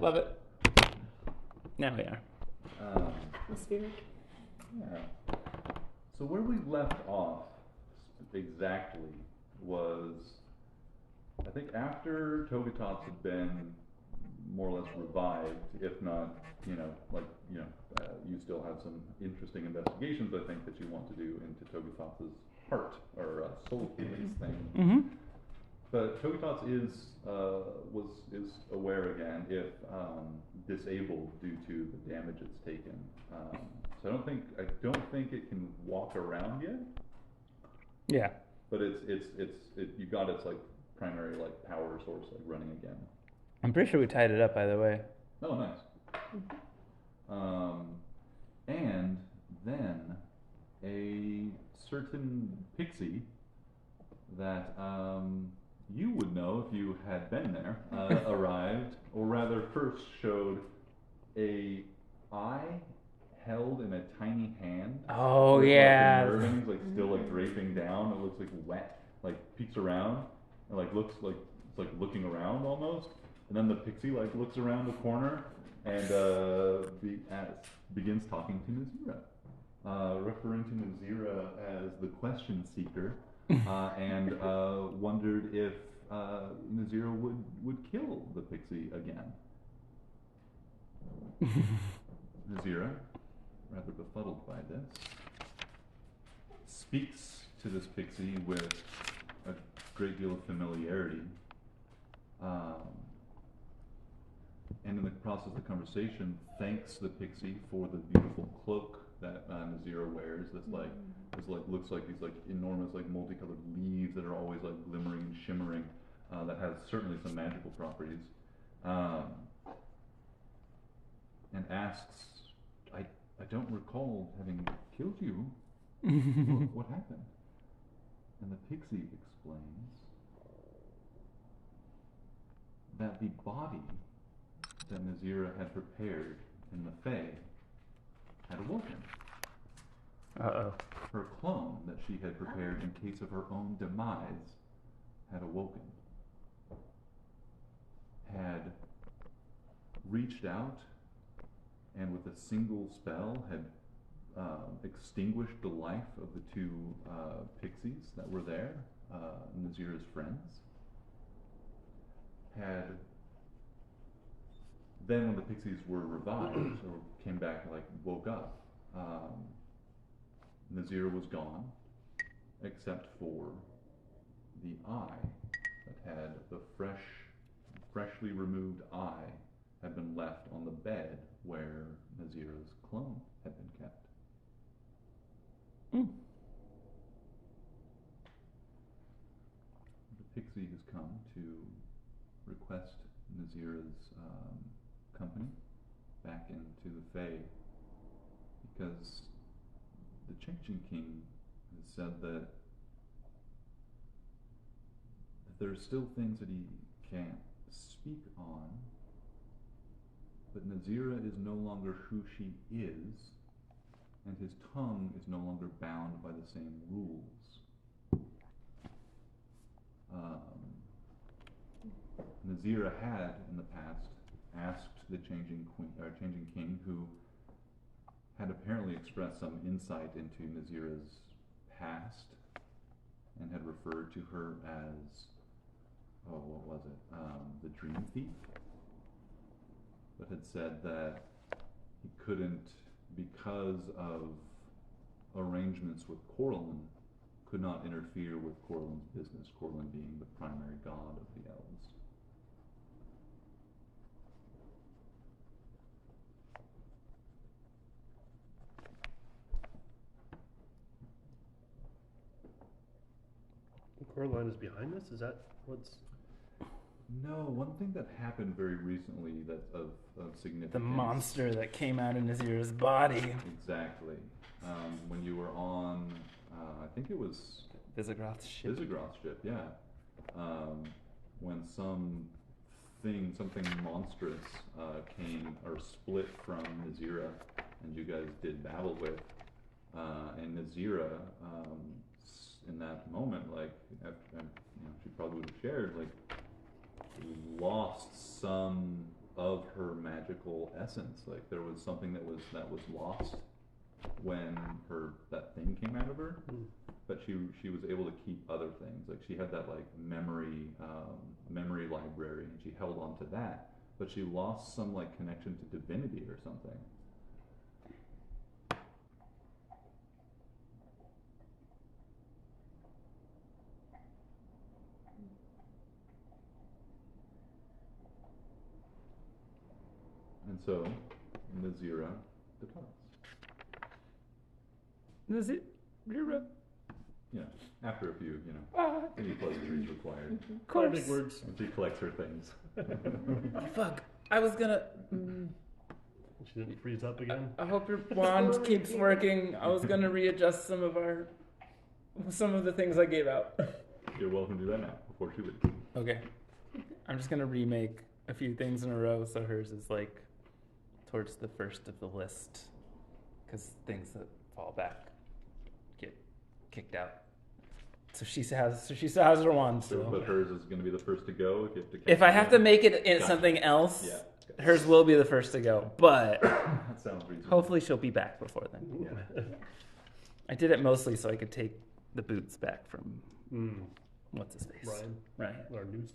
Love it. Now we are. The spirit. Yeah. So where we left off exactly was, I think after Togetos had been more or less revived, if not, you still have some interesting investigations, I think, that you want to do into Togetos's heart, or soul healing thing. Mm-hmm. But Togetos is aware again if disabled due to the damage it's taken. So I don't think it can walk around yet. Yeah. But you got its like primary like power source like running again. I'm pretty sure we tied it up, by the way. Oh, nice. And then a certain pixie that you would know if you had been there arrived, or rather first showed a eye held in a tiny hand. Oh, with, yeah. Like, the nerve endings like still like draping down. It looks like wet. Like peeks around and like looks like it's like looking around almost. And then the pixie like looks around the corner and begins talking to Nazira, referring to Nazira as the question seeker, and wondered if Nazira would kill the pixie again. Nazira, rather befuddled by this, speaks to this pixie with a great deal of familiarity. And in the process of the conversation, thanks the pixie for the beautiful cloak that Nazira wears. Looks like these like enormous like multicolored leaves that are always like glimmering and shimmering. That has certainly some magical properties. And asks, I don't recall having killed you. What happened? And the pixie explains that the body that Nazira had prepared in the Fae had awoken. Uh-oh. Her clone that she had prepared in case of her own demise had awoken. Had reached out and with a single spell had extinguished the life of the two pixies that were there, Nazira's friends. Then when the pixies were revived, or came back and like woke up, Nazira was gone, except for the eye that had the freshly removed eye had been left on the bed where Nazira's clone had been kept. Mm. The pixie has come to request Nazira's company back into the Fae because the Changing King has said that there's still things that he can't speak on, but Nazira is no longer who she is, and his tongue is no longer bound by the same rules. Nazira had in the past asked the Changing King, who had apparently expressed some insight into Nazira's past and had referred to her as, the Dream Thief, but had said that he couldn't, because of arrangements with Corlin, could not interfere with Corlin's business, Corlin being the primary god of the elves. Corlin is behind this? Is that what's... No, one thing that happened very recently that's of significance. The monster that came out in Nazira's body. Exactly. When you were on, I think it was Visigoth's ship. Visigoth's ship, yeah. When something monstrous came or split from Nazira, and you guys did battle with, and Nazira, in that moment, like, she probably would have shared, like, lost some of her magical essence. Like there was something that was lost when that thing came out of her. But she was able to keep other things. Like she had that like memory library, and she held on to that. But she lost some like connection to divinity or something. And so, Nazira departs. Nazira. You know, after a few, any pleasantries required. Of course. Big words. And she collects her things. Oh, fuck. I was gonna... She didn't freeze up again. I hope your wand keeps working. I was gonna readjust some of the things I gave out. You're welcome to do that now, before she leaves. Okay. I'm just gonna remake a few things in a row, so hers is like towards the first of the list, because things that fall back get kicked out. So she still has her wand. But hers is going to be the first to go. If I have to make it in Gotcha. something else, Yeah. hers will be the first to go. But That sounds reasonable. hopefully she'll be back before then. Yeah. I did it mostly so I could take the boots back from what's his face, Ryan, Ryan. our news.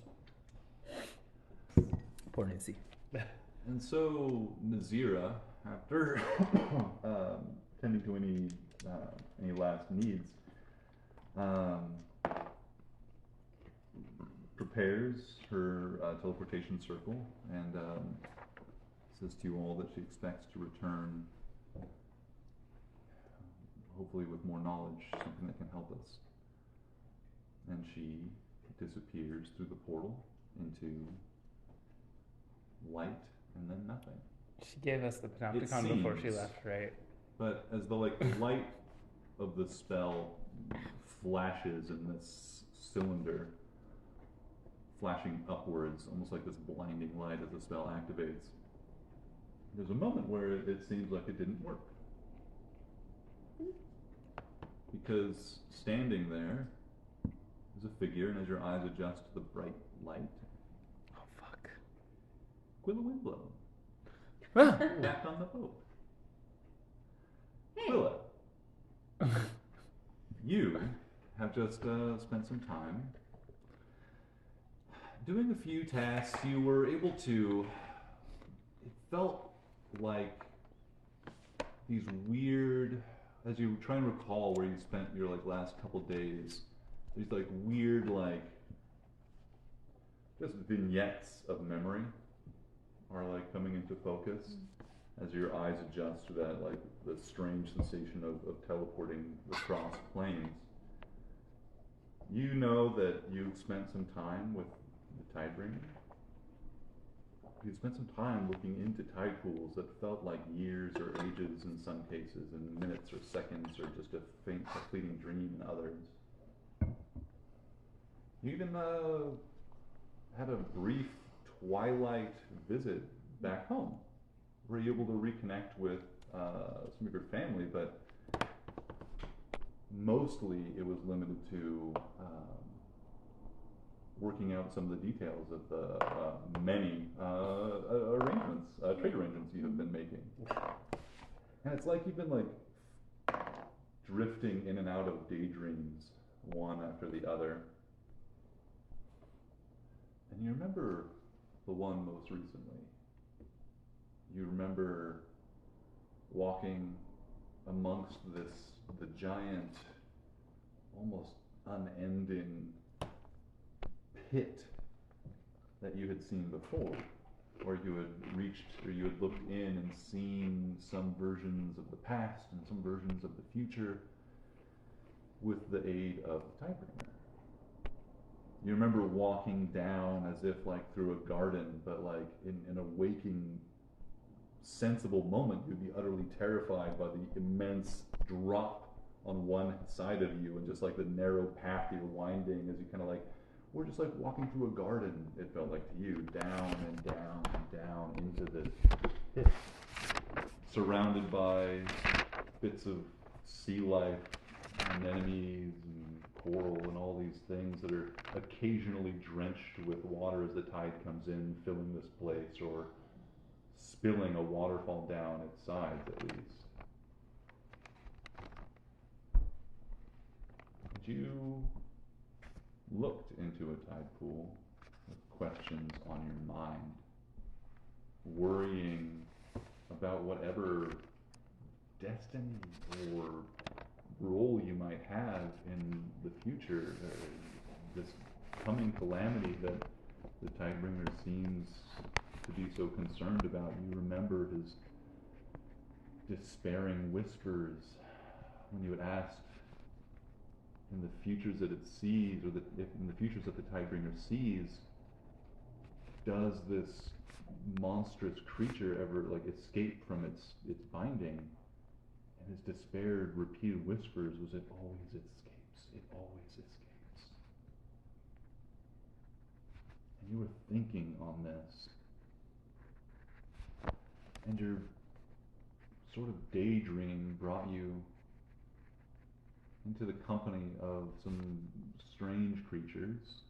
Poor Nancy. And so Nazira, after tending to any last needs, prepares her teleportation circle and says to you all that she expects to return, hopefully with more knowledge, something that can help us. And she disappears through the portal into light and then nothing. She gave us the Panopticon before she seems. left, right? But as the light of the spell flashes in this cylinder, flashing upwards, almost like this blinding light as the spell activates, there's a moment where it seems like it didn't work. Because standing there is a figure, and as your eyes adjust to the bright light, Oh, fuck. Quilla Wimblow, Ah. back on the boat. Quilla, you have just spent some time doing a few tasks. You were able to, it felt like these weird, as you try and recall where you spent your last couple days, these weird just vignettes of memory are coming into focus as your eyes adjust to that the strange sensation of teleporting across planes. You know that you spent some time with the Tidebringer. You spent some time looking into tide pools that felt like years or ages in some cases, and minutes or seconds, or just a fleeting dream in others. You even had a brief twilight visit back home. Were you able to reconnect with some of your family, but mostly it was limited to working out some of the details of the many trade arrangements you have been making. And it's like you've been drifting in and out of daydreams, one after the other. And you remember the one most recently. You remember walking amongst the giant, almost unending pit that you had seen before, where you had reached, or you had looked in and seen some versions of the past and some versions of the future with the aid of the Tidebringer. You remember walking down as if through a garden, but in a waking, sensible moment, you'd be utterly terrified by the immense drop on one side of you, and just the narrow path you're winding as you we're just walking through a garden, it felt like to you, down and down and down into this pit, surrounded by bits of sea life, anemones and coral and all these things that are occasionally drenched with water as the tide comes in, filling this place, or spilling a waterfall down its sides at least. You looked into a tide pool with questions on your mind, worrying about whatever destiny or role you might have in the future, this coming calamity that the Tidebringer seems to be so concerned about. You remember his despairing whispers when you had asked in the futures that it sees, or if in the futures that the Tidebringer sees, does this monstrous creature ever escape from its binding? And his despaired, repeated whispers was, it always escapes, it always escapes. And you were thinking on this, and your sort of daydream brought you into the company of some strange creatures,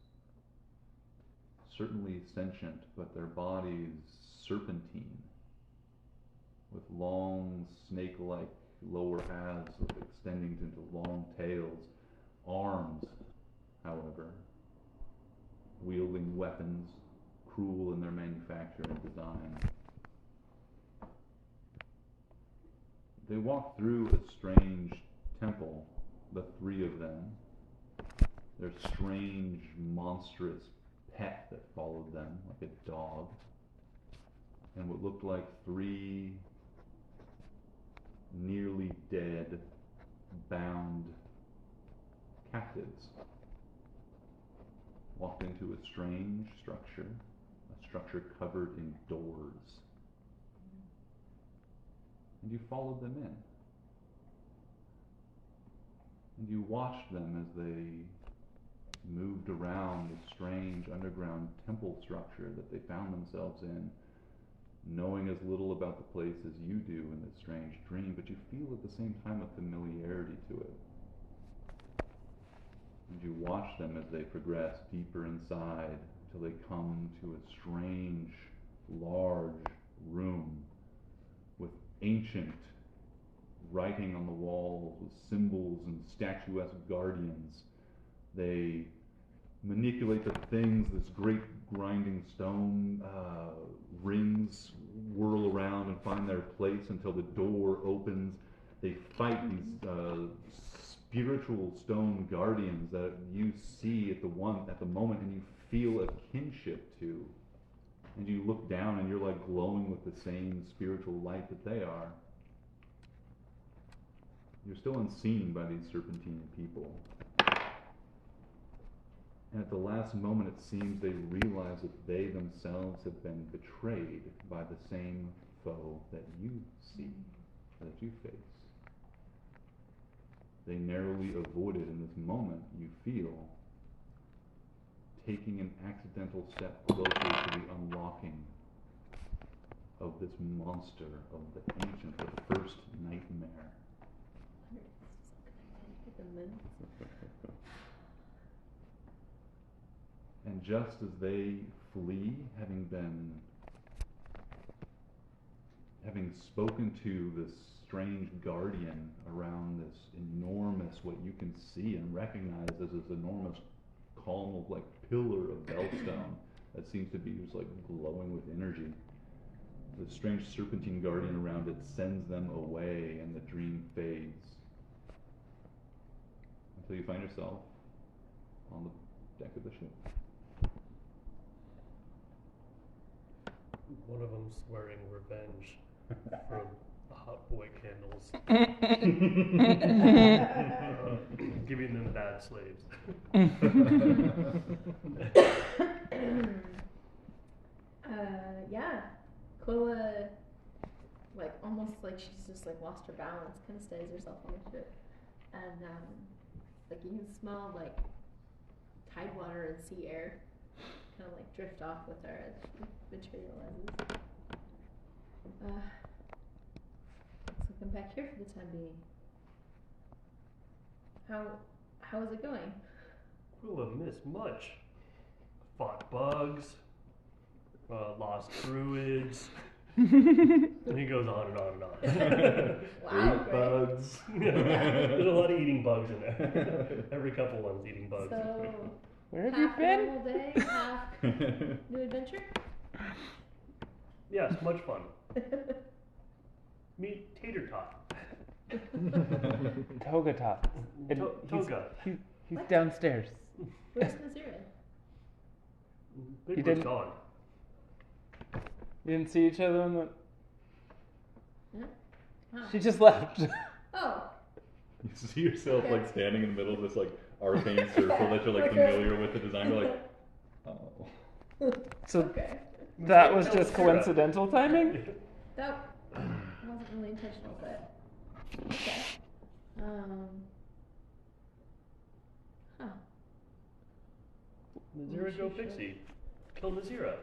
certainly sentient, but their bodies serpentine, with long snake-like lower halves extending into long tails, arms, however, wielding weapons, cruel in their manufacture and design. They walked through a strange temple, the three of them, their strange, monstrous pet that followed them like a dog, and what looked like three nearly dead, bound captives. Walked into a strange structure, a structure covered in doors. And you followed them in. And you watched them as they moved around the strange underground temple structure that they found themselves in, knowing as little about the place as you do in this strange dream, but you feel at the same time a familiarity to it. And you watch them as they progress deeper inside until they come to a strange, large room with ancient writing on the walls, with symbols and statuesque guardians. They manipulate the things, this great grinding stone rings whirl around and find their place until the door opens. They fight these spiritual stone guardians that you see at the moment, and you feel a kinship to. And you look down and you're like glowing with the same spiritual light that they are. You're still unseen by these serpentine people. And at the last moment, it seems they realize that they themselves have been betrayed by the same foe that you see, that you face. They narrowly avoided, in this moment, you feel, taking an accidental step closer to the unlocking of this monster of the ancient, the first nightmare. And just as they flee, having spoken to this strange guardian around this enormous, what you can see and recognize as this enormous column of pillar of bellstone that seems to be just glowing with energy. The strange serpentine guardian around it sends them away, and the dream fades until you find yourself on the deck of the ship. One of them's swearing revenge for the hot boy candles. Giving them bad slaves. Yeah. Quilla, almost she's just lost her balance, kind of steadies herself on the ship. And, you can smell, tide water and sea air kind of, drift off with her as she materializes. Let's come back here for the time being. How How is it going? We'll have missed much. Fought bugs, lost druids, and he goes on and on and on. Wow, Ate great. bugs. There's a lot of eating bugs in there. Every couple one's eating bugs. So, Where have you half been? normal day, half new adventure? Yes, much fun. Meet Tater Tot. Toga Top. And Toga. He's What? downstairs. Where's Nazira? Big You Bird's didn't- gone. You didn't see each other on the. Huh? Wow. She just left. Oh, You see yourself Okay. like standing in the middle of this like arcane circle that you're like familiar with the design. You're like, oh. So okay. that was That just was coincidental timing? That wasn't really intentional, but okay. Huh. Nazira go Pixie. Kill Nazira.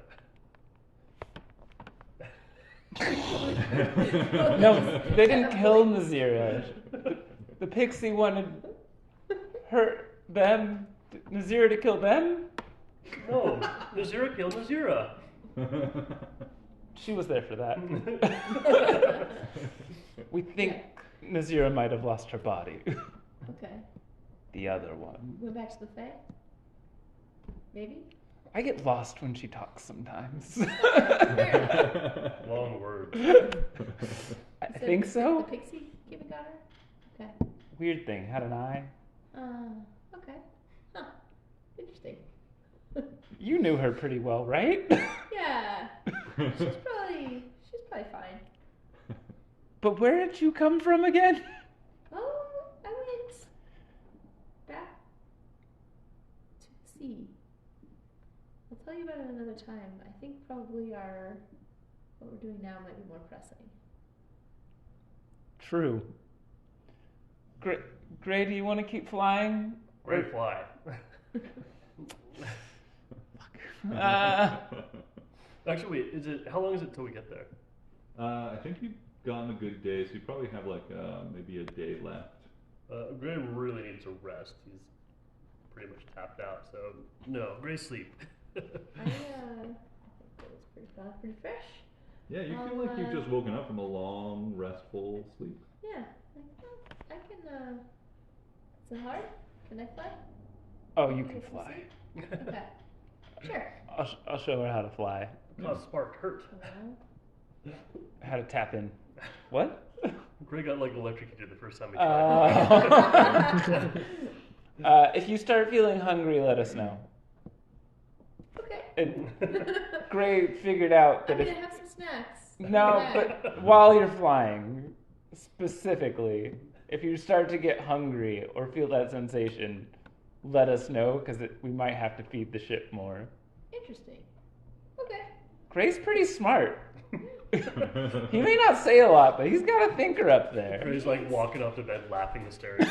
No, they didn't kill Nazira. The pixie wanted them, Nazira to kill them? No, Nazira killed Nazira. She was there for that. We think Nazira might have lost her body. Okay. The other one. Went back to the Fae? Maybe? I get lost when she talks sometimes. Long words. I So think so. The pixie came and got her? Okay. Weird thing, had an eye. Okay. Huh. Interesting. You knew her pretty well, right? Yeah. She's probably fine. But where did you come from again? Oh, I went back to the sea. I'll tell you about it another time. I think probably what we're doing now might be more pressing. True. Gray, do you want to keep flying? Great fly. Actually, wait, how long is it till we get there? I think you've gotten a good day, so you probably have like maybe a day left. Gray really needs a rest. He's pretty much tapped out, so no, Gray sleep. I think it was pretty fresh. Yeah, you feel like you've just woken up from a long, restful sleep. Yeah. I can, is it hard? Can I fly? Oh, you can fly. Okay. Sure. I'll show her how to fly. Cause spark hurt. Well, How to tap in. What? Gray got like electrocuted the first time he tried. If you start feeling hungry, let us know. okay. And Gray figured out I'm that gonna if have some snacks. no, Okay. but while you're flying, specifically, if you start to get hungry or feel that sensation, let us know because we might have to feed the ship more. Interesting. Okay. Gray's pretty smart. He may not say a lot, but he's got a thinker up there. Gray's like walking off to bed laughing hysterically.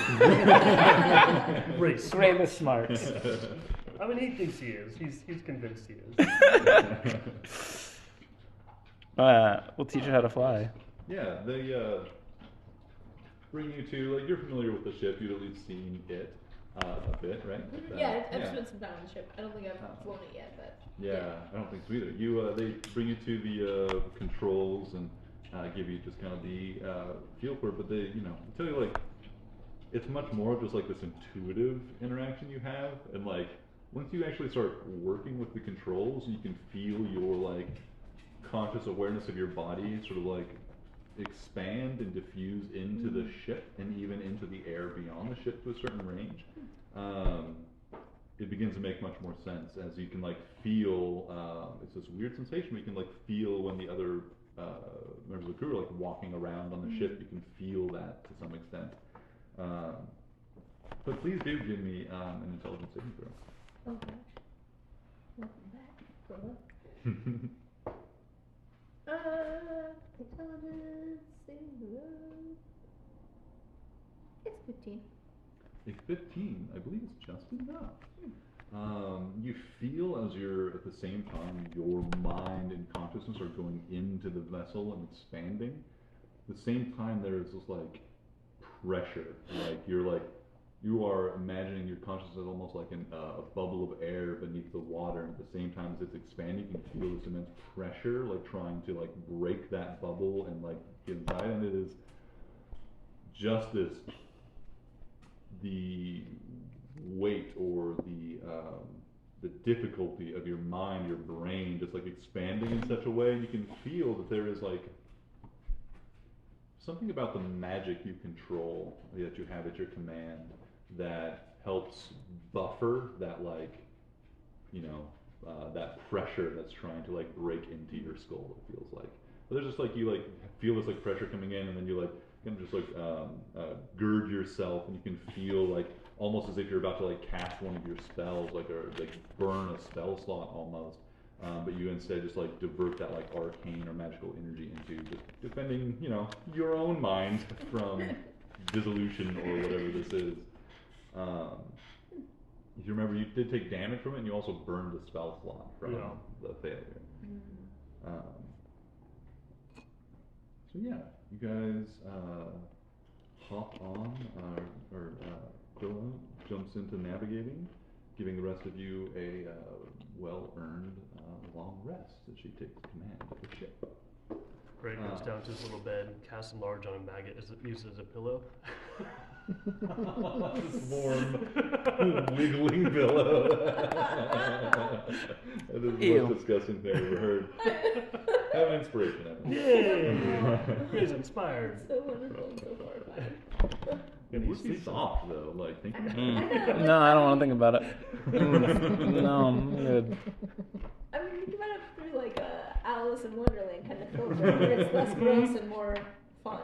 Gray's Gray smart. the smart. I mean, he thinks he is. He's convinced he is. We'll teach you how to fly. Yeah, they bring you to, like, you're familiar with the ship, you'd at least seen it a bit, right? Yeah, I've spent some time on the ship. I don't think I've flown it yet, but Yeah, I don't think so either. They bring you to the controls and give you just kind of the feel for it, but they, tell you like it's much more of just like this intuitive interaction you have, and like once you actually start working with the controls, you can feel your like conscious awareness of your body sort of like expand and diffuse into the ship and even into the air beyond the ship to a certain range. It begins to make much more sense as you can like feel, it's this weird sensation where you can like feel when the other members of the crew are like walking around on the ship, you can feel that to some extent. But please do give me an intelligence saving throw. oh gosh. Welcome back. Intelligence saving throw. It's 15. A 15, I believe it's just enough. You feel as you're at the same time, your mind and consciousness are going into the vessel and expanding. At the same time, there's this like pressure, like you're like you are imagining your consciousness almost like a bubble of air beneath the water, and at the same time as it's expanding, you can feel this immense pressure, like trying to like break that bubble and like get inside, and it is just this, the weight or the difficulty of your mind, your brain, just like expanding in such a way, you can feel that there is like something about the magic you control, that you have at your command, that helps buffer that, like, you know, that pressure that's trying to like break into your skull, it feels like. But there's just like, you like feel this like pressure coming in, and then you like kind of just like gird yourself, and you can feel like almost as if you're about to like cast one of your spells, like, or like burn a spell slot almost. But you instead just like divert that like arcane or magical energy into just defending, you know, your own mind from dissolution or whatever this is. If you remember, you did take damage from it, and you also burned the spell slot from the failure. So yeah, you guys hop on, or Quilla jumps into navigating, giving the rest of you a well-earned long rest as she takes command of the ship. Ray goes down to his little bed, casts a large on a maggot, uses it as a pillow. This warm, wiggling pillow. That is the most disgusting thing I've ever heard. Have an inspiration, Evan. Yay! Ray's inspired. So wonderful and so horrifying. It would be soft though, like think about it. No, I don't want to think about it. No, I'm good. I mean, think about it through like Alice in Wonderland kind of filter, where it's less gross and more fun.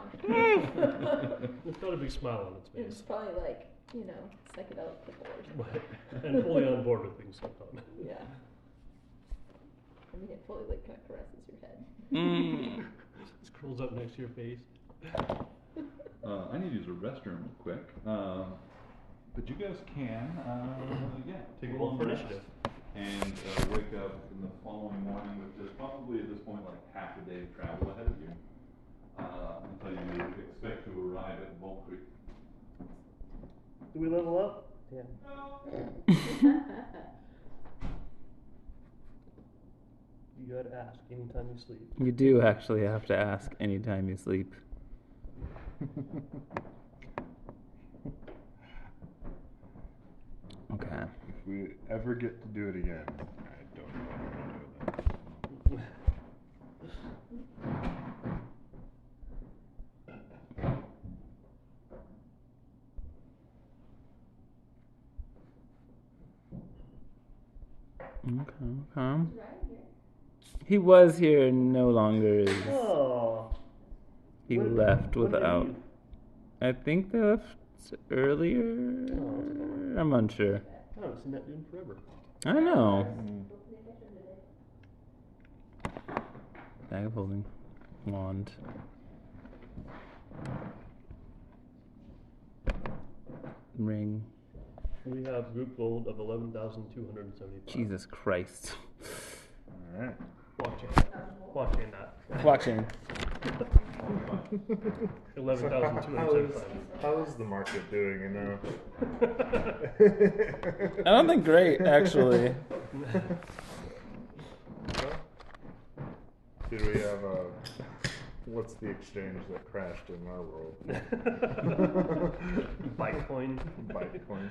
It's got a big smile on its It's face. probably like, you know, psychedelic pickle or something. Right. And fully on board with being sucked on. Yeah. I mean, it fully like kind of caresses your head. It curls up next to your face. I need to use a restroom real quick, but you guys can, take a Roll long for rest initiative. and wake up in the following morning with just probably at this point like half a day of travel ahead of you, until you expect to arrive at Bull Creek. Do we level up? Yeah. You gotta ask anytime you sleep. You do actually have to ask anytime you sleep. Okay. If we ever get to do it again, I don't know how to do Okay. He was here, no longer is. Oh. He When- left when did he without. leave? I think they left earlier. Oh. I'm unsure. I haven't seen that dude forever. I don't know. that. Bag of holding. Wand. Ring. We have group gold of 11,275. Jesus Christ. Alright. Blockchain that. Blockchain. 11,275. How is the market doing, you know? I don't think great, actually. Did we have what's the exchange that crashed in our world? Bitcoin. Bitcoin.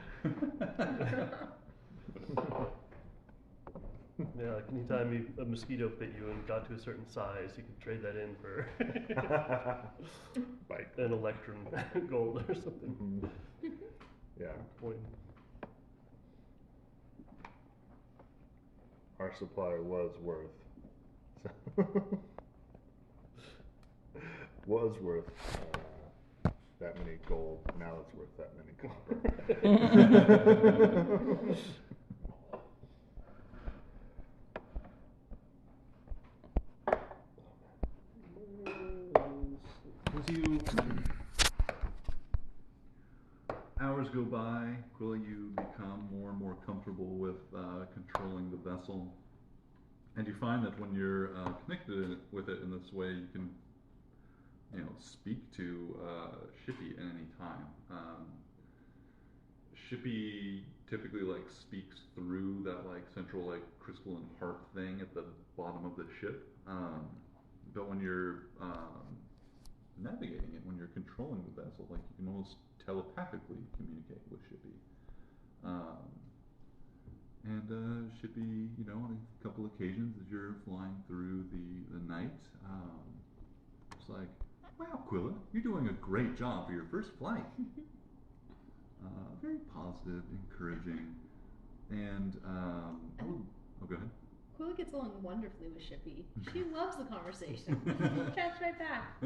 Yeah, like anytime a mosquito bit you and got to a certain size, you could trade that in for Bitcoin. an electrum gold or something. Mhm. Yeah. Coin. Our supply was worth that many gold. Now it's worth that many copper. As you hours go by, Quilla, you become more and more comfortable with controlling the vessel, and you find that when you're connected with it in this way, you can, speak to Shippy at any time. Shippy typically like speaks through that like central like crystalline heart thing at the bottom of the ship. But when you're navigating it, when you're controlling the vessel, like you can almost telepathically communicate with Shippy. And Shippy, you know, on a couple occasions as you're flying through the night, it's like, wow, Quilla, you're doing a great job for your first flight. Very positive, encouraging, and go ahead. Quilla gets along wonderfully with Shippy. She loves the conversation. Chats right back.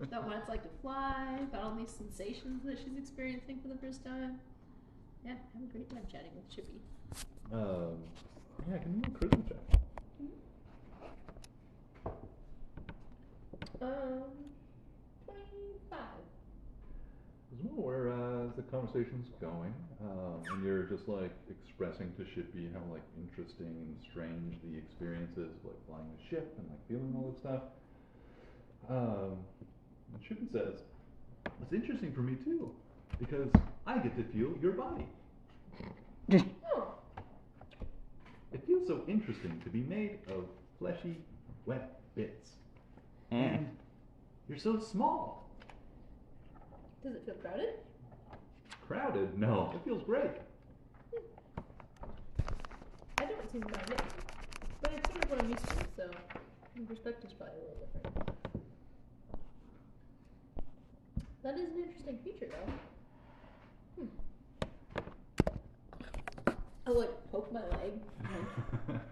About what it's like to fly, about all these sensations that she's experiencing for the first time. Yeah, have a great time chatting with Shippy. Yeah, can you do a charisma check? 25. There's one where the conversation's going, and you're just like expressing to Shippy how like interesting and strange the experience is, like flying a ship and like feeling all that stuff. And Shippy says, "It's interesting for me too, because I get to feel your body. Oh. It feels so interesting to be made of fleshy, wet bits, and you're so small." Does it feel crowded? Crowded? No, it feels great. I don't seem to mind it, but it's sort of what I'm used to, so my perspective's probably a little different. That is an interesting feature, though. I like poke my leg.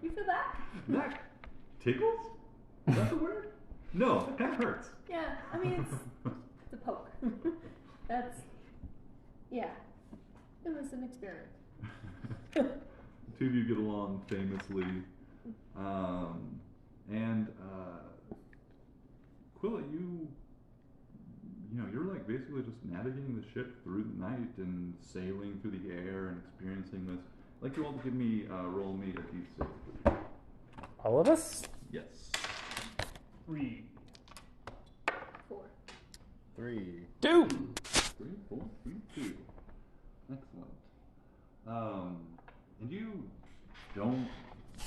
You feel that? That tickles? Is that the word? No, that kind of hurts. Yeah, I mean it's a poke. That's yeah. It was an experiment. Two of you get along famously, and Quilla, you know, you're like basically just navigating the ship through the night and sailing through the air and experiencing this. I'd like you all to give me roll me a d6, please. All of us? Yes. 3. 4. 3. 2. 3, 4, 3, 2. Excellent. And you don't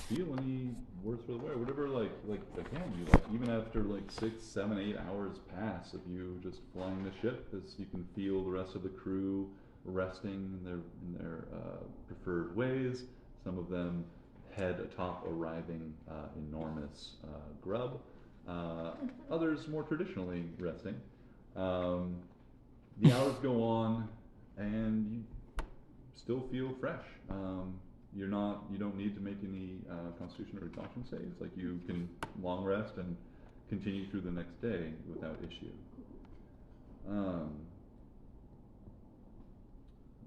feel any worse for the wear. Whatever, like again, you like even after like 6, 7, 8 hours pass of you just flying the ship, as you can feel the rest of the crew resting in their preferred ways. Some of them head atop arriving enormous grub. Others more traditionally resting. The hours go on, and you still feel fresh. You don't need to make any constitution or exhaustion saves. Like you can long rest and continue through the next day without issue.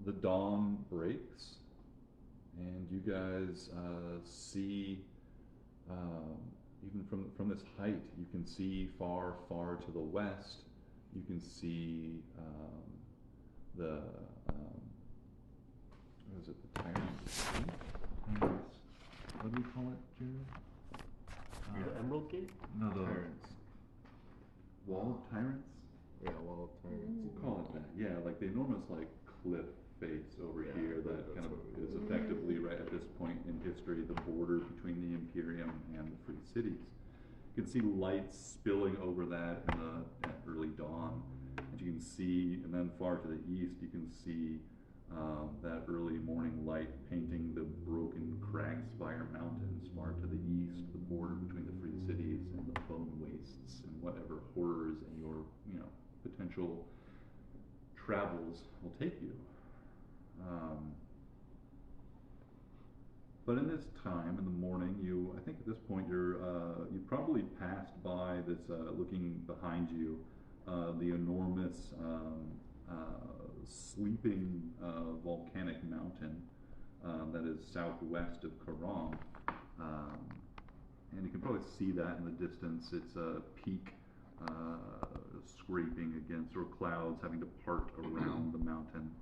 The dawn breaks, and you guys see, even from this height, you can see far to the west. You can see the what is it? The Tyrant's. What do we call it, Jared? Emerald Gate? No, the Tyrants. Wall of Tyrants. Yeah, Wall of Tyrants. We'll call it that. Yeah, like the enormous like cliff face over here that that's kind of what it is is. effectively right at this point in history the border between the Imperium and the Free Cities. You can see lights spilling over that at early dawn, and you can see, and then far to the east, you can see that early morning light painting the broken crag spire mountains far to the east, the border between the Free Cities and the bone wastes and whatever horrors and your potential travels will take you. But in this time, in the morning, I think at this point you probably passed by this, looking behind you, the enormous sleeping volcanic mountain that is southwest of Karong. And you can probably see that in the distance. It's a peak scraping against, or clouds having to part around the mountain.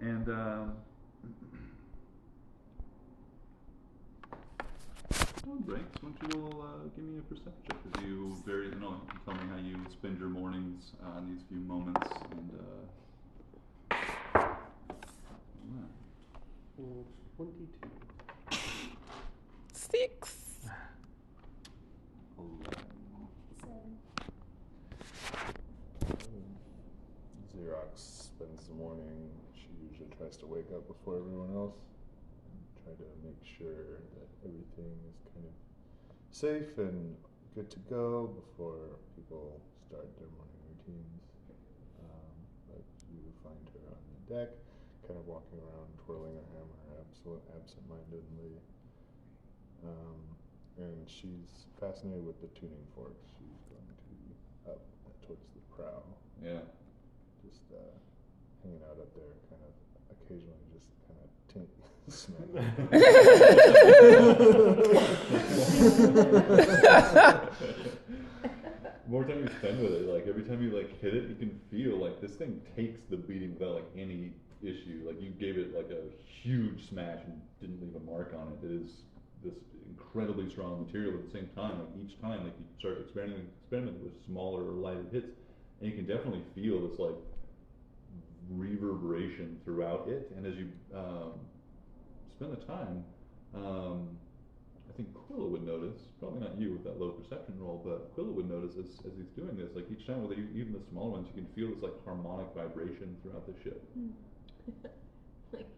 And one breaks. Why don't you all give me a perception check? As you tell me how you spend your mornings in these few moments. And 22. 6. 7. Xerox spends the morning, she usually tries to wake up before everyone else and try to make sure that everything is kind of safe and good to go before people start their morning routines. But you find her on the deck, kind of walking around, twirling her hammer absent-mindedly. And she's fascinated with the tuning forks. She's going to be up towards the prow. Yeah. Just hanging out up there, kind of occasionally just kind of smell. More time you spend with it, like every time you like hit it, you can feel like this thing takes the beating without like any issue. Like you gave it like a huge smash and didn't leave a mark on it. It is this incredibly strong material. At the same time, like each time, like you start experimenting with smaller or lighter hits, and you can definitely feel this like reverberation throughout it. And as you spend the time, I think Quilla would notice, probably not you with that low perception roll, but Quilla would notice as he's doing this, like each time with even the smaller ones, you can feel this like harmonic vibration throughout the ship. Like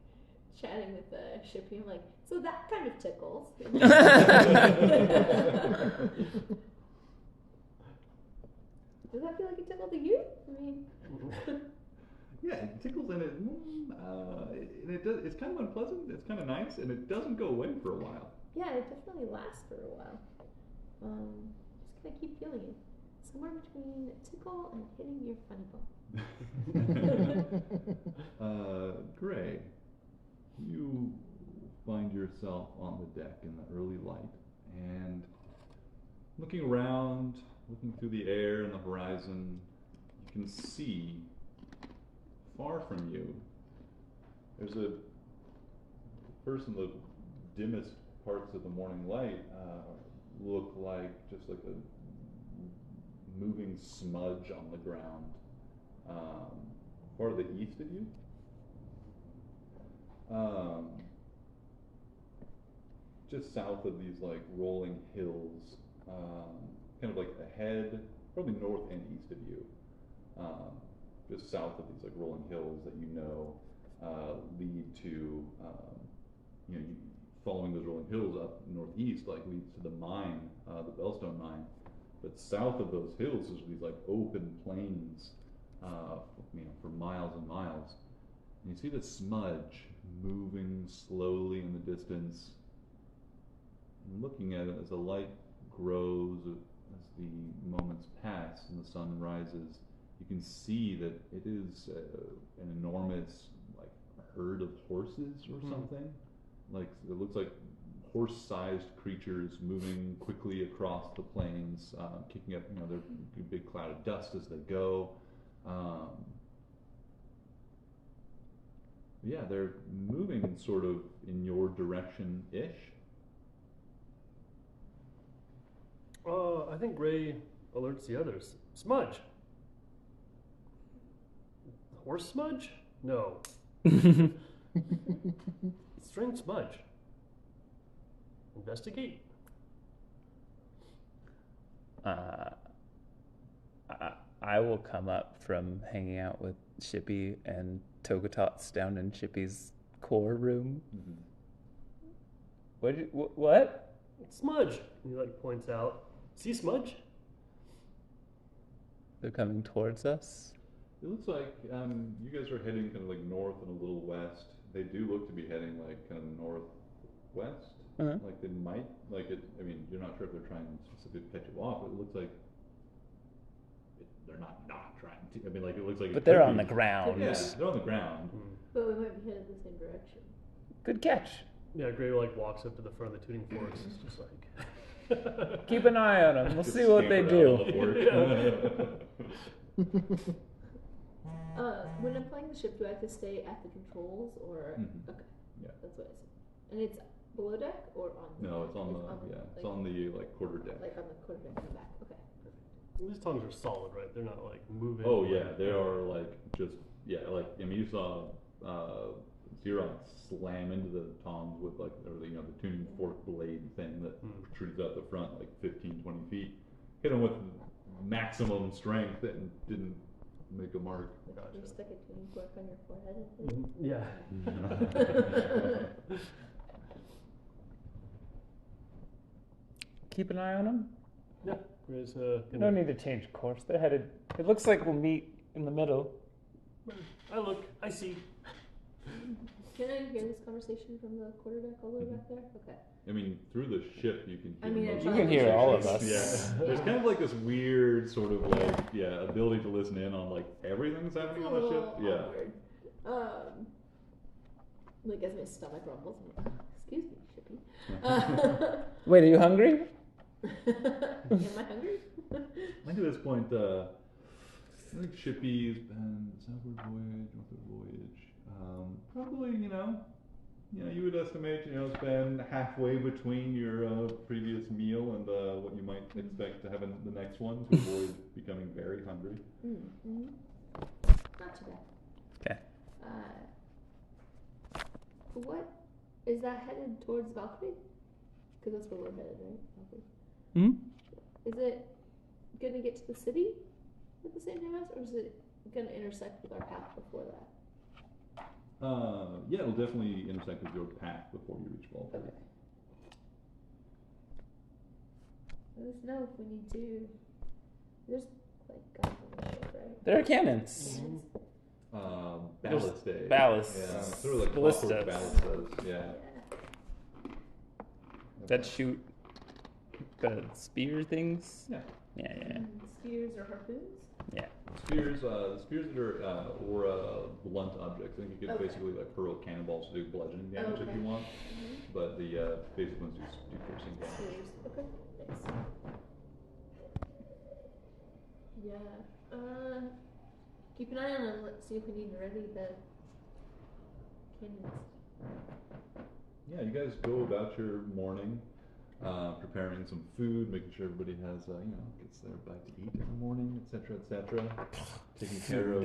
chatting with the shippy, I'm like, so that kind of tickles. Does that feel like a tickle to you? I mean, Yeah, it tickles and it does. It's kind of unpleasant. It's kind of nice, and it doesn't go away for a while. yeah, it definitely lasts for a while. Just gonna keep feeling it. Somewhere between a tickle and hitting your funny bone. Gray, you find yourself on the deck in the early light, and looking around, looking through the air and the horizon, you can see far from you, there's a first in the dimmest parts of the morning light look like just like a moving smudge on the ground far to the east of you. Just south of these like rolling hills, kind of like ahead, probably north and east of you. Just south of these like rolling hills that lead to, following those rolling hills up northeast like leads to the mine, the Bellstone mine. But south of those hills is these like open plains, for miles and miles. And you see the smudge moving slowly in the distance. And looking at it as the light grows, as the moments pass and the sun rises, you can see that it is an enormous like herd of horses or something. Like it looks like horse-sized creatures moving quickly across the plains, kicking up their big cloud of dust as they go. Yeah, they're moving sort of in your direction-ish. I think Ray alerts the others. Smudge. Horse smudge? No. Strange smudge. Investigate. I will come up from hanging out with Shippy and Togotots down in Shippy's core room. What? Smudge. He like points out. See smudge? They're coming towards us. It looks like you guys are heading kind of like north and a little west. They do look to be heading like kind of northwest. Like they might, like it. I mean, you're not sure if they're trying to specifically catch you off, but it looks like they're not trying to. I mean, like it looks like. But they're on the ground. Yeah, they're on the ground. But we might be headed the same direction. Good catch. Yeah, Gray like walks up to the front of the tuning forks. It's just like. Keep an eye on them. We'll see what they do. When I'm playing the ship, do I have to stay at the controls or? Okay. Yeah. That's what I said. And it's below deck or on? No, it's on the like quarter deck. Like on the quarter deck in the back. Okay. These tongues are solid, right? They're not like moving. Oh yeah, they are like just like I mean you saw Xerox slam into the tongs with like, or the, the tuning fork blade thing that protrudes out the front like 15, 20 feet. Hit him with maximum strength and didn't make a mark. Gotcha. You stick a tuning fork on your forehead. Yeah. Keep an eye on them. Yeah. There's No need to change course. They're headed. It looks like we'll meet in the middle. I look. I see. Can I hear this conversation from the quarterdeck all the way back there? Okay. I mean, through the ship you can hear. I mean, most You of can the hear all of conversations. us. Yeah. There's kind of like this weird sort of like ability to listen in on like everything's It's happening a on the little ship. Yeah. awkward. Like as my stomach rumbles. I'm like, excuse me, Shippy. Wait, are you hungry? Am I hungry? I think at this point, I think Shippy's been southward voyage. Probably, you would estimate, it's been halfway between your previous meal and what you might expect to have in the next one to avoid becoming very hungry. Mm-hmm. Not too bad. Okay. What is that headed towards Valkyrie? Because that's where we're headed, right? Valkyrie. Hmm? Is it gonna get to the city at the same time as, or is it gonna intersect with our path before that? Yeah, it'll definitely intersect with your path before you reach Valkyrie. Okay. Let us know if we need to. There's like guns on the ship, right? There are cannons. Ballistae. Ballast. Yeah, sort of like Ballistas. clockwork ballistas. Yeah. That shoot the spear things. Yeah. Yeah. Spears or harpoons? Yeah. Spears that are or blunt objects. I think you could Okay. basically like hurl cannonballs to do bludgeoning damage if Okay. you want, Mm-hmm. but the basic ones do piercing damage. Spears. Okay. Thanks. Yeah. Keep an eye on them. Let's see if we need to ready the cannons. Yeah, you guys go about your morning, preparing some food, making sure everybody has gets their bite to eat in the morning, etc., etc. Taking care of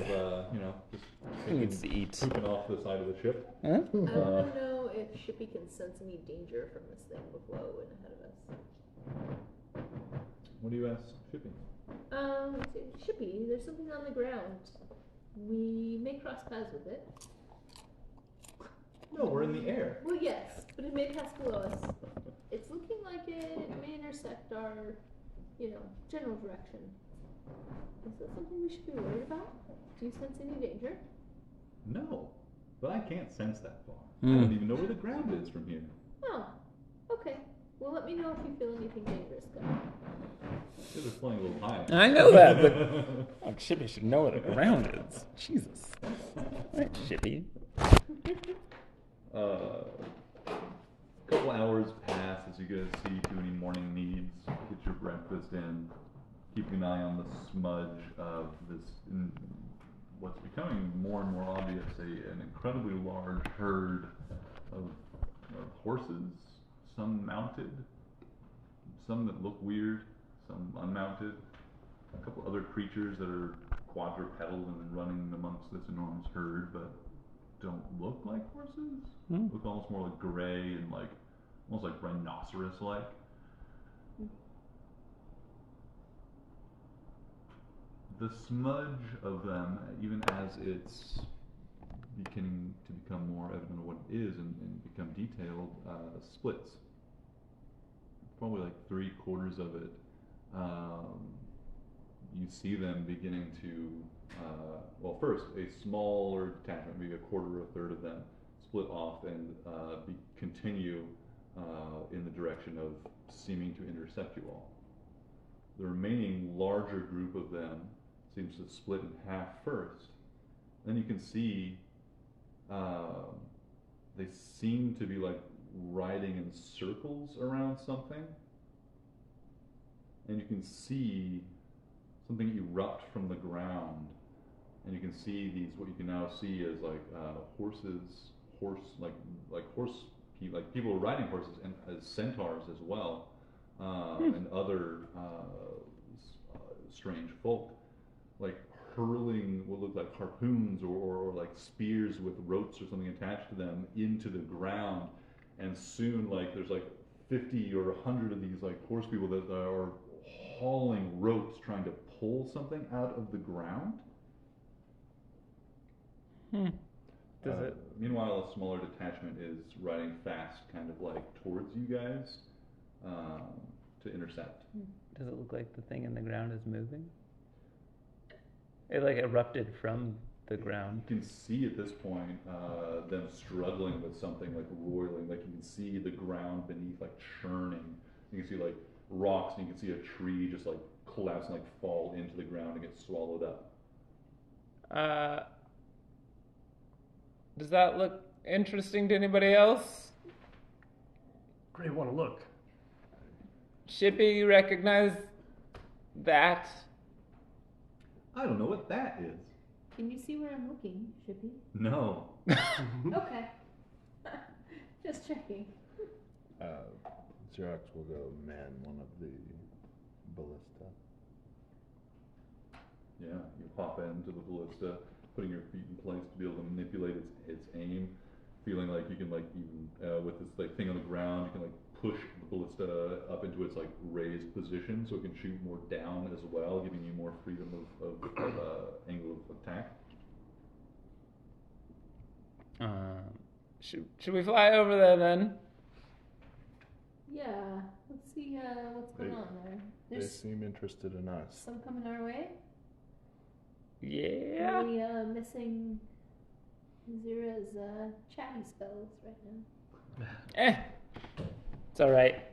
just Who needs to eat? pooping off the side of the ship. Huh? I want to know if Shippy can sense any danger from this thing below and ahead of us. What do you ask Shipping? Shippy, there's something on the ground. We may cross paths with it. No, we're in the air. Well, yes, but it may pass below us. It's looking like it may intersect our, general direction. Is that something we should be worried about? Do you sense any danger? No, but I can't sense that far. I Hmm. don't even know where the ground is from here. Oh, okay. Well, let me know if you feel anything dangerous then. This is flying a little high. I know that, but Shippy should know where the ground is. Jesus. Right, Shippy. A couple hours pass as you guys see to any morning needs, get your breakfast in, keeping an eye on the smudge of this, what's becoming more and more obvious, an incredibly large herd of horses, some mounted, some that look weird, some unmounted, a couple other creatures that are quadrupedal and running amongst this enormous herd, but don't look like horses. Hmm. Look almost more like gray and almost like rhinoceros-like. The smudge of them, even as it's beginning to become more evident of what it is and become detailed, splits. Probably like 3/4 of it. You see them beginning to, first a smaller detachment, maybe 1/4 or 1/3 of them, split off and continue in the direction of seeming to intercept you all. The remaining larger group of them seems to split in half first. Then you can see they seem to be riding in circles around something. And you can see something erupt from the ground. And you can see what you can now see as people riding horses and as centaurs as well, and other strange folk, hurling what look like harpoons or like spears with ropes or something attached to them into the ground, and soon like there's like 50 or 100 of these like horse people that are hauling ropes trying to pull something out of the ground. Does it? Meanwhile, a smaller detachment is riding fast, kind of like towards you guys, to intercept. Does it look like the thing in the ground is moving? It like erupted from the ground. You can see at this point them struggling with something like roiling. Like you can see the ground beneath like churning. You can see like rocks, and you can see a tree just like collapse and like fall into the ground and get swallowed up. Does that look interesting to anybody else? Gray, want to look? Shippy, you recognize that? I don't know what that is. Can you see where I'm looking, Shippy? No. Okay. Just checking. Xerox will go man one of the ballista. Yeah, you pop into the ballista, putting your feet in place to be able to manipulate its aim, feeling like you can like even with this like thing on the ground, you can like push the ballista up into its like raised position so it can shoot more down as well, giving you more freedom of angle of attack. Should we fly over there then? Yeah. Let's see what's going on there. They There's seem interested in us. some coming our way. Yeah. Are we missing Nazira's chatty spells right now? It's all right.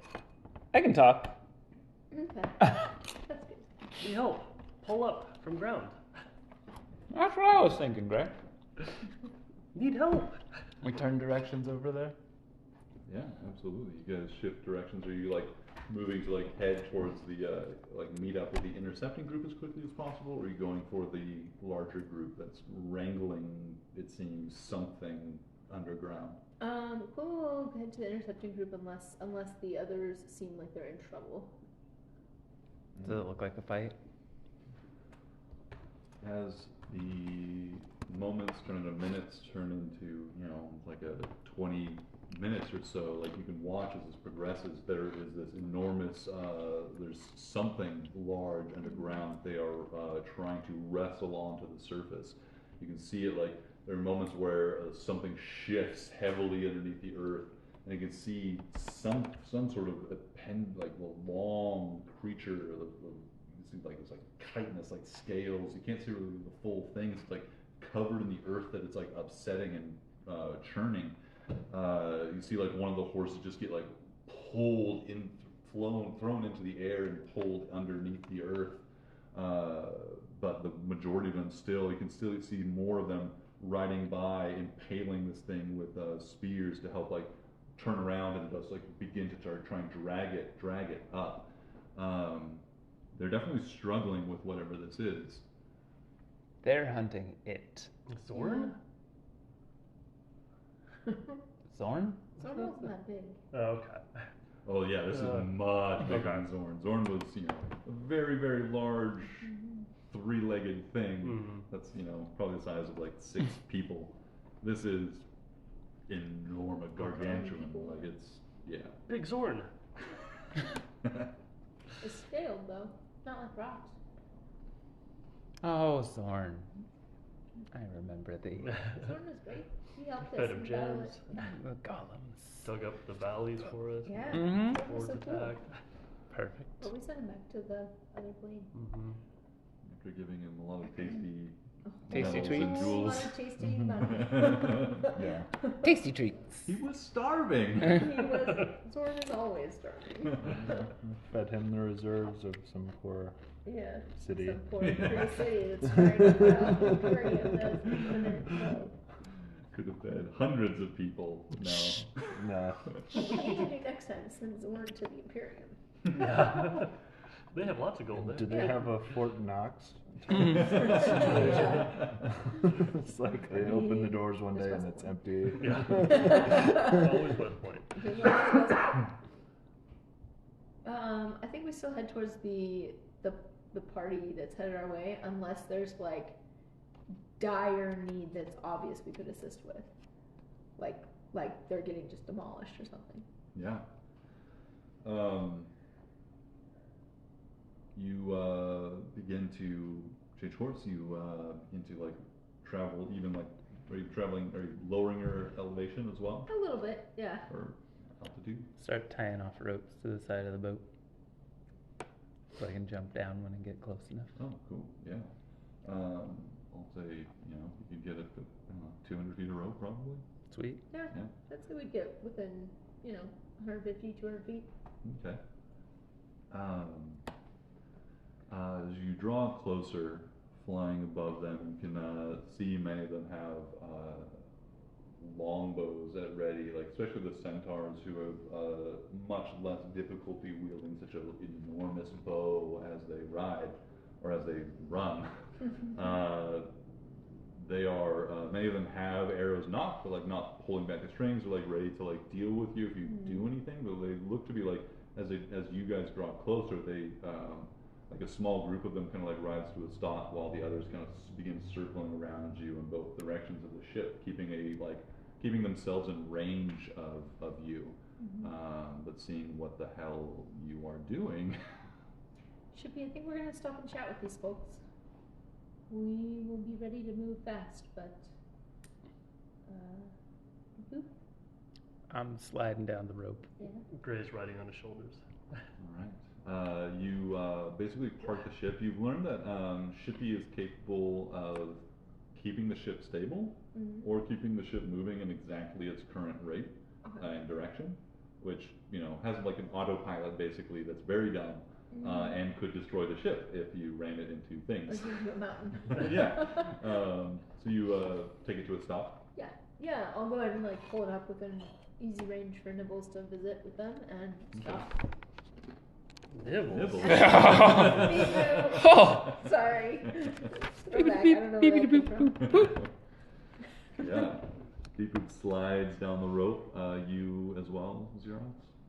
I can talk. Okay. That's good. Need help. Pull up from ground. That's what I was thinking, Greg. Need help. We turn directions over there. Yeah, absolutely. You guys shift directions. Are you like moving to like head towards the like meet up with the intercepting group as quickly as possible, or are you going for the larger group that's wrangling, it seems, something underground? We'll head to the intercepting group unless the others seem like they're in trouble. Does it look like a fight? As the moments turn into minutes, turn into, you know, like a 20 minutes or so, like you can watch as this progresses, there is this enormous, there's something large underground they are trying to wrestle onto the surface. You can see it like, there are moments where something shifts heavily underneath the earth, and you can see some sort of like a long creature, it seems like it's like chitinous, like scales. You can't see really the full thing. It's like covered in the earth that it's like upsetting and churning. You see like one of the horses just get like pulled in, thrown into the air and pulled underneath the earth. But the majority of them still, you can still see more of them riding by, impaling this thing with spears to help like turn around and just like begin to try and drag it up. They're definitely struggling with whatever this is. They're hunting it. Zorn? Zorn? Zorn wasn't that big. Oh, okay. Oh yeah, this is much bigger than Zorn. Zorn was, you know, a very, very large three-legged thing that's, you know, probably the size of like 6 people. This is enormous, gargantuan. Like it's, yeah. Big Zorn. It's scaled though, not like rocks. Oh, Zorn. I remember thee. Zorn was great. He helped us Fed him in battle. gems. The golems. Dug up the valleys for us. Yeah. Mhm. That was Forward so cool. attack. Perfect. But we sent him back to the other plane. After giving him a lot of tasty Tasty medals treats. and A jewels. lot of tasty money. Yeah. Tasty treats. He was starving. Zorn is always starving. Fed him the reserves of some poor Yeah. city. Some poor pretty city that's trying to hungry and that's infinite. So. Could have fed hundreds of people. No. Nah. What do you do next time? Send Zorn to the Imperium. Yeah. They have lots of gold there. Do they have a Fort Knox? Yeah. It's like they open the doors one day and it's empty. Yeah. Always West Point. I think we still head towards the the party that's headed our way unless there's like dire need that's obvious we could assist with. Like they're getting just demolished or something. Yeah. You begin to change course. You begin to like travel. Even like, are you traveling? Are you lowering your elevation as well, A little bit, yeah. or altitude? Start tying off ropes to the side of the boat so I can jump down when I get close enough. Oh, cool. Yeah. I'll say you could get up to 200 feet of rope probably. Sweet. Yeah, Yeah. I'd say we'd get within 150, 200 feet. Okay. As you draw closer, flying above them, you can see many of them have longbows at ready, like especially the centaurs who have much less difficulty wielding such an enormous bow as they ride or as they run. They are many of them have arrows not pulling back the strings or like ready to like deal with you if you do anything, but they look to be like as you guys draw closer, they like a small group of them kind of like rides to a stop while the others kind of begin circling around you in both directions of the ship, keeping themselves in range of you, but seeing what the hell you are doing. Shippy, I think we're gonna stop and chat with these folks. We will be ready to move fast, but boop. I'm sliding down the rope. Yeah. Gray's riding on his shoulders. All right. You basically park the ship. You've learned that Shippy is capable of keeping the ship stable or keeping the ship moving in exactly its current rate and direction, which has like an autopilot basically that's very dumb and could destroy the ship if you ran it into things. Like into a mountain. Yeah. So you take it to a stop. Yeah. Yeah, I'll go ahead and like pull it up within easy range for Nibbles to visit with them and stop. Nibbles. Oh. Sorry. Throwback. I don't know where that came from. Yeah. Beep Boop slides down the rope. You as well, Xerox?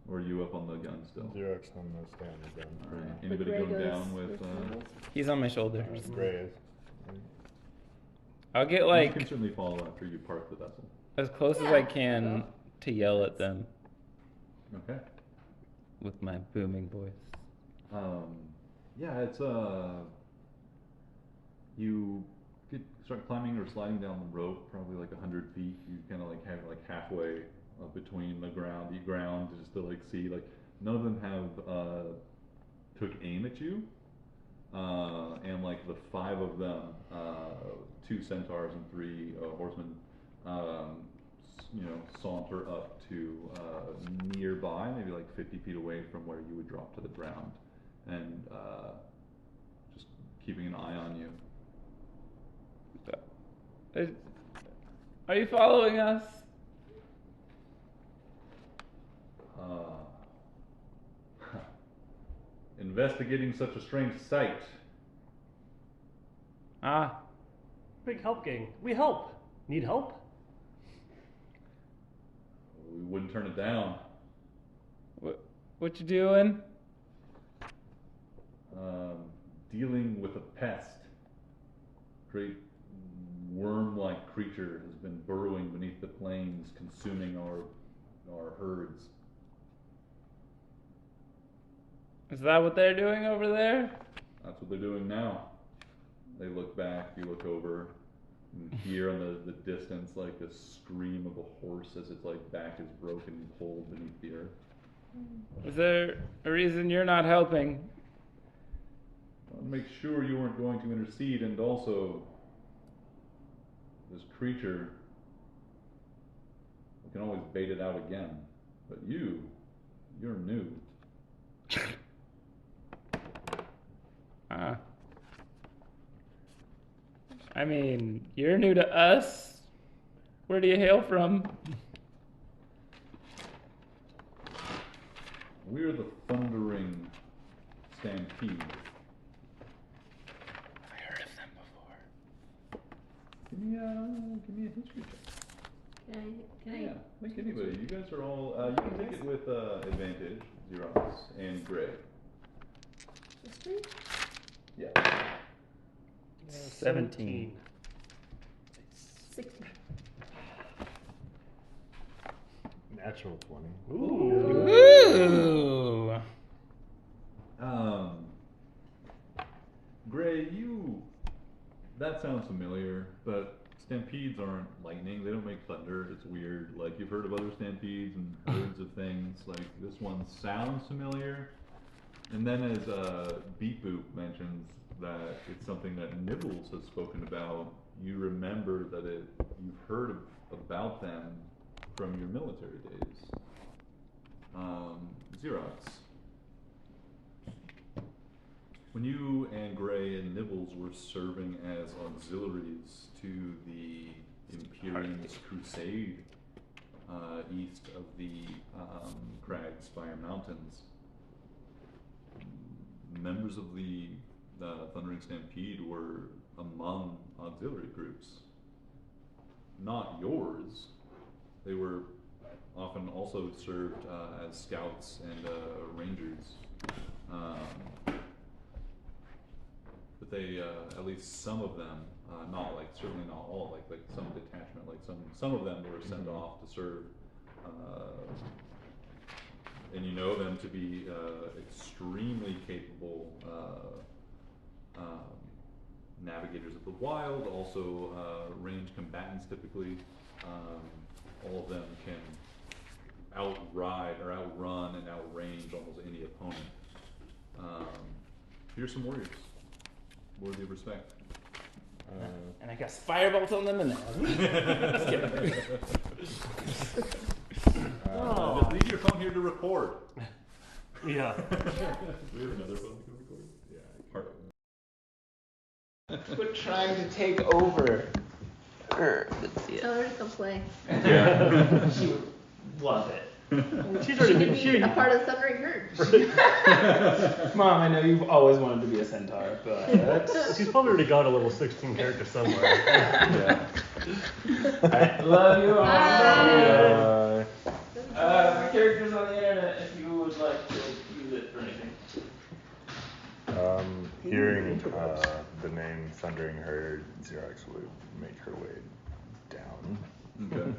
Or are you up on the gun still? Xerox on the stand gun. All right. But Anybody Gray going goes down with? Nibbles. He's on my shoulder. Gray is. I'll get You like can certainly follow after you park the vessel. as close as Yeah, I I'll can go. to yell at them Okay. with my booming voice. Yeah, it's you start climbing or sliding down the rope, probably like 100 feet. You kind of like have like halfway between the ground just to like see like none of them have took aim at you, and like the 5 of them, 2 centaurs and 3 horsemen, saunter up to nearby, maybe like 50 feet away from where you would drop to the ground, and just keeping an eye on you. Are you following us? Investigating such a strange sight. Ah, Big help gang. We help. Need help? We wouldn't turn it down. what you doing? Dealing with a pest. Great worm-like creature has been burrowing beneath the plains, consuming our herds. Is that what they're doing over there? That's what they're doing now. They look back, you look over, and hear in the distance like the scream of a horse as its like back is broken and pulled beneath the earth. Is there a reason you're not helping? I want to make sure you weren't going to intercede, and also this creature, we can always bait it out again. But you're new. I mean, you're new to us. Where do you hail from? We're the Thundering Stampede. I heard of them before. Give me a history check. Can I Yeah, make anybody. You guys are all. You can take it with advantage, Xerox and Gray. history? Yeah. 17. 60. Natural 20. Ooh. Ooh. Gray, that sounds familiar, but stampedes aren't lightning. They don't make thunder. It's weird. Like, you've heard of other stampedes and herds of things. Like, this one sounds familiar. And then as Beep Boop mentions that it's something that Nibbles has spoken about, you remember that you've heard about them from your military days. Xerox. When you and Gray and Nibbles were serving as auxiliaries to the Imperium's crusade east of the Crags Fire Mountains, members of the Thundering Stampede were among auxiliary groups. Not yours. They were often also served as scouts and rangers. But they, at least some of them, certainly not all, like some detachment, like some of them were sent off to serve, and you know them to be extremely capable navigators of the wild, also range combatants typically. All of them can outride or outrun and outrange almost any opponent. Here's some warriors, worthy of respect. And I cast firebolt on them and just kidding. Oh. Leave your phone here to record. Yeah. Do we have another phone to record? Yeah. Quit trying to take over. Let's see Tell her to come play. Yeah. She would love it. She's She already could been be here. a part of the Thundering Herd. Mom, I know you've always wanted to be a centaur, but She's probably already got a level 16 character somewhere. Yeah. I love you all. Bye. My character's on the internet if you would like to use it for anything. Hearing the name Thundering Herd, Xerox would make her way down. Okay.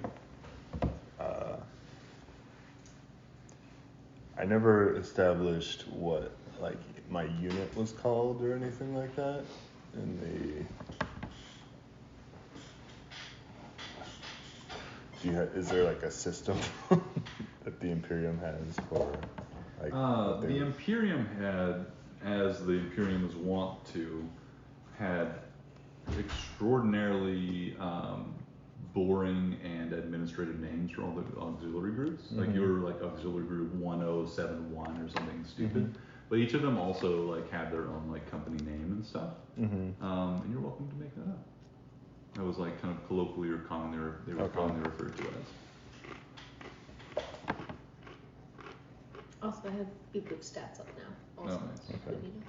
I never established what my unit was called or anything like that in the. Is there a system that the Imperium has for the Imperium had, as the Imperium was wont to, had extraordinarily boring and administrative names for all the auxiliary groups. Like you were auxiliary group 1071 or something stupid. But each of them also had their own company name and stuff. And you're welcome to make that up. That was kind of colloquially or commonly commonly referred to as. Also, I have Beep Boop stats up now. Also, Oh, nice. if you need them.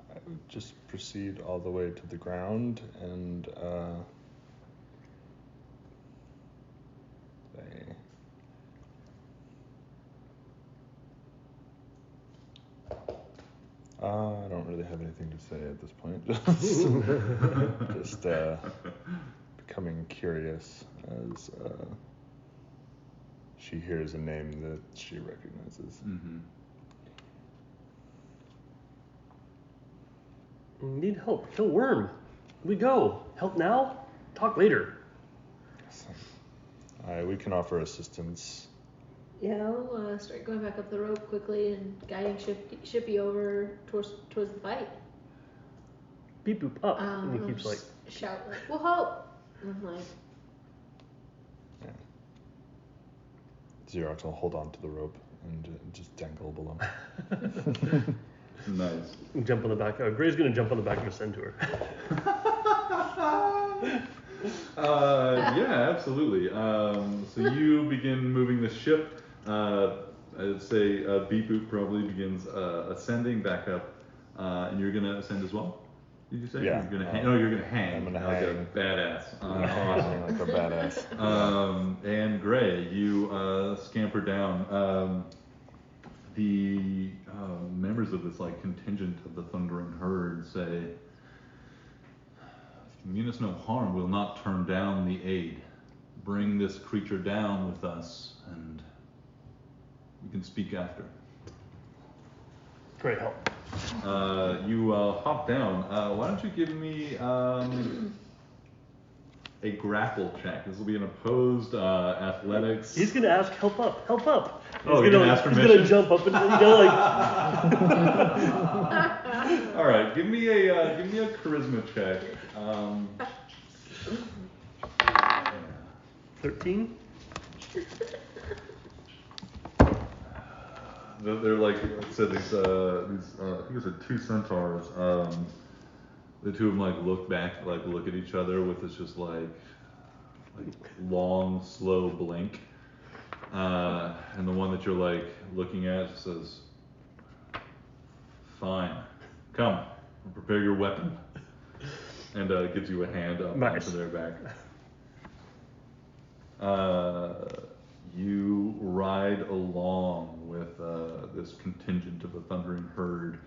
I would just proceed all the way to the ground and say, I don't really have anything to say at this point. Just becoming curious as she hears a name that she recognizes. Need help. Kill worm. We go. Help now? Talk later. We can offer assistance. Yeah, I'll start going back up the rope quickly and guiding Shippy over towards the fight. Beep boop up. And he keeps shout we'll help. And I'm Xerox will hold on to the rope and just dangle below. Nice. jump on the back. Gray's gonna jump on the back of a centaur. Yeah, absolutely. So you begin moving the ship. I'd say Beep Boop probably begins ascending back up, and you're gonna ascend as well. Did you say? Yeah. You're gonna hang. No, you're gonna hang. I'm gonna like hang. a badass. I'm hanging like a badass. And Gray, you scamper down. The members of this like contingent of the Thundering Herd say, "Mean us no harm. We'll not turn down the aid. Bring this creature down with us, and we can speak after." Great help. You hop down. Why don't you give me a grapple check? This will be an opposed athletics. He's gonna ask, help up, help up. Oh, you're gonna ask he's permission? gonna jump up and like. All right, give me a charisma check. 13. They're like I said, these I think it's two centaurs. The two of them like look at each other with this just like long, slow blink. And the one that you're like looking at says, "Fine, come, prepare your weapon," and gives you a hand up Nice. onto their back. You ride along with this contingent of the Thundering Herd,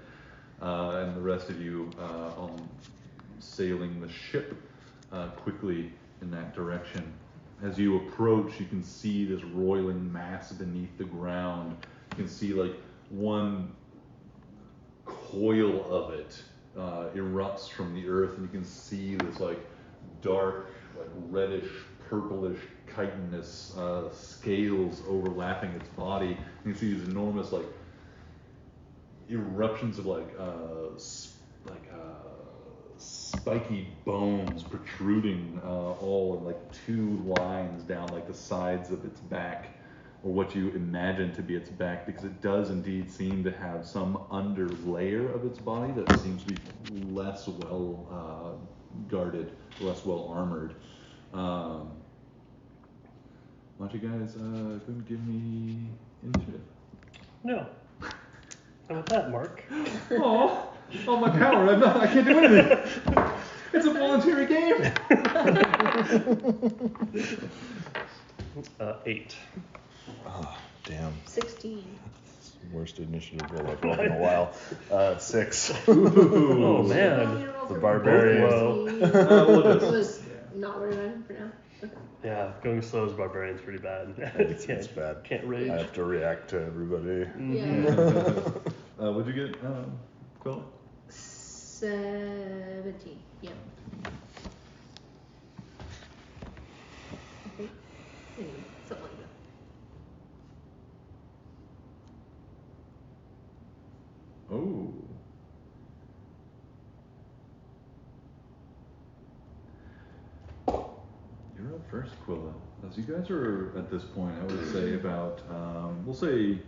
and the rest of you sailing the ship quickly in that direction. As you approach, you can see this roiling mass beneath the ground. You can see like one coil of it erupts from the earth, and you can see this like dark, like reddish, purplish, chitinous scales overlapping its body. You can see these enormous like eruptions of spiky bones protruding all in like two lines down like the sides of its back, or what you imagine to be its back, because it does indeed seem to have some under layer of its body that seems to be less well guarded, less well armored. Why don't you guys go and give me initiative? No. How about that, Mark? Oh, my power! I can't do anything. It's a voluntary game. 8. Oh, damn. 16. It's the worst initiative roll I've rolled in a while. 6. Oh man. The barbarian. We'll It just- was not very bad for now. Okay. Yeah, going slow as barbarian's pretty bad. It's bad. Can't rage. I have to react to everybody. Yeah. What'd you get, Quill? 17. Yeah. I think. Anyway, something like that. Oh. You're up first, Quilla. As you guys are at this point, I would say about, we'll say you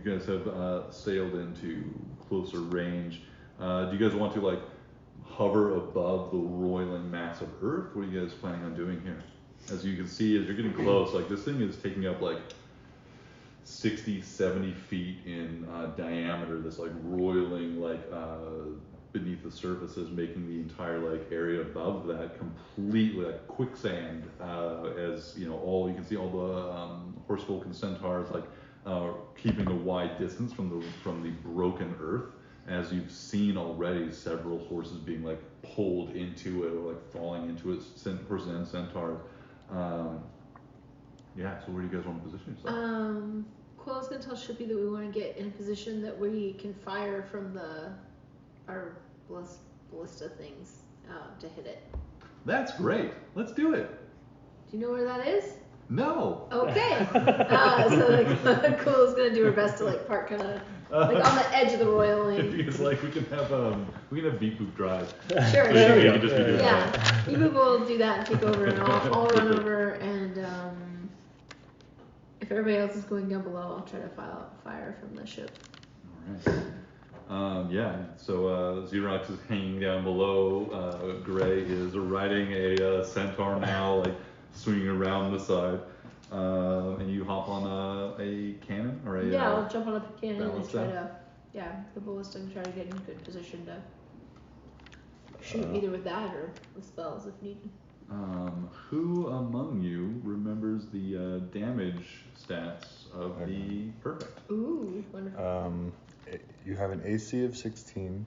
guys have sailed into closer range. Do you guys want to like hover above the roiling mass of Earth? What are you guys planning on doing here? As you can see, as you're getting close, like this thing is taking up like 60, 70 feet in diameter, this like roiling like beneath the surface is making the entire like area above that completely like quicksand, as you know, all you can see all the horsefolk and centaurs like keeping a wide distance from the broken earth, as you've seen already several horses being like pulled into it or like falling into it, horses and centaurs. Yeah, so where do you guys want to position yourself? Quill's gonna tell Shippy that we want to get in a position that we can fire from our ballista things to hit it. That's great. Let's do it. Do you know where that is? No. Okay. So like, Quill's gonna do her best to like park kind of like on the edge of the roiling. Because like we can have Beep Boop drive. Sure. So There we you go. can just be doing Yeah. that. You will do that and take over, and I'll run over, and if everybody else is going down below, I'll try to fire from the ship. All right. Yeah. So Xerox is hanging down below. Gray is riding a centaur now, like swinging around the side. And you hop on a cannon or a Yeah, I'll jump on a cannon and ballista? try to, the ballista, and try to get in good position to shoot either with that or with spells if needed. Who among you remembers the damage stats of the perfect? Ooh, wonderful. You have an AC of 16.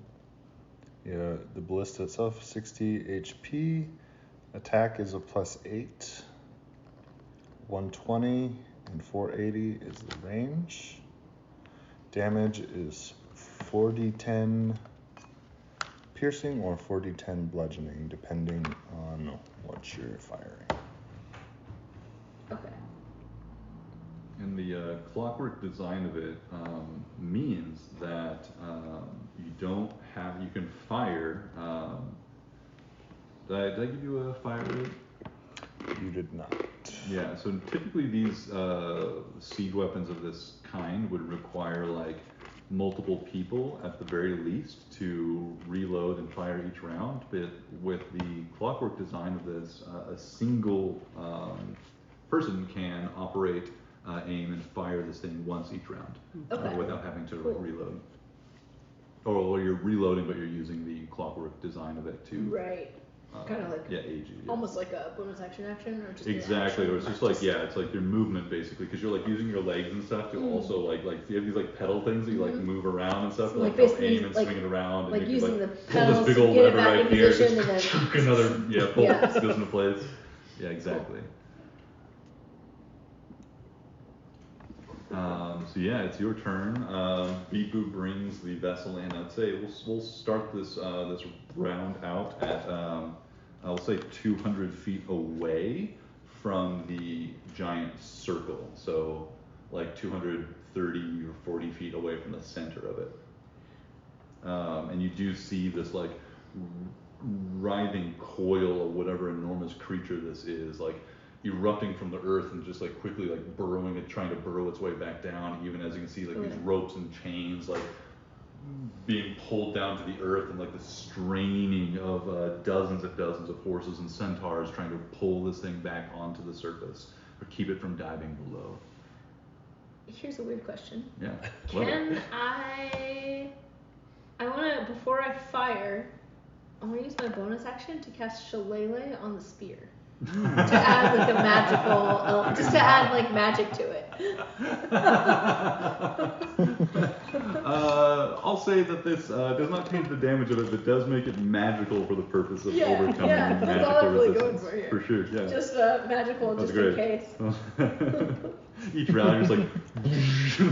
Yeah, the ballista itself 60 HP. Attack is a +8. 120 and 480 is the range. Damage is 4d10 piercing or 4d10 bludgeoning, depending on what you're firing. Okay. And the clockwork design of it means that you can fire. Did I give you a fire rate? You did not. Yeah, so typically these siege weapons of this kind would require like multiple people at the very least to reload and fire each round. But with the clockwork design of this, a single person can operate, aim, and fire this thing once each round without having to reload. Or you're reloading, but you're using the clockwork design of it to Right. Kind of like aid you. almost like a bonus action or just exactly, or it's just like it's like your movement basically, because you're like using your legs and stuff to also like you have these like pedal things that you like move around and stuff, So, like basically, aim and like, swing it around, like and you using can the pull this pedals big to old get it lever back right in here, position just and then another bolt Yeah. just goes into place. Yeah, exactly. So yeah, it's your turn. Beep Boop brings the vessel in. I'd say we'll start this this round out at I'll say 200 feet away from the giant circle. So like 230 or 40 feet away from the center of it. And you do see this like writhing coil of whatever enormous creature this is, like erupting from the earth and just like quickly like burrowing it, trying to burrow its way back down, even as you can see like these ropes and chains like being pulled down to the earth, and like the straining of dozens of horses and centaurs trying to pull this thing back onto the surface or keep it from diving below. Here's a weird question. Yeah. Can I wanna, before I fire, I wanna use my bonus action to cast Shillelagh on the spear. To add like a magical, just to add like magic to it. I'll say that this does not change the damage of it, but does make it magical for the purpose of overcoming that's magical all I'm really resistance. going for here. For sure, yeah. Just magical, That's just great. in case. Each round you're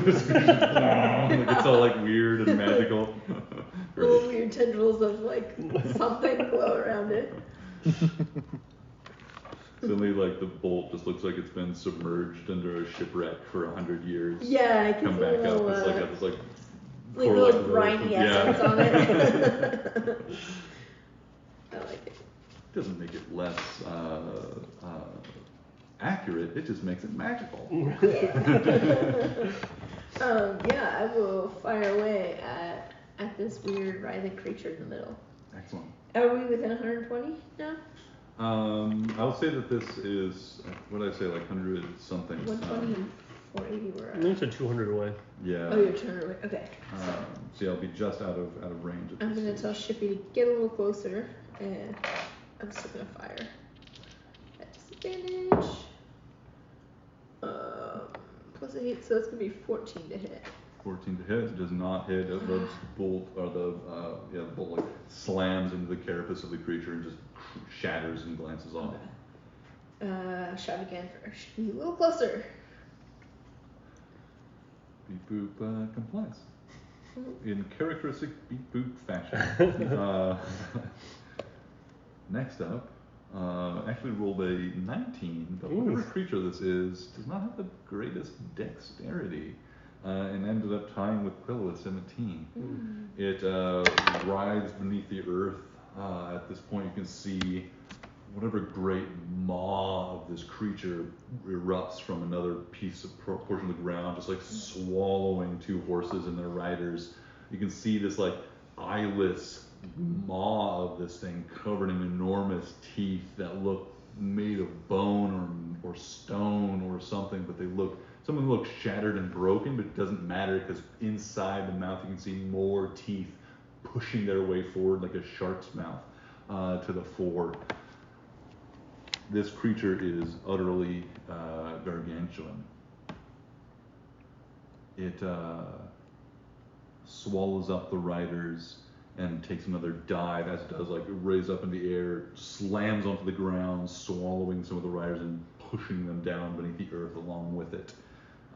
just like, like it's all like weird and magical. Little weird tendrils of like something glow around it. Suddenly, like the bolt just looks like it's been submerged under a shipwreck for 100 years. Yeah, it Come back up. It's like got this like little briny essence on it. I like it. Doesn't make it less accurate. It just makes it magical. Yeah, I will fire away at this weird writhing creature in the middle. Excellent. Are we within 120 now? I'll say that this is, what did I say, like 100 something. 120 and 480 were. I think it's 200 away. Yeah. Oh, you're 200 away. Okay. So yeah, I'll be just out of range. I'm gonna tell Shippy to get a little closer, and I'm still gonna fire at disadvantage. +8, so it's gonna be 14 to hit. 14 to hit. It does not hit. The bolt, or the bolt like slams into the carapace of the creature and just shatters and glances off. Shout again for Shippy, a little closer. Beep Boop complies. In characteristic Beep Boop fashion. Next up, actually rolled a 19, but whatever creature this is does not have the greatest dexterity, and ended up tying with Quill at 17. It writhes beneath the earth. At this point you can see whatever great maw of this creature erupts from another portion of the ground, just like swallowing two horses and their riders. You can see this like eyeless maw of this thing covered in enormous teeth that look made of bone or stone or something, but some of them look shattered and broken, but it doesn't matter because inside the mouth you can see more teeth pushing their way forward like a shark's mouth to the fore. This creature is utterly gargantuan. It swallows up the riders and takes another dive as it does, like it raises up in the air, slams onto the ground, swallowing some of the riders and pushing them down beneath the earth along with it.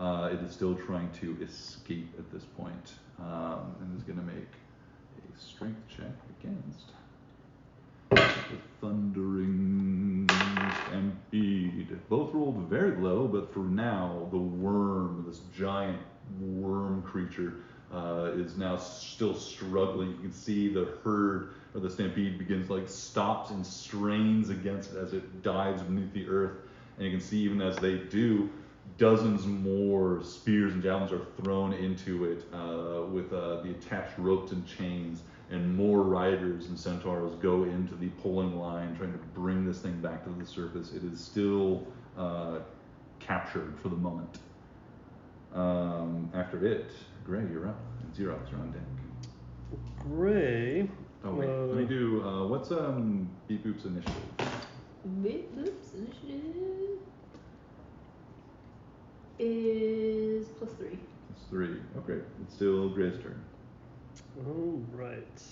It is still trying to escape at this point, and is going to make a strength check against the Thundering Stampede. Both rolled very low, but for now, the worm, this giant worm creature, is now still struggling. You can see the herd or the stampede begins like stops and strains against it as it dives beneath the earth. And you can see even as they do, dozens more spears and javelins are thrown into it with the attached ropes and chains, and more riders and centaurs go into the pulling line trying to bring this thing back to the surface. It is still captured for the moment. After it, Gray, you're up. And Xerox, you're on deck. Gray. Oh wait, let me do, what's Beep Boop's initiative? Beep Boop's initiative is +3. It's 3. Oh great, it's still Gray's turn. All right.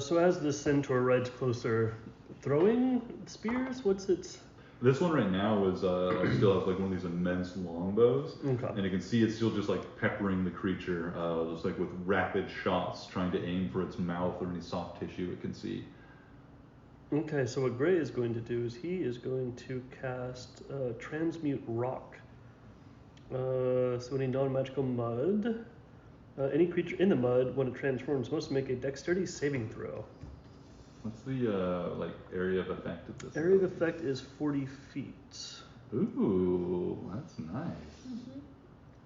So as the centaur rides closer, throwing spears, what's its... This one right now is still has like one of these immense longbows, Okay. and you can see it's still just like peppering the creature, just like with rapid shots, trying to aim for its mouth or any soft tissue it can see. Okay, so what Gray is going to do is he is going to cast Transmute Rock. So any non-magical mud, any creature in the mud when it transforms must make a Dexterity saving throw. What's the like area of effect of this? Area of effect is 40 feet. Ooh, that's nice. Mm-hmm.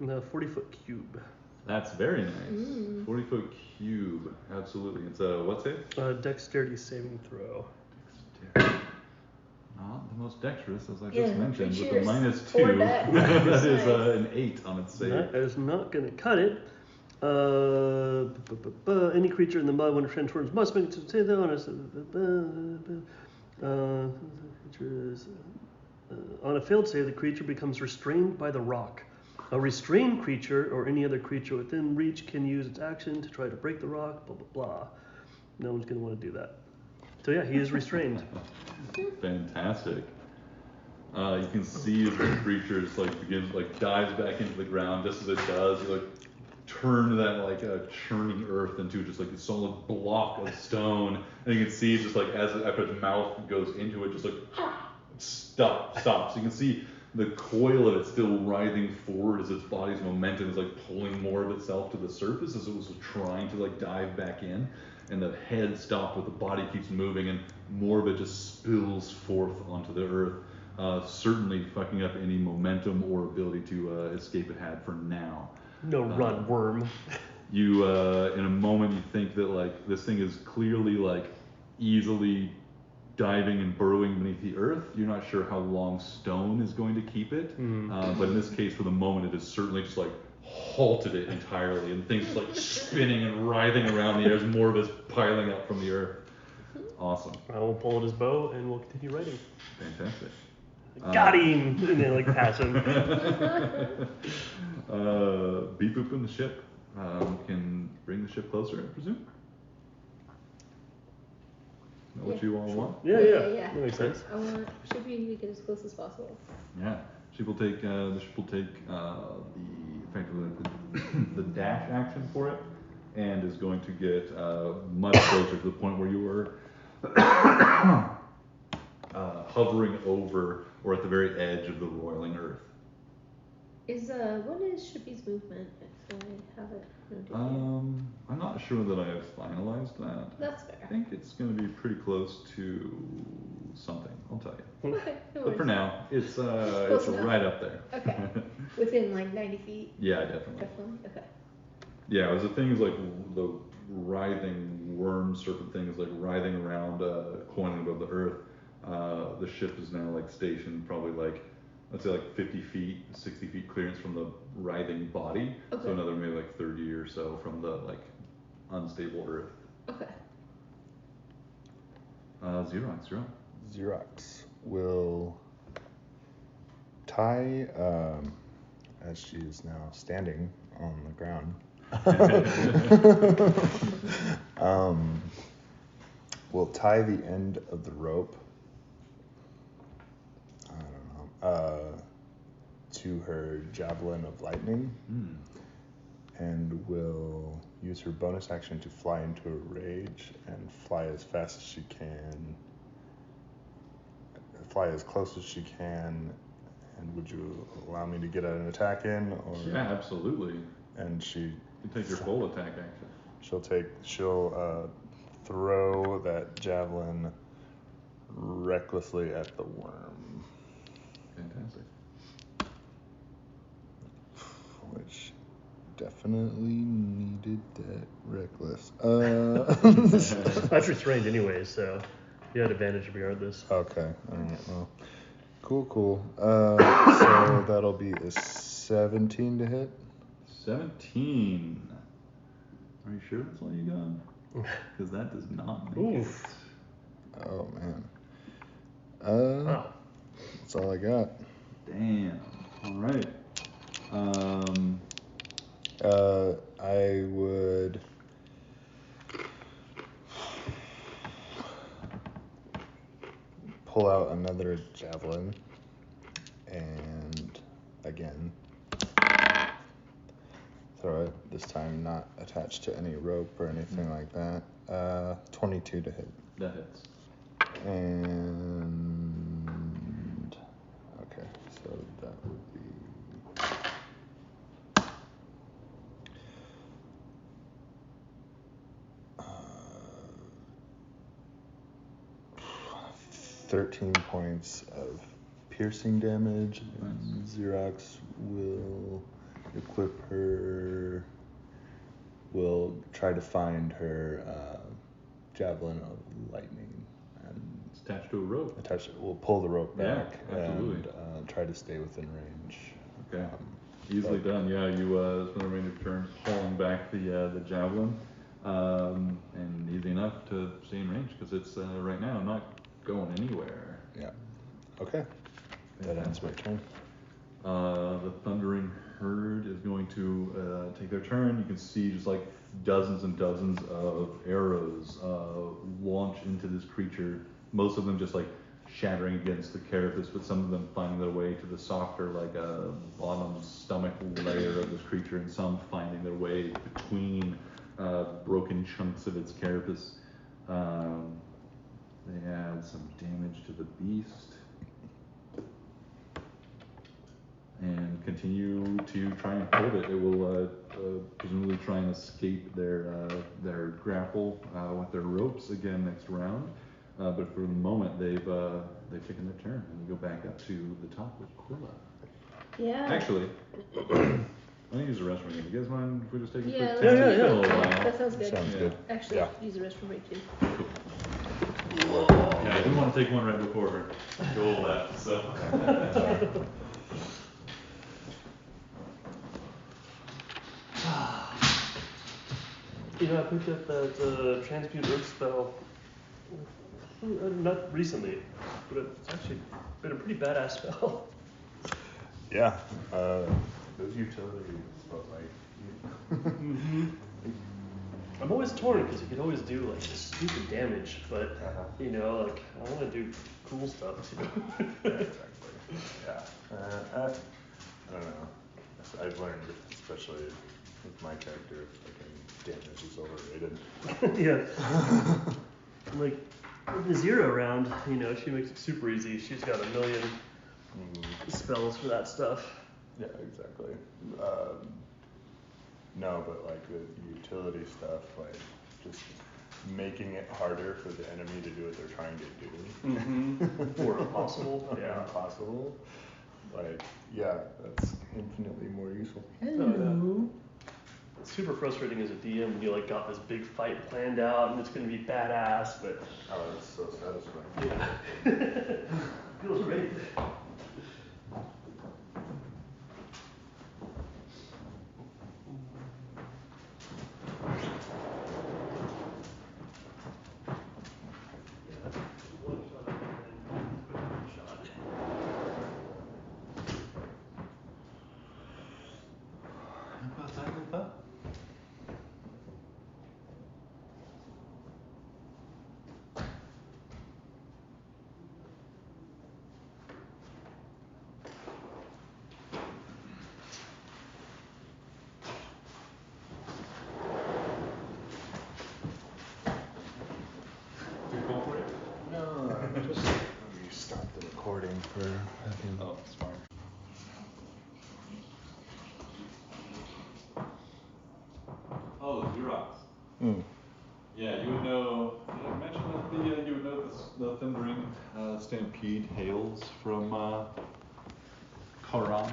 And a 40-foot cube. That's very nice. 40-foot cube, absolutely. It's a what's it? Dexterity saving throw. Dexterity. Not the most dexterous, as I just mentioned, with a -2. Or dex. That Nice. is an 8 on its save. That is not going to cut it. Any creature in the mud when it transforms must make it to say that on a failed save, the creature becomes restrained by the rock. A restrained creature or any other creature within reach can use its action to try to break the rock, blah, blah, blah. No one's going to want to do that. So yeah, he is restrained. Fantastic. You can see as the creature just like begins like dives back into the ground. Just as it does, you like turn that like churning earth into just like a solid block of stone, and you can see just like as after its mouth goes into it, just like stops. You can see the coil of it still writhing forward as its body's momentum is like pulling more of itself to the surface as it was trying to like dive back in, and the head stopped, but the body keeps moving, and more of it just spills forth onto the earth, certainly fucking up any momentum or ability to escape it had for now. No run, worm. You, in a moment, you think that like this thing is clearly like easily diving and burrowing beneath the earth. You're not sure how long stone is going to keep it, but in this case, for the moment, it has certainly just like halted it entirely, and things just like spinning and writhing around the air as more of it is piling up from the earth. Awesome. I will pull out his bow and we'll continue riding. Fantastic. Got him! And then like pass him. Beep Boop in the ship can bring the ship closer, I presume. Is that what you all want? Yeah. Yeah. That makes sense. I want Shippy to get as close as possible. Yeah. She will take the ship will take effectively the dash action for it, and is going to get much closer to the point where you were hovering over or at the very edge of the roiling earth. What is Shippy's movement? If I have it noted here. I'm not sure that I have finalized that. That's I fair. think it's going to be pretty close to something. I'll tell you. Okay, no But for worries. now, it's Close enough. right up there. Okay. Within like 90 feet? Yeah, definitely. Definitely? Okay. Yeah, it was the thing is like the writhing worm serpent thing is like writhing around, coiling above the earth. The ship is now like stationed probably like, let's say like 50 feet, 60 feet clearance from the writhing body. Okay. So another maybe like 30 or so from the like unstable earth. Okay. Xerox, you're up. Xerox will tie, as she is now standing on the ground. We'll tie the end of the rope, I don't know, to her javelin of lightning, and will use her bonus action to fly into a rage and fly as fast as she can, fly as close as she can. And would you allow me to get an attack in? Or? Yeah, absolutely. And she... You can take your full attack action. She'll throw that javelin recklessly at the worm. Fantastic. Which definitely needed that reckless. That's restrained anyway, so you had advantage regardless. Okay. Alright, well. Cool. So that'll be a 17 to hit. 17. Are you sure that's all you got? Because that does not make it. Oh, man. Wow. That's all I got. Damn. All right. I would... pull out another javelin and again throw it, this time not attached to any rope or anything like that. 22 to hit. That hits. And okay, so that would be 13 points of piercing damage. And Xerox will equip her, will try to find her javelin of lightning. And it's attached to a rope. We'll pull the rope back absolutely. And try to stay within range. Okay. Easily done. Yeah, you spend the remainder of turn pulling back the javelin, and easy enough to stay in range because it's right now not going anywhere. Yeah. Okay. That ends my turn. The thundering herd is going to take their turn. You can see just like dozens and dozens of arrows launch into this creature. Most of them just like shattering against the carapace, but some of them finding their way to the softer, like bottom stomach layer of this creature, and some finding their way between broken chunks of its carapace. They add some damage to the beast and continue to try and hold it. It will presumably try and escape their grapple with their ropes again next round. But for the moment, they've taken their turn, and we go back up to the top with Quilla. Yeah. Actually, I need to use the restroom again. You guys mind if we just take a quick Yeah, time? let's It's do been a it. little while. That sounds good. Sounds good. Actually, Yeah. use the restroom break too. Yeah, I didn't want to take one right before Joel left, so. You know, I picked up that transmute earth spell not recently, but it's actually been a pretty badass spell. Yeah. Those utility spells, like. I'm always torn because you could always do like just stupid damage, but you know, like I want to do cool stuff too. Yeah, exactly. Yeah. I don't know. I've learned, especially with my character, damage is overrated. Yeah. Like Nazira around, you know, she makes it super easy. She's got a million spells for that stuff. Yeah, exactly. No, but like the utility stuff, like just making it harder for the enemy to do what they're trying to do. Or impossible. Yeah, impossible. Like, yeah, that's infinitely more useful. Hello. It's super frustrating as a DM when you like got this big fight planned out and it's gonna be badass, but Oh, that's so satisfying. yeah. Feels great. recording for fucking. Oh, smart. Oh, Xerox. Mm. Yeah, you would know. Did I mention that you would know the thundering stampede hails from Karan?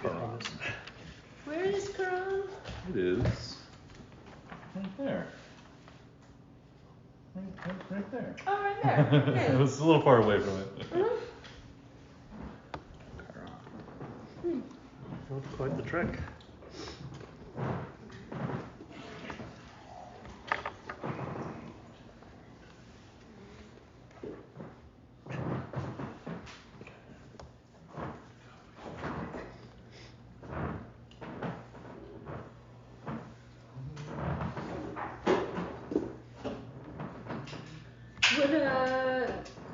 Karan. Where is Quran? It is right there. Right there. Oh, right there. It Okay. was a little far away from it. Mhm. Not quite the trick. Would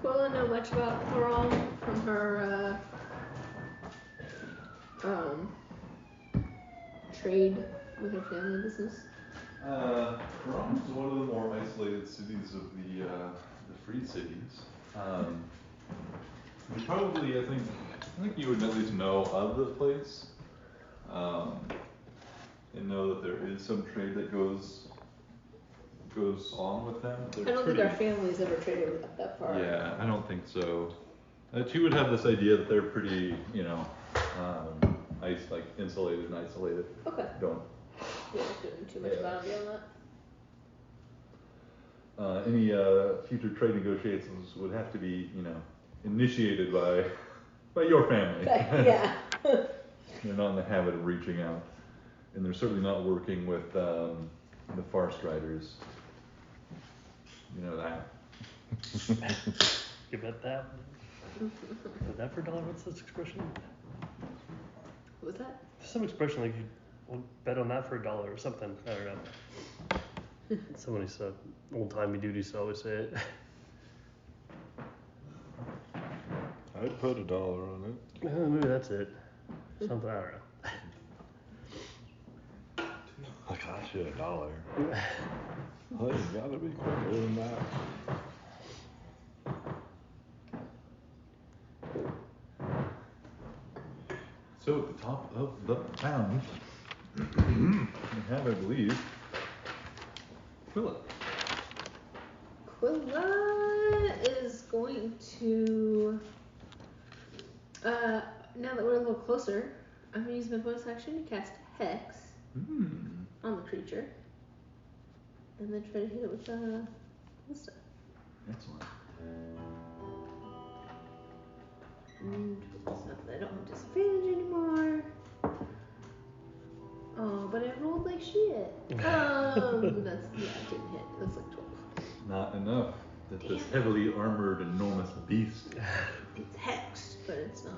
Quilla know much about Quran from her trade with her family business? Karan is one of the more isolated cities of the free cities. You probably, I think you would at least know of the place, and know that there is some trade that goes on with them. I don't think our family's ever traded with that far. Yeah, I don't think so. She would have this idea that they're pretty, like insulated and isolated. Okay. Don't. We don't do too much about it beyond that. Any future trade negotiations would have to be, initiated by your family. Yeah. They're not in the habit of reaching out, and they're certainly not working with the Farce Riders. You know that. You bet that. Bet that for a dollar? What's this expression? What was that? There's some expression like you will bet on that for a dollar or something. I don't know. Somebody said, old timey dude used to always say it. I'd put $1 on it. Maybe that's it. Something, I don't know. I cost you $1. Well, you gotta be quicker than that. So at the top of the mound, we have, I believe, Quilla. Quilla is going to, now that we're a little closer, I'm going to use my bonus action to cast Hex on the creature. And then try to hit it with this stuff. Excellent. And it's not that I don't have disadvantage anymore. Oh, but I rolled like shit. That's, it didn't hit. That's like 12. Not enough. That this heavily armored, enormous beast. It's hexed, but it's not.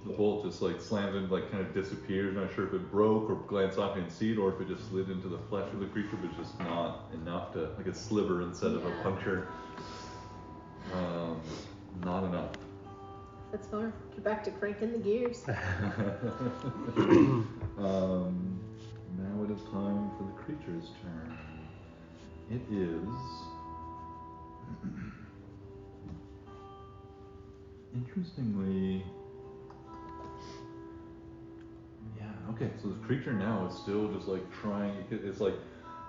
The bolt just like slams in, like kind of disappears. Not sure if it broke or glanced off and see it, or if it just slid into the flesh of the creature, but it's just not enough to, like a sliver instead of a puncture. Not enough. That's fine. Get back to cranking the gears. Now it is time for the creature's turn. It is interestingly, okay, so the creature now is still just like trying, it's like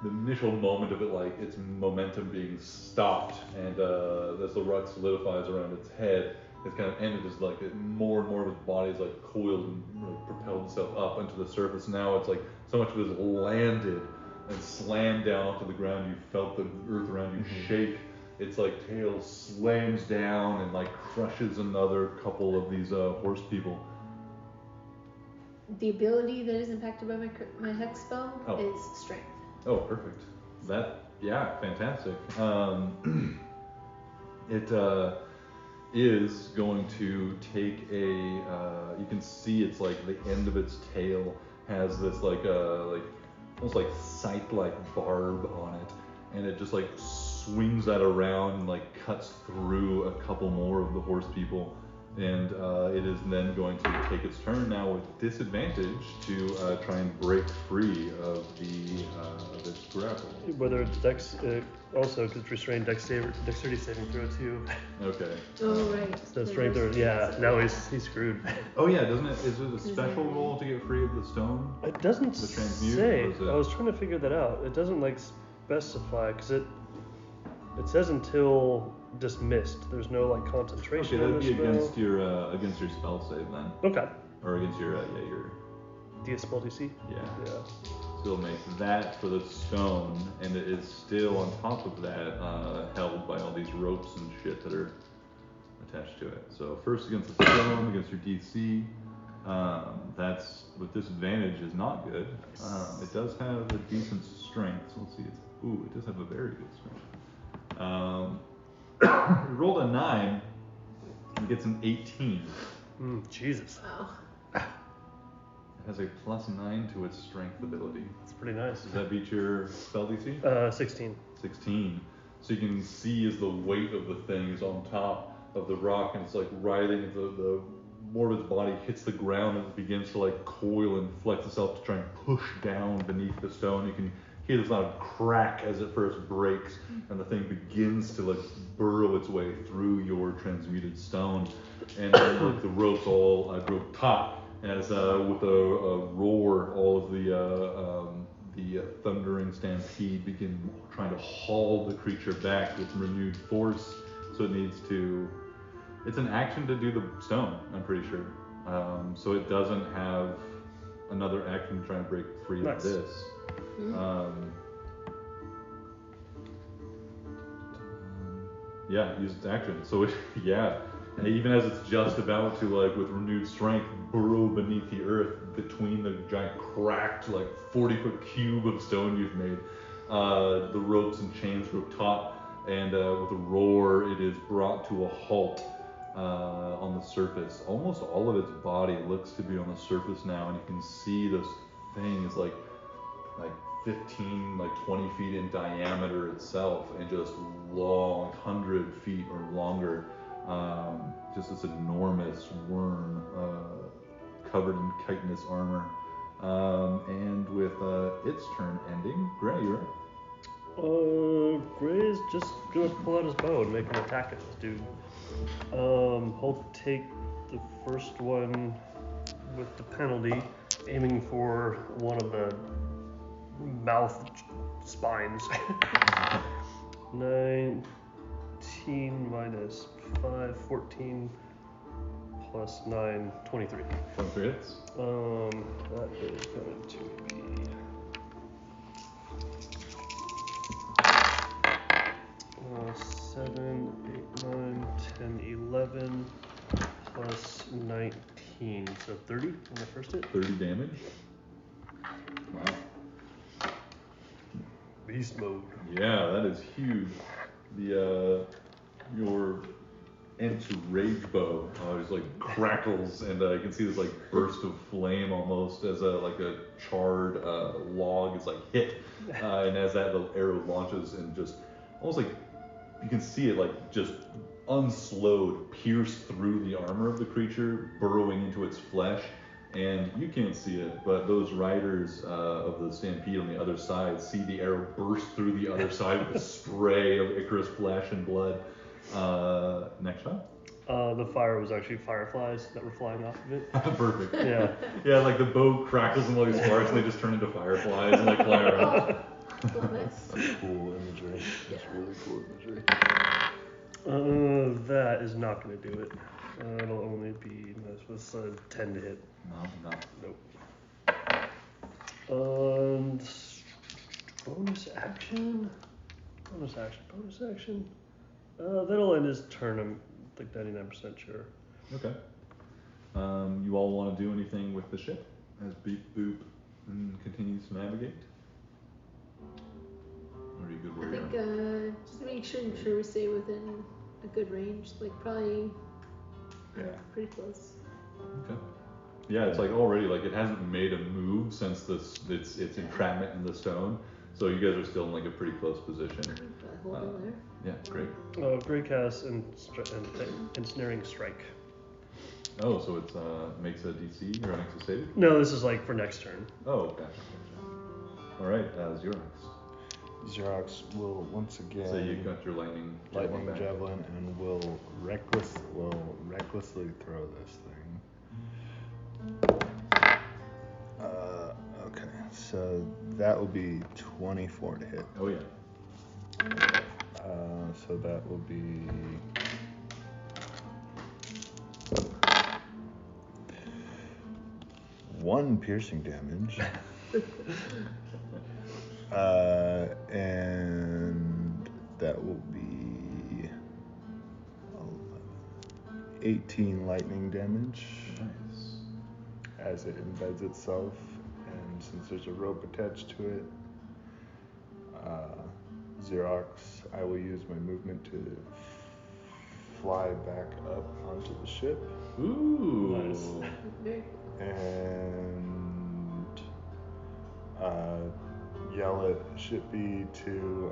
the initial moment of it, like its momentum being stopped, and as the rock solidifies around its head, it's kind of ended as like more and more of its body is like coiled and like propelled itself up onto the surface. Now it's like so much of it has landed and slammed down onto the ground. You felt the earth around you shake. Its like tail slams down and like crushes another couple of these horse people. The ability that is impacted by my hex spell is strength. Oh, perfect. Fantastic. It is going to take you can see it's like the end of its tail has this like almost like scythe-like barb on it, and it just like swings that around and like cuts through a couple more of the horse people, And it is then going to take its turn now with disadvantage to try and break free of its grapple. Whether it's dex, also because it's restrained dexterity saving throw too. Okay. Oh, right. So strength or now he's screwed. Oh yeah, doesn't it? Is it a special roll to get free of the stone? It doesn't The transmute, say. or is it- I was trying to figure that out. It doesn't like specify because it says until dismissed. There's no like Okay, concentration that'd on the be spell. against your spell save then, Okay. or against your your DS spell DC. yeah. Yeah. So it'll make that for the stone, and it is still on top of that held by all these ropes and shit that are attached to it. So first against the stone, against your DC, that's with disadvantage is not good. It does have a decent strength. So let's see. It does have a very good strength. It rolled a 9 and gets an 18. Jesus. Wow. It has a +9 to its strength ability. That's pretty nice. Does that beat your spell DC? 16. 16. So you can see as the weight of the thing is on top of the rock and it's like writhing, the more of its body hits the ground and it begins to like coil and flex itself to try and push down beneath the stone. You can hear this loud crack as it first breaks and the thing begins to like burrow its way through your transmuted stone. And then like the ropes all grow taut as with a roar, all of the thundering stampede begin trying to haul the creature back with renewed force. So it's an action to do the stone, I'm pretty sure. So it doesn't have another action to try and break free Nice. of this. Yeah, use its action. So and even as it's just about to like with renewed strength burrow beneath the earth between the giant cracked like 40-foot cube of stone you've made, the ropes and chains grow taut, and with a roar it is brought to a halt on the surface. Almost all of its body looks to be on the surface now, and you can see this thing is like 15, like 20 feet in diameter itself, and just long, 100 feet or longer. Just this enormous worm covered in chitinous armor. And with its turn ending, Gray, you're up. Gray's just gonna pull out his bow and make an attack at this dude. He'll take the first one with the penalty, aiming for one of the mouth spines. 19 minus 5, 14 plus 9, 23. 23 hits. That is going to be 7, 8, 9, 10, 11 plus 19, so 30 on the first hit. 30 damage. Wow. Beast mode. Yeah, that is huge. Your anti-rage bow just like crackles, and you can see this like burst of flame almost as a charred log is like hit, and as that the arrow launches and just almost like you can see it like just unslowed pierce through the armor of the creature, burrowing into its flesh. And you can't see it, but those riders of the stampede on the other side see the arrow burst through the other side with a spray of Icarus flesh and blood. Next shot. The fire was actually fireflies that were flying off of it. Perfect. Yeah. Yeah, like the bow crackles and all these sparks, and they just turn into fireflies and like fly around. Oh, nice. Cool imagery. That's really cool imagery. That is not going to do it. It'll only be 10 to hit. No. Nope. Bonus action. That'll end his turn. I'm like 99% sure. Okay. You all want to do anything with the ship as Beep Boop continues to navigate? Or are you good where I you think are? just make sure we stay within a good range, like probably pretty close. Okay. Yeah, it's like already like it hasn't made a move since its entrapment in the stone, so you guys are still in like a pretty close position. Hold in there. Yeah, great. Gray cast and ensnaring strike. Oh, so it's makes a DC or makes a save? No, this is like for next turn. Oh, gotcha. All right, Xerox. Xerox will once again So you got your lightning lightning back. javelin and will recklessly throw this thing. Okay, so that will be 24 to hit. Oh yeah. So that will be 1 piercing damage. And that will be 18 lightning damage Nice. as it embeds itself. And since there's a rope attached to it, Xerox, I will use my movement to fly back up onto the ship Ooh. Nice. Very and yell at Shipby to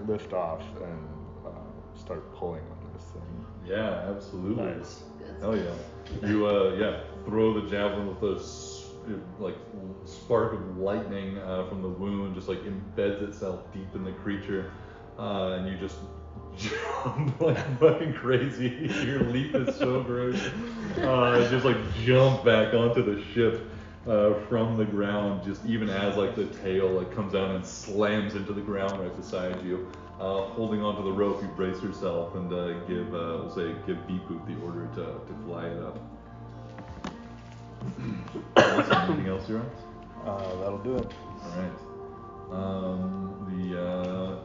lift off and start pulling on this thing. Yeah, absolutely. Nice. good. Hell yeah. You throw the javelin with a spark of lightning from the wound, just like embeds itself deep in the creature, and you just jump like fucking crazy. Your leap is so great. Just like jump back onto the ship from the ground, just even as like the tail like comes down and slams into the ground right beside you. Holding onto the rope, you brace yourself and give Beep Boop the order to fly it up. Awesome. Anything else, you're on? That'll do it. Alright. The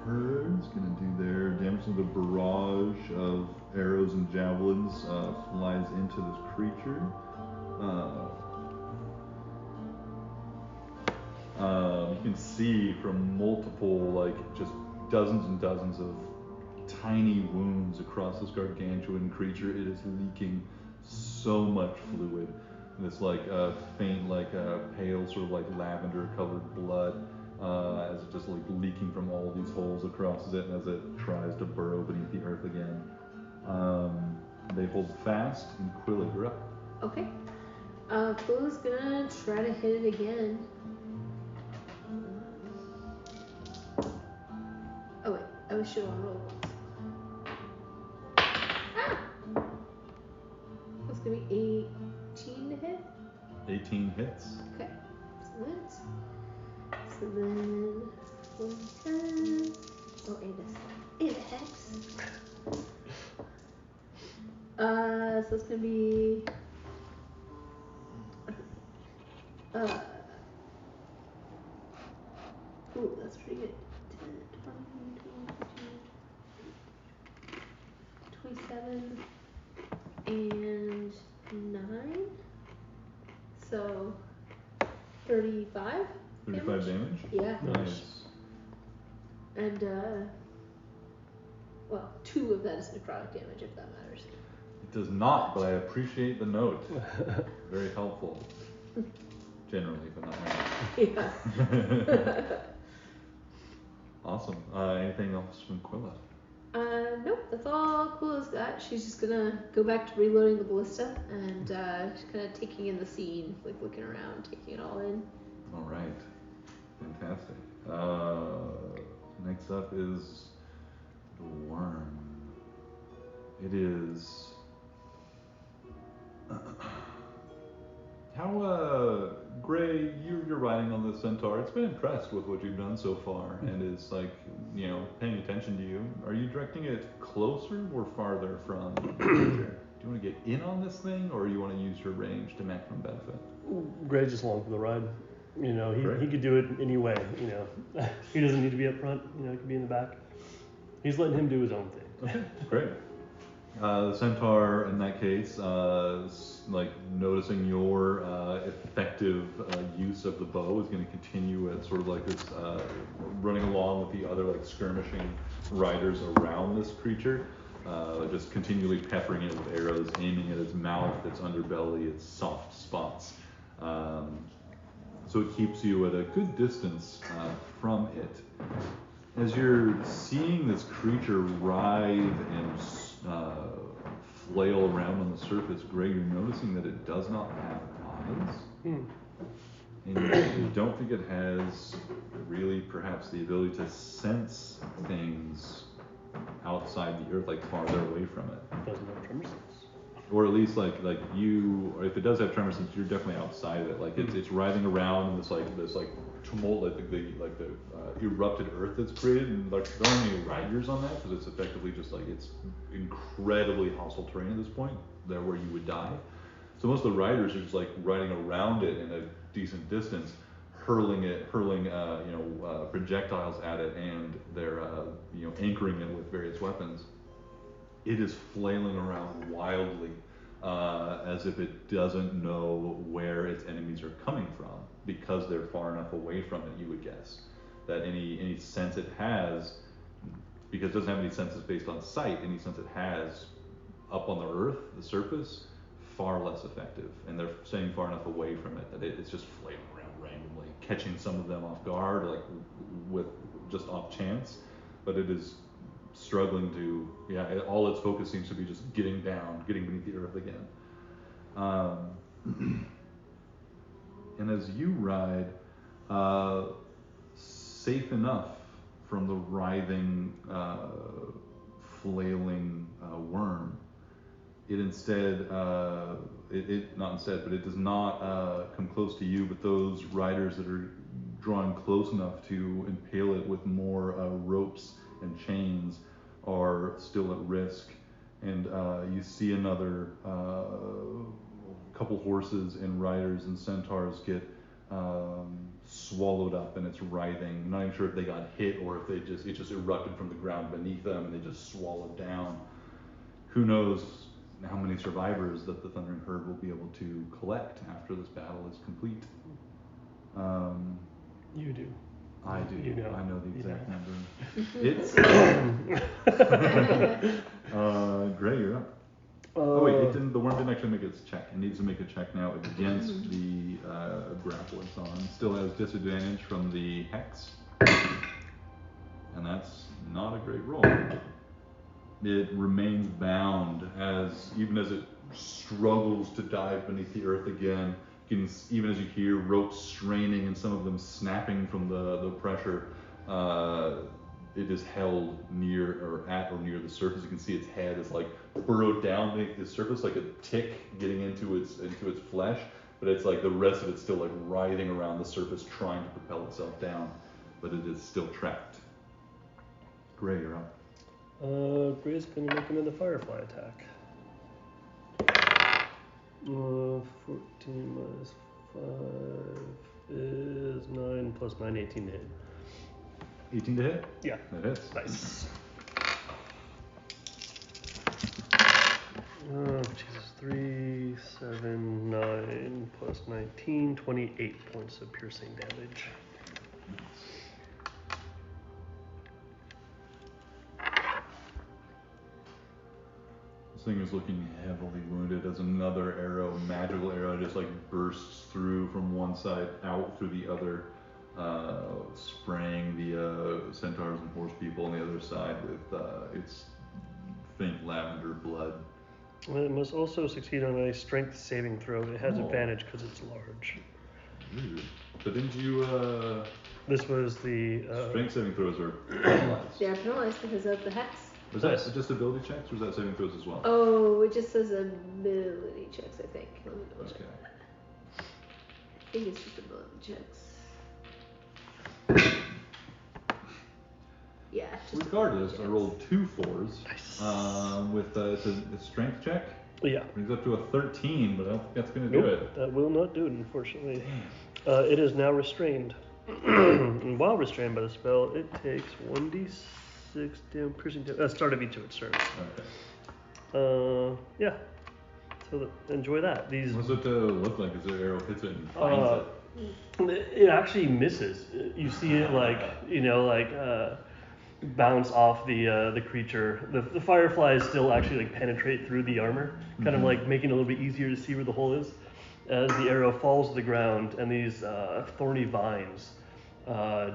herd's gonna do their damage to the barrage of arrows and javelins flies into this creature. You can see from multiple, like, just dozens and dozens of tiny wounds across this gargantuan creature. It is leaking so much fluid. This like faint, like pale, sort of like lavender-colored blood, as it's just like leaking from all these holes across it as it tries to burrow beneath the earth again. They hold fast, and Quilla, you're up. Okay. Quilla's gonna try to hit it again. Oh wait, I was sure on roll once. Ah! That's gonna be 18 to hit. 18 hits. Okay. So then 110. Oh, and a hex. So it's gonna be ooh, that's pretty good. 10, 20, 27 and 9. So 35. 35 damage? Yeah. Nice. And well, 2 of that is necrotic damage, if that matters. It does not, but I appreciate the note. Very helpful. Generally, but not now. Yeah. Awesome. Anything else from Quilla? Nope, that's all Quilla's got. She's just gonna go back to reloading the ballista and just kind of taking in the scene, like looking around, taking it all in. All right. Fantastic. Next up is the worm. It is. How, Gray, you're riding on this centaur. It's been impressed with what you've done so far and is like, paying attention to you. Are you directing it closer or farther from the creature? Do you want to get in on this thing or you want to use your range to maximum benefit? Gray's just along for the ride. Great. He could do it any way. He doesn't need to be up front. He could be in the back. He's letting him do his own thing. Okay, great. The centaur, in that case, noticing your effective use of the bow, is going to continue at sort of like this, running along with the other like skirmishing riders around this creature, just continually peppering it with arrows, aiming at its mouth, its underbelly, its soft spots. So it keeps you at a good distance from it. As you're seeing this creature writhe and flail around on the surface, Gray, you're noticing that it does not have eyes. And you don't think it has really perhaps the ability to sense things outside the earth, like farther away from it. Doesn't have tremor sense. Or at least like you, or if it does have tremor sense, you're definitely outside of it. Like it's writhing around in this tumult, like the erupted earth that's created, and like there aren't any riders on that because it's effectively just like it's incredibly hostile terrain at this point, there where you would die. So most of the riders are just like riding around it in a decent distance, hurling projectiles at it, and they're anchoring it with various weapons. It is flailing around wildly, as if it doesn't know where its enemies are coming from, because they're far enough away from it, you would guess. That any sense it has, because it doesn't have any senses based on sight, any sense it has up on the earth, the surface, far less effective. And they're staying far enough away from it that it's just flailing around randomly, catching some of them off guard, like with just off chance, but it is struggling to, all its focus seems to be just getting beneath the earth again. And as you ride, safe enough from the writhing, flailing worm, it instead, it does not come close to you, but those riders that are drawing close enough to impale it with more ropes and chains are still at risk. And you see another couple horses and riders and centaurs get swallowed up, and it's writhing. I'm not even sure if they got hit or if it just erupted from the ground beneath them and they just swallowed down. Who knows how many survivors that the Thundering Herd will be able to collect after this battle is complete. You do. I do. You know. I know the exact Yeah. number. It's Gray, you're up. Oh wait, the worm didn't actually make its check. It needs to make a check now against the grapple it's on. Still has disadvantage from the hex, and that's not a great roll. It remains bound even as it struggles to dive beneath the earth again. Even as you hear ropes straining and some of them snapping from the pressure, it is held near or near the surface. You can see its head is like burrowed down beneath the surface, like a tick getting into its flesh. But it's like the rest of it's still like writhing around the surface, trying to propel itself down, but it is still trapped. Gray, you're up. Gray's gonna make another firefly attack. 14 minus 5 is 9 plus 9, 18 to hit. 18 to hit? Yeah. That hits. Nice. Jesus. 3, 7, 9 plus 19, 28 points of piercing damage. This thing is looking heavily wounded as another magical arrow, just like bursts through from one side out through the other, spraying the centaurs and horse people on the other side with its faint lavender blood. It must also succeed on a strength saving throw. It has advantage because it's large. Ooh. But didn't you? This was the strength saving throws are penalized. They're penalized because of the hex. Was that just ability checks, or was that saving throws as well? Oh, it just says ability checks, I think. Let me double check that. I think it's just ability checks. Yeah. Regardless, I rolled 2 4s. Nice. With it's a strength check. Yeah. Brings up to a 13, but I don't think that's going to do it. That will not do it, unfortunately. It is now restrained. And while restrained by the spell, it takes 1d6 piercing damage. Start of each of its turns. Okay. Yeah. So enjoy that. What's it look like as the arrow hits it and finds it? It actually misses. You see it bounce off the creature. The fireflies still actually penetrate through the armor, kind of like making it a little bit easier to see where the hole is. As the arrow falls to the ground, and these thorny vines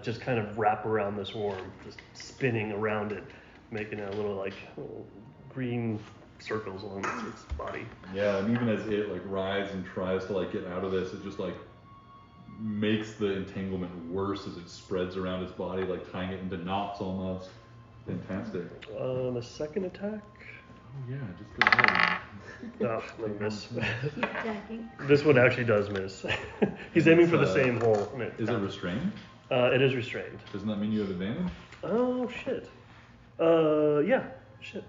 just kind of wrap around this worm, just spinning around it, making a little green circles along its body. Yeah, and even as it like writhes and tries to like get out of this, it just like makes the entanglement worse as it spreads around its body, like tying it into knots almost. Fantastic. A second attack. Oh yeah, just go ahead. Oh, no miss. Keep attacking. This one actually does miss. He's aiming for the It's, same hole. and Is it restrained? It is restrained. Doesn't that mean you have advantage? Oh shit. Yeah. Shit.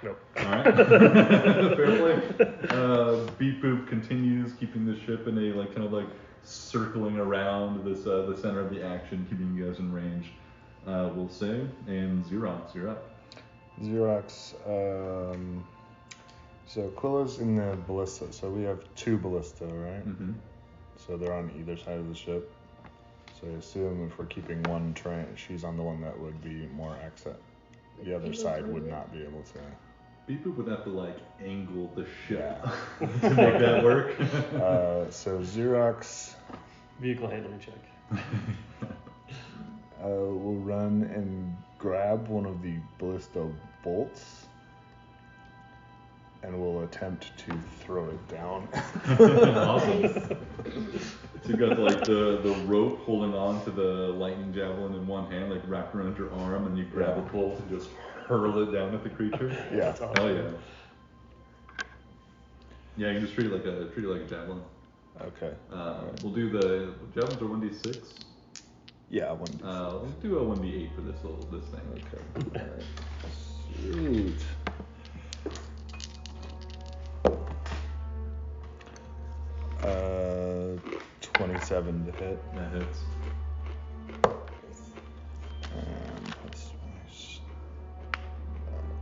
Nope. Alright. Fair play. Beep Boop continues keeping the ship in a like kind of like circling around this the center of the action, keeping you guys in range. We'll say, and Xerox, you're up. Xerox, so Quilla's in the ballista, so we have 2 ballista, right? Mm-hmm. So they're on either side of the ship. So I assume if we're keeping one train, she's on the one that would be more exit. The other side would not be able to. Beep Boop would have to like angle the ship Yeah. to make that work. So Xerox Vehicle handling check. will run and grab one of the ballista bolts and will attempt to throw it down. Awesome. So you got like the rope holding on to the lightning javelin in one hand, like wrapped around your arm, and you grab the bolt and just hurl it down at the creature. Yeah. That's awesome. Hell yeah. Yeah, you can just treat it like a javelin. Okay. We'll do the javelins are 1d6. Yeah, 1d6. Let's do a 1d8 for this thing. Okay. Alright. Sweet. 27 to hit. That hits. Plus.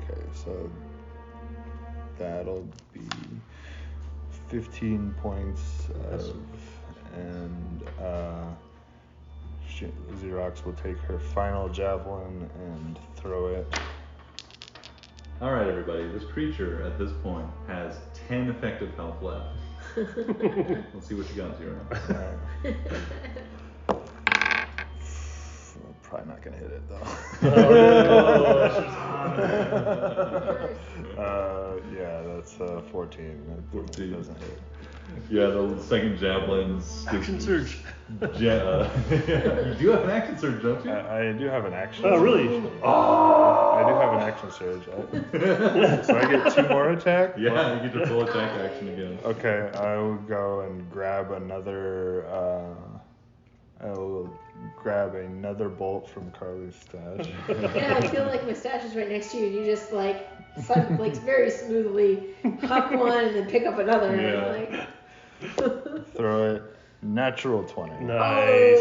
Okay, so that'll be 15 points and Xerox will take her final javelin and throw it. Alright everybody, this creature at this point has 10 effective health left. Let's see what you got, Zero. I'm probably not gonna hit it though. Yeah, that's 14. That 14. doesn't hit. Yeah, the second javelin's Action surge. You do have an action surge, don't you? I do have an action. Oh, really? I do have an action surge. So I get 2 more attack? Yeah, you get your full attack action again. Okay, I will go and grab another. I will grab another bolt from Carly's stash. Yeah, I feel like my stash is right next to you, and you just like very smoothly huck one and then pick up another. Yeah. And like, Throw it. Natural 20. Nice.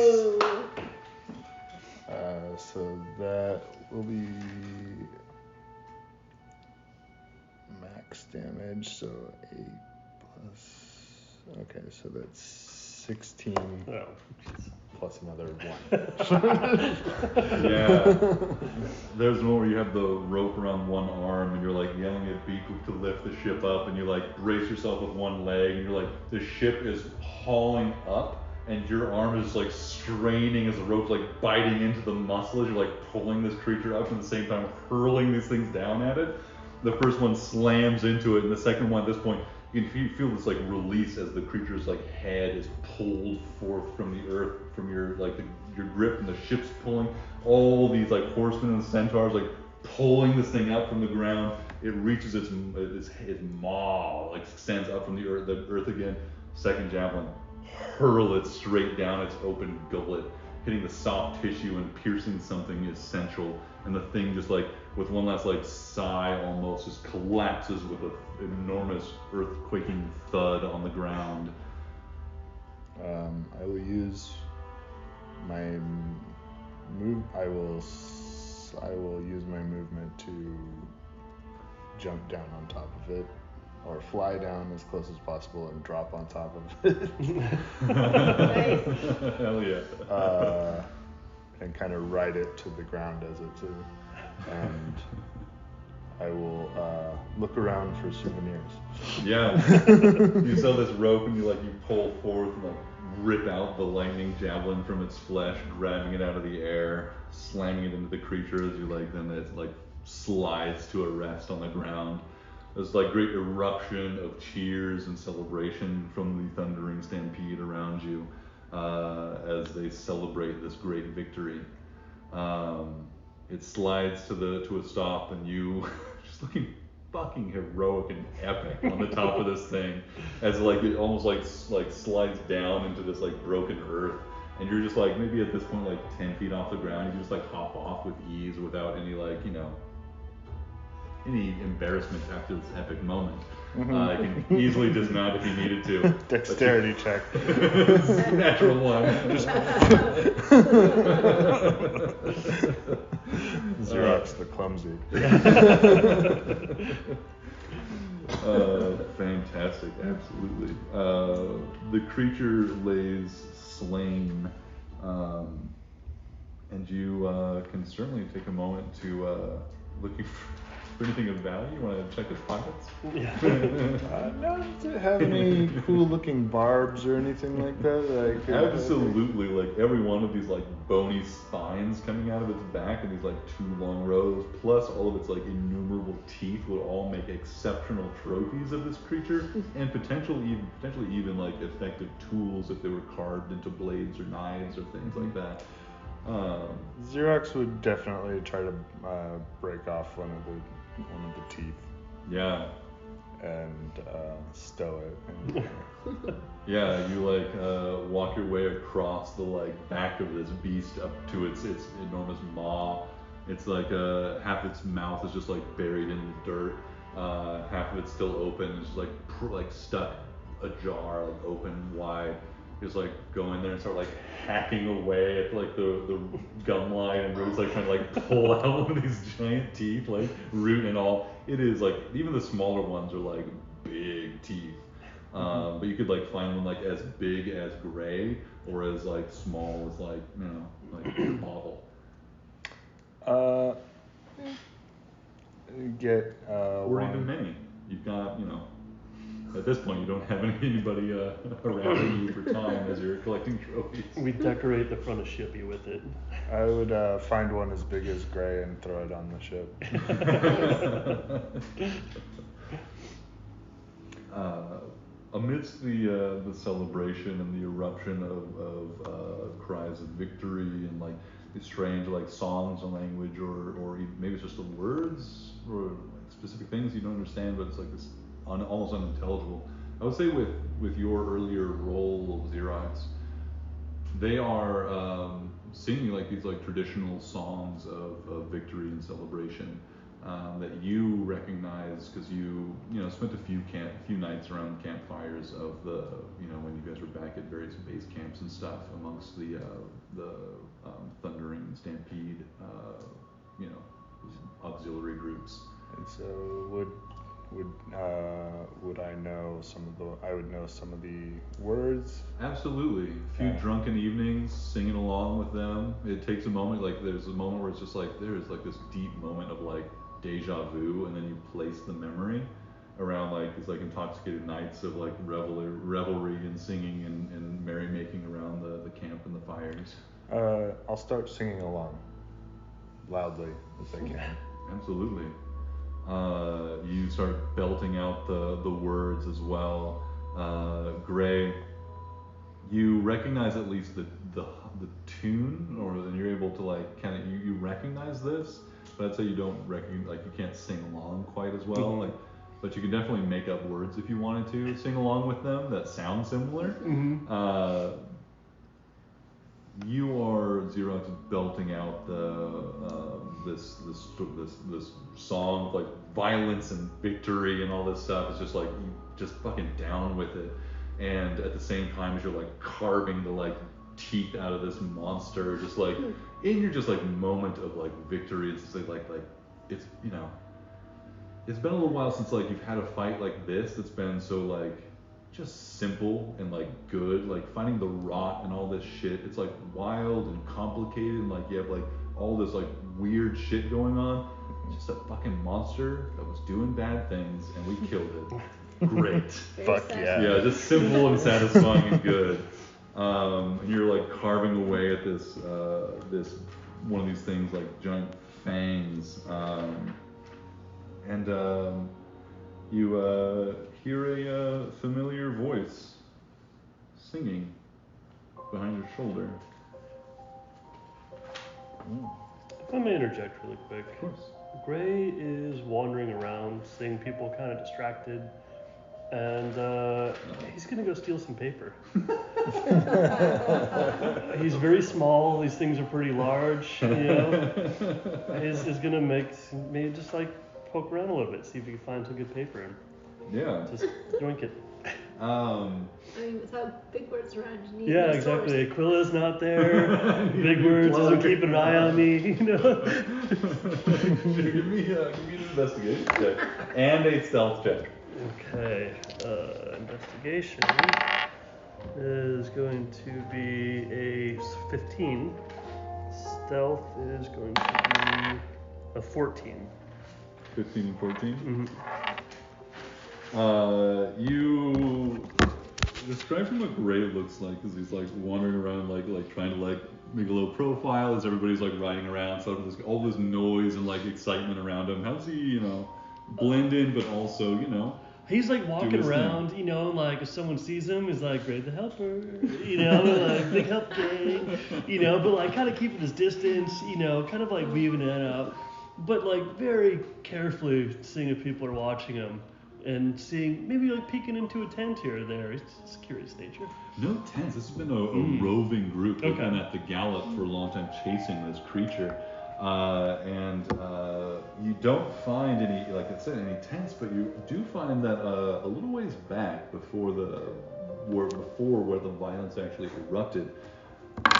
oh. So that will be max damage. So 8 plus. Okay, so that's 16 Oh. plus another 1. Yeah. There's one where you have the rope around one arm and you're like yelling at Beep Boop to lift the ship up and you like brace yourself with one leg and you're like, the ship is hauling up and your arm is like straining as the rope's like biting into the muscle as you're like pulling this creature up and at the same time hurling these things down at it. The first one slams into it and the second one at this point you can feel this like release as the creature's like head is pulled forth from the earth, from your like your grip, and the ship's pulling all these like horsemen and centaurs like pulling this thing up from the ground. It reaches its maw, like extends up from the earth again. Second javelin, hurl it straight down its open gullet, hitting the soft tissue and piercing something essential. And the thing just like with one last like sigh almost just collapses with an enormous earthquaking thud on the ground. I will use my move. I will use my movement to jump down on top of it, or fly down as close as possible and drop on top of it. Nice. Hell yeah. And kind of ride it to the ground as it too. And I will look around for souvenirs. Yeah. You saw this rope and you pull forth and like rip out the lightning javelin from its flesh, grabbing it out of the air, slamming it into the creature as you then it's like slides to a rest on the ground. There's like great eruption of cheers and celebration from the thundering stampede around you as they celebrate this great victory. It slides to a stop, and you just looking fucking heroic and epic on the top of this thing, as like it almost like slides down into this like broken earth, and you're just like maybe at this point like 10 feet off the ground. You just like hop off with ease without any like any embarrassment after this epic moment. You can easily dismount if you needed to. Dexterity check. Natural one. Xerox the clumsy. Fantastic, absolutely. The creature lays slain, and you can certainly take a moment to looking for anything of value. You want to check his pockets? Yeah. Does it have any cool looking barbs or anything like that? Absolutely, like every one of these like bony spines coming out of its back and these like 2 long rows, plus all of its like innumerable teeth would all make exceptional trophies of this creature, and potentially even like effective tools if they were carved into blades or knives or things like that. Xerox would definitely try to break off one of the teeth. Yeah. And stow it. Yeah, you like walk your way across the like back of this beast up to its enormous maw. It's like half its mouth is just like buried in the dirt. Half of it's still open. It's just like stuck ajar, like open wide. Just like go in there and start like hacking away at like the gum line and roots, like trying to like pull out one of these giant teeth, like root and all. It is like even the smaller ones are like big teeth. But you could like find one like as big as Gray or as like small as like like your bottle. Get or one. Even many. You've got at this point, you don't have anybody around you for time as you're collecting trophies. We decorate the front of Shippy with it. I would find one as big as Gray and throw it on the ship. Amidst the celebration and the eruption of cries of victory and like these strange like songs and language or maybe it's just the words or like specific things you don't understand, but it's like this almost unintelligible. I would say with your earlier role of Xerox, they are singing like these like traditional songs of victory and celebration that you recognize because you spent a few nights around campfires of the when you guys were back at various base camps and stuff amongst the Thundering Stampede auxiliary groups. And so would I know I would know some of the words? Absolutely. A few drunken evenings singing along with them. It takes a moment, like there's a moment where it's just like there's like this deep moment of like deja vu, and then you place the memory around like these like intoxicated nights of like revelry and singing and merrymaking around the camp and the fires. I'll start singing along loudly as I can. Absolutely. You start belting out the words as well. Gray, you recognize at least the tune, or then you're able to like kind of you recognize this, but I'd say you don't recognize, like you can't sing along quite as well. Like, but you can definitely make up words if you wanted to sing along with them that sound similar. You are Xerox belting out this song of like violence and victory and all this stuff. It's just like you just fucking down with it, and at the same time as you're like carving the like teeth out of this monster, just like in your just like moment of like victory. It's just like it's it's been a little while since like you've had a fight like this that's been so like just simple and like good, like finding the rot and all this shit. It's like wild and complicated, and like you have like all this like weird shit going on. Just a fucking monster that was doing bad things, and we killed it. Great. Fuck yeah. Yeah, just simple and satisfying and good. And you're like carving away at this one of these things like giant fangs, and you hear a familiar voice singing behind your shoulder. If I may interject really quick. Of course. Gray is wandering around, seeing people kind of distracted, and he's gonna go steal some paper. He's very small. These things are pretty large. You know, he's gonna maybe just like poke around a little bit, see if he can find some good paper and Yeah. just yoink it. I mean, without big words around, you need Yeah, more exactly. source. Aquila's not there. Big words isn't keeping an eye on me. You know. give me an investigation check and a stealth check. Okay, investigation is going to be a 15. Stealth is going to be a 14. 15 and 14? Mm-hmm. You describe from what Gray looks like, because he's like wandering around, like trying to like make a little profile as everybody's like riding around, so there's all this noise and like excitement around him. How does he, blend in, but also, He's like do walking his around, thing? Like if someone sees him, he's like, Gray the helper, like big help gang, but like kind of keeping his distance, kind of like weaving it out, but like very carefully seeing if people are watching him and seeing, maybe like peeking into a tent here or there. It's curious nature. No tents. This has been a roving group. They've Okay. been at the gallop for a long time chasing this creature. And you don't find any, like I said, any tents, but you do find that a little ways back before where the violence actually erupted,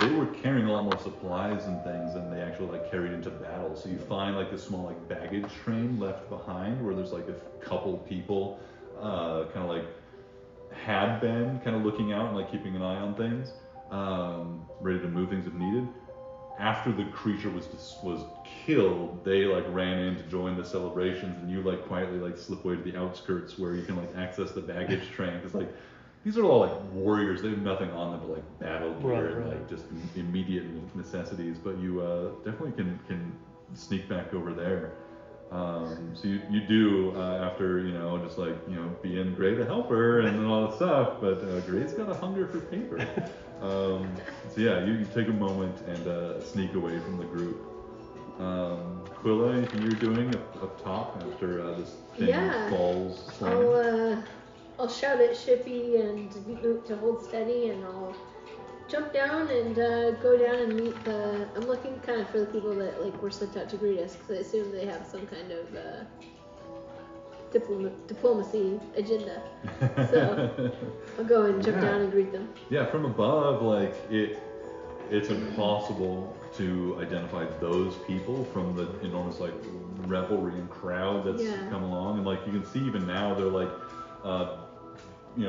they were carrying a lot more supplies and things than they actually like carried into battle. So you find like this small like baggage train left behind where there's like a couple people kind of like had been kind of looking out and like keeping an eye on things, ready to move things if needed. After the creature was killed, they like ran in to join the celebrations, and you like quietly like slip away to the outskirts where you can like access the baggage train, because like these are all like warriors. They have nothing on them but like battle gear and like just immediate necessities. But you definitely can sneak back over there. So you do after just like being Gray the helper and all that stuff. But Gray's got a hunger for paper. So yeah, you take a moment and sneak away from the group. Quilla, anything you're doing up top after this thing falls slamming? I'll shout at Shippy and Boot to hold steady, and I'll jump down and go down and meet I'm looking kind of for the people that like were sent out to greet us, because I assume they have some kind of diplomacy agenda. So I'll go and jump down and greet them. Yeah, from above, like it's impossible to identify those people from the enormous like revelry and crowd that's come along, and like you can see even now they're like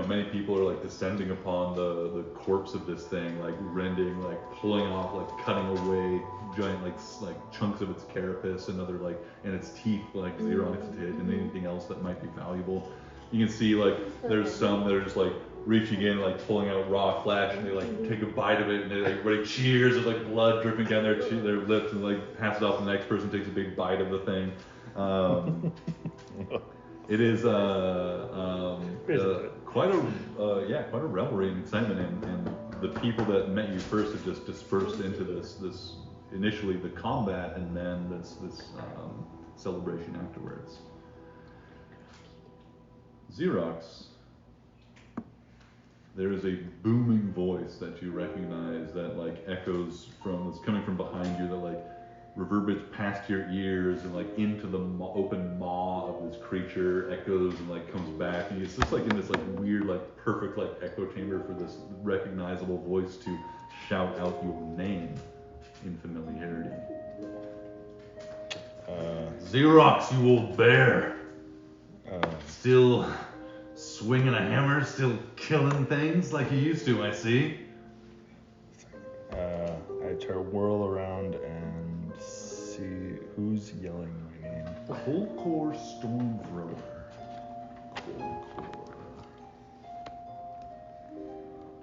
many people are like descending upon the corpse of this thing, like rending, like pulling off, like cutting away giant like chunks of its carapace and other like and its teeth, like xeroxed it, and anything else that might be valuable. You can see like there's some that are just like reaching in, like pulling out raw flesh, and they like take a bite of it, and they like everybody cheers. There's like blood dripping down their lips, and like pass it off. The next person takes a big bite of the thing. It is quite a revelry and excitement, and the people that met you first have just dispersed into this initially the combat, and then this celebration afterwards. Xerox, there is a booming voice that you recognize that like echoes that's coming from behind you, that like reverberates past your ears and like into the open maw of this creature, echoes and like comes back, and it's just like in this like weird like perfect like echo chamber for this recognizable voice to shout out your name in familiarity. Xerox, you old bear. Still swinging a hammer, still killing things like you used to, I see. I try to whirl around and see who's yelling my name. Colcore Stormthrower.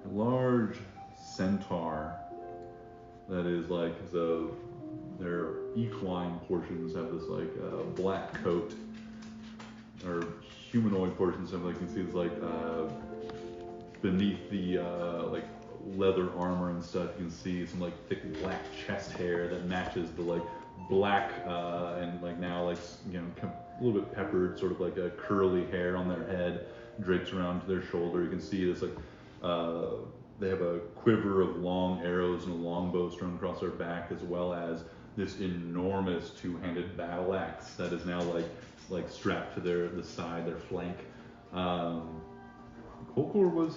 A large centaur that is a their equine portions have this like black coat, or humanoid portions have, like, you can see it's like beneath the like leather armor and stuff, you can see some like thick black chest hair that matches the like black and like now like, you know, a little bit peppered, sort of like a curly hair on their head drapes around to their shoulder. You can see this like they have a quiver of long arrows and a longbow strung across their back, as well as this enormous two-handed battle axe that is now like strapped to the side, their flank. Kolkor was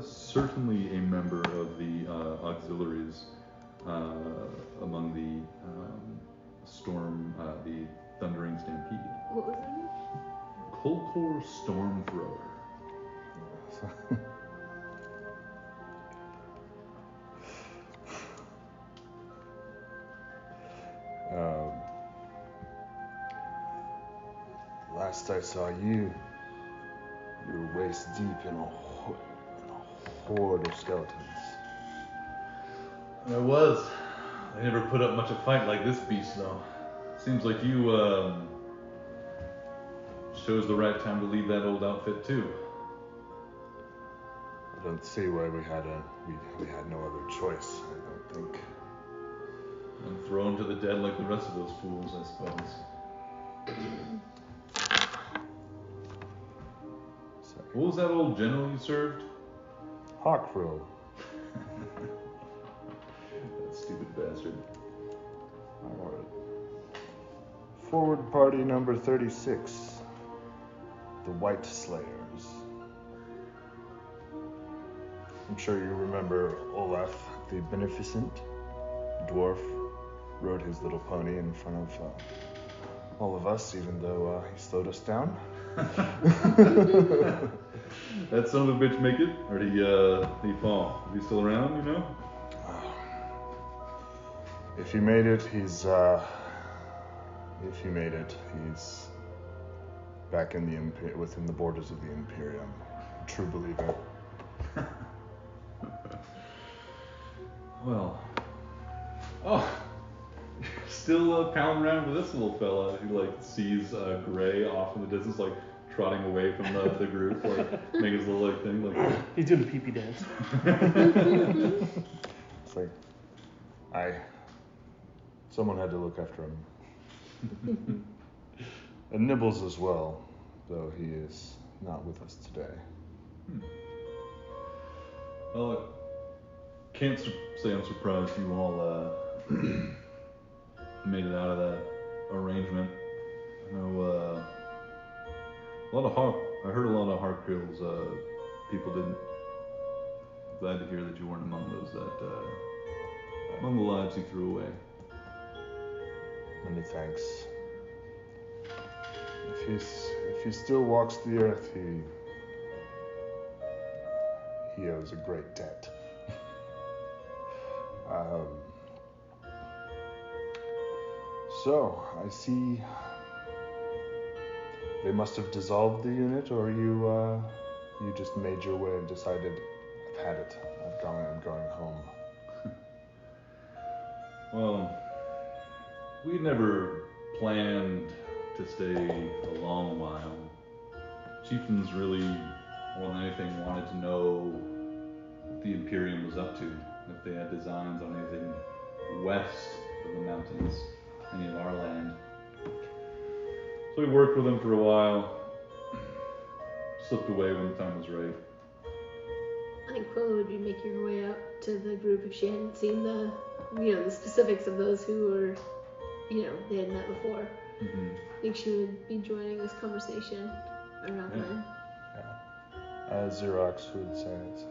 certainly a member of the auxiliaries among the the Thundering Stampede. What was it? Kolkor Stormthrower. Last I saw you were waist deep in a horde of skeletons. I was. I never put up much of a fight like this beast, though. Seems like you chose the right time to leave that old outfit too. I don't see why we had no other choice. I don't think. And thrown to the dead like the rest of those fools, I suppose. What was that old general you served? Hawkrow. That stupid bastard. Alright. Forward party number 36. The White Slayers. I'm sure you remember Olaf the Beneficent. Dwarf rode his little pony in front of all of us, even though he slowed us down. That son of a bitch make it? Or did he fall? Is he still around, you know? If he made it, he's back in within the borders of the Imperium. A true believer. Well. Oh! You're still palling around with this little fella who like sees Gray off in the distance, like trotting away from the group, like making his little like thing, like He's doing the pee-pee dance. It's like, someone had to look after him. And Nibbles as well, though he is not with us today. Well, I can't say I'm surprised you all made it out of that arrangement. I know I heard a lot of Harkrill's people didn't. Glad to hear that you weren't among those among the lives he threw away. Many thanks. If he still walks the earth, he owes a great debt. So I see they must have dissolved the unit, or you just made your way and decided, I've had it. I'm going home. Well, we never planned to stay a long while. Chieftains really, more than anything, wanted to know what the Imperium was up to, if they had designs on anything west of the mountains, any of our land. So we worked with them for a while, slipped away when the time was right. I think Quilla would be making her way up to the group if she hadn't seen the specifics of those who were, they had met before. Mm-hmm. I think she would be joining this conversation around then. Xerox would say it.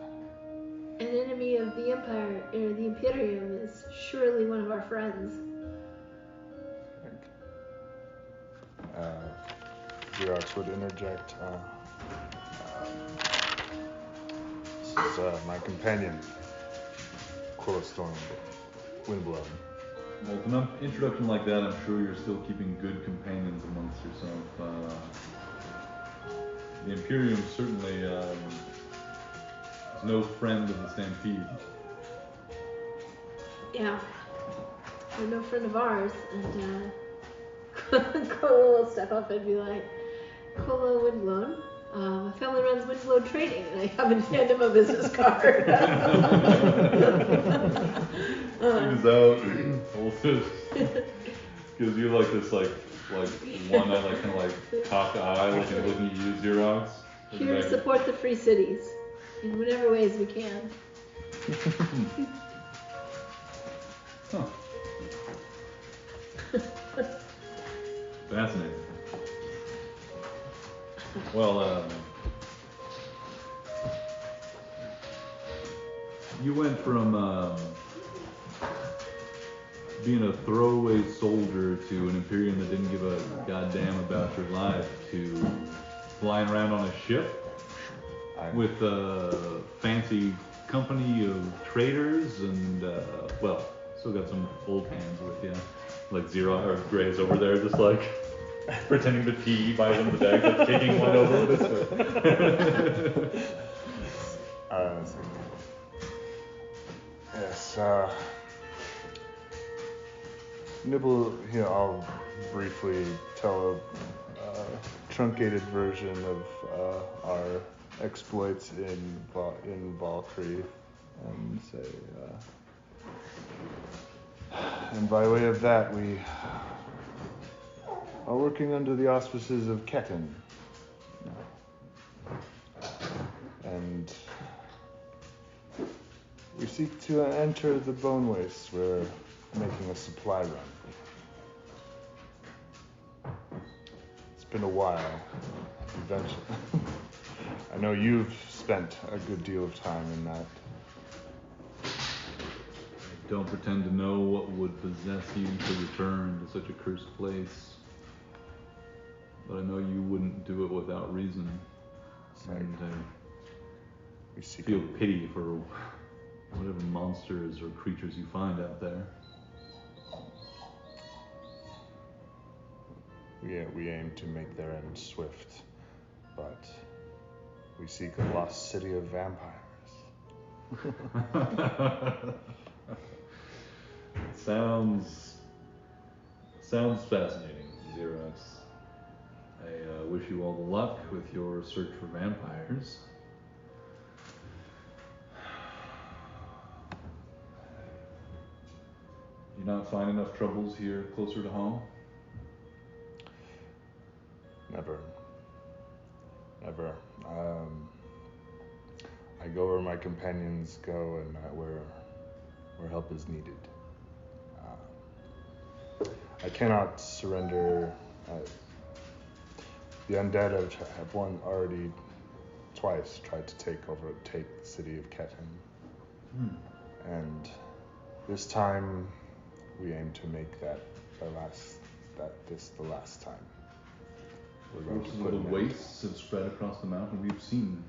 An enemy of the Empire, or the Imperium, is surely one of our friends. Xerox would interject. This is my companion, Quilla Storm, Windblown. Well, with an introduction like that, I'm sure you're still keeping good companions amongst yourself. The Imperium certainly is no friend of the Stampede. Yeah. They're no friend of ours, and Kola will step up and be like, Kola Windblown, my family runs Windblown Trading, and I haven't handed him a business card. Zooms out, holds it, gives you like this like one eye, like kind of like cocked eye, like looking at you, Xerox. Here to support the free cities in whatever ways we can. Huh. Fascinating. Well, you went from being a throwaway soldier to an Imperium that didn't give a goddamn about your life to flying around on a ship with a fancy company of traders and, well, still got some old hands with you. Like Zero or Gray's over there just like pretending to pee by one of the bags, like taking one over this way. Yes, Nibble, I'll briefly tell a truncated version of our exploits in Valkyrie and say, and by way of that, we are working under the auspices of Ketten. And we seek to enter the Bone Wastes. We're making a supply run. It's been a while. Eventually. I know you've spent a good deal of time in that. I don't pretend to know what would possess you to return to such a cursed place. But I know you wouldn't do it without reason. And We seek feel pity for whatever monsters or creatures you find out there. We aim to make their end swift, but we seek a lost city of vampires. Sounds fascinating, Xerox. I wish you all the luck with your search for vampires. You not find enough troubles here closer to home? Never. I go where my companions go and where help is needed. I cannot surrender. The undead have already twice tried to take the city of Ketten. And this time we aim to make that the last time. We're going to put the wastes have spread across the mountain. We've seen,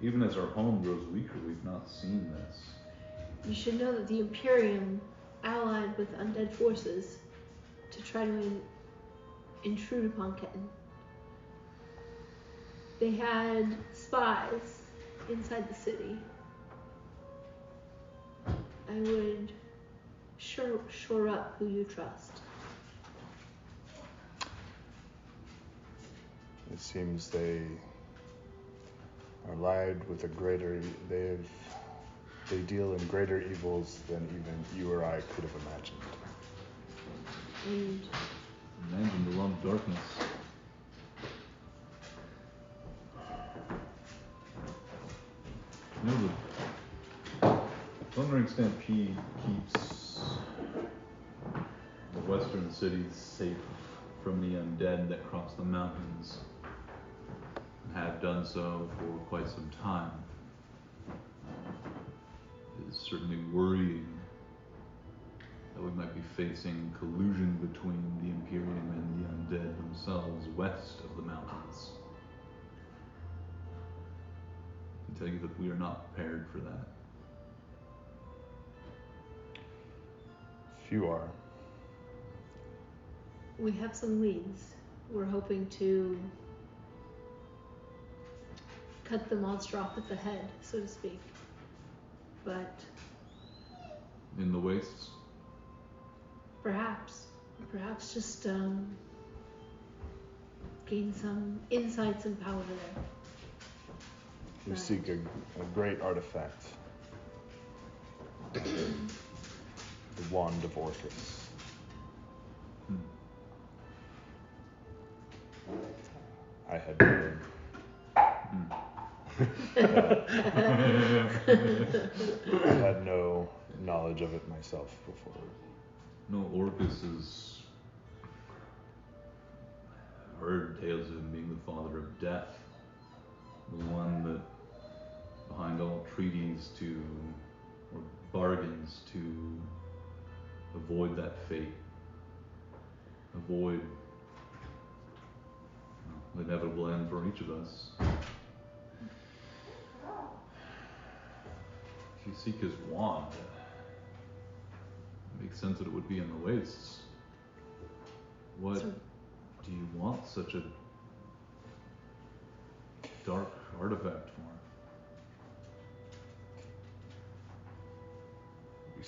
even as our home grows weaker, we've not seen this. You should know that the Imperium allied with undead forces to try to intrude upon Ketten. They had spies inside the city. I would shore up who you trust. It seems they are allied with they deal in greater evils than even you or I could have imagined. And Imagine the lump darkness. You know, the Thundering Stampede keeps the western cities safe from the undead that cross the mountains and have done so for quite some time. It is certainly worrying that we might be facing collusion between the Imperium and the undead themselves west of the mountains. I can tell you that we are not prepared for that. Few are. we have some leads. We're hoping to cut the monster off at the head, so to speak. But In the wastes? Perhaps just gain some insights and power there. You Right. seek a great artifact. The Wand of Orcus. I had no, I had no knowledge of it myself before. No, Orcus is. I've heard tales of him being the father of death. The one that, behind all treaties or bargains to avoid that fate, avoid the inevitable end for each of us. If you seek his wand, it makes sense that it would be in the wastes. What So- do you want such a dark artifact for? We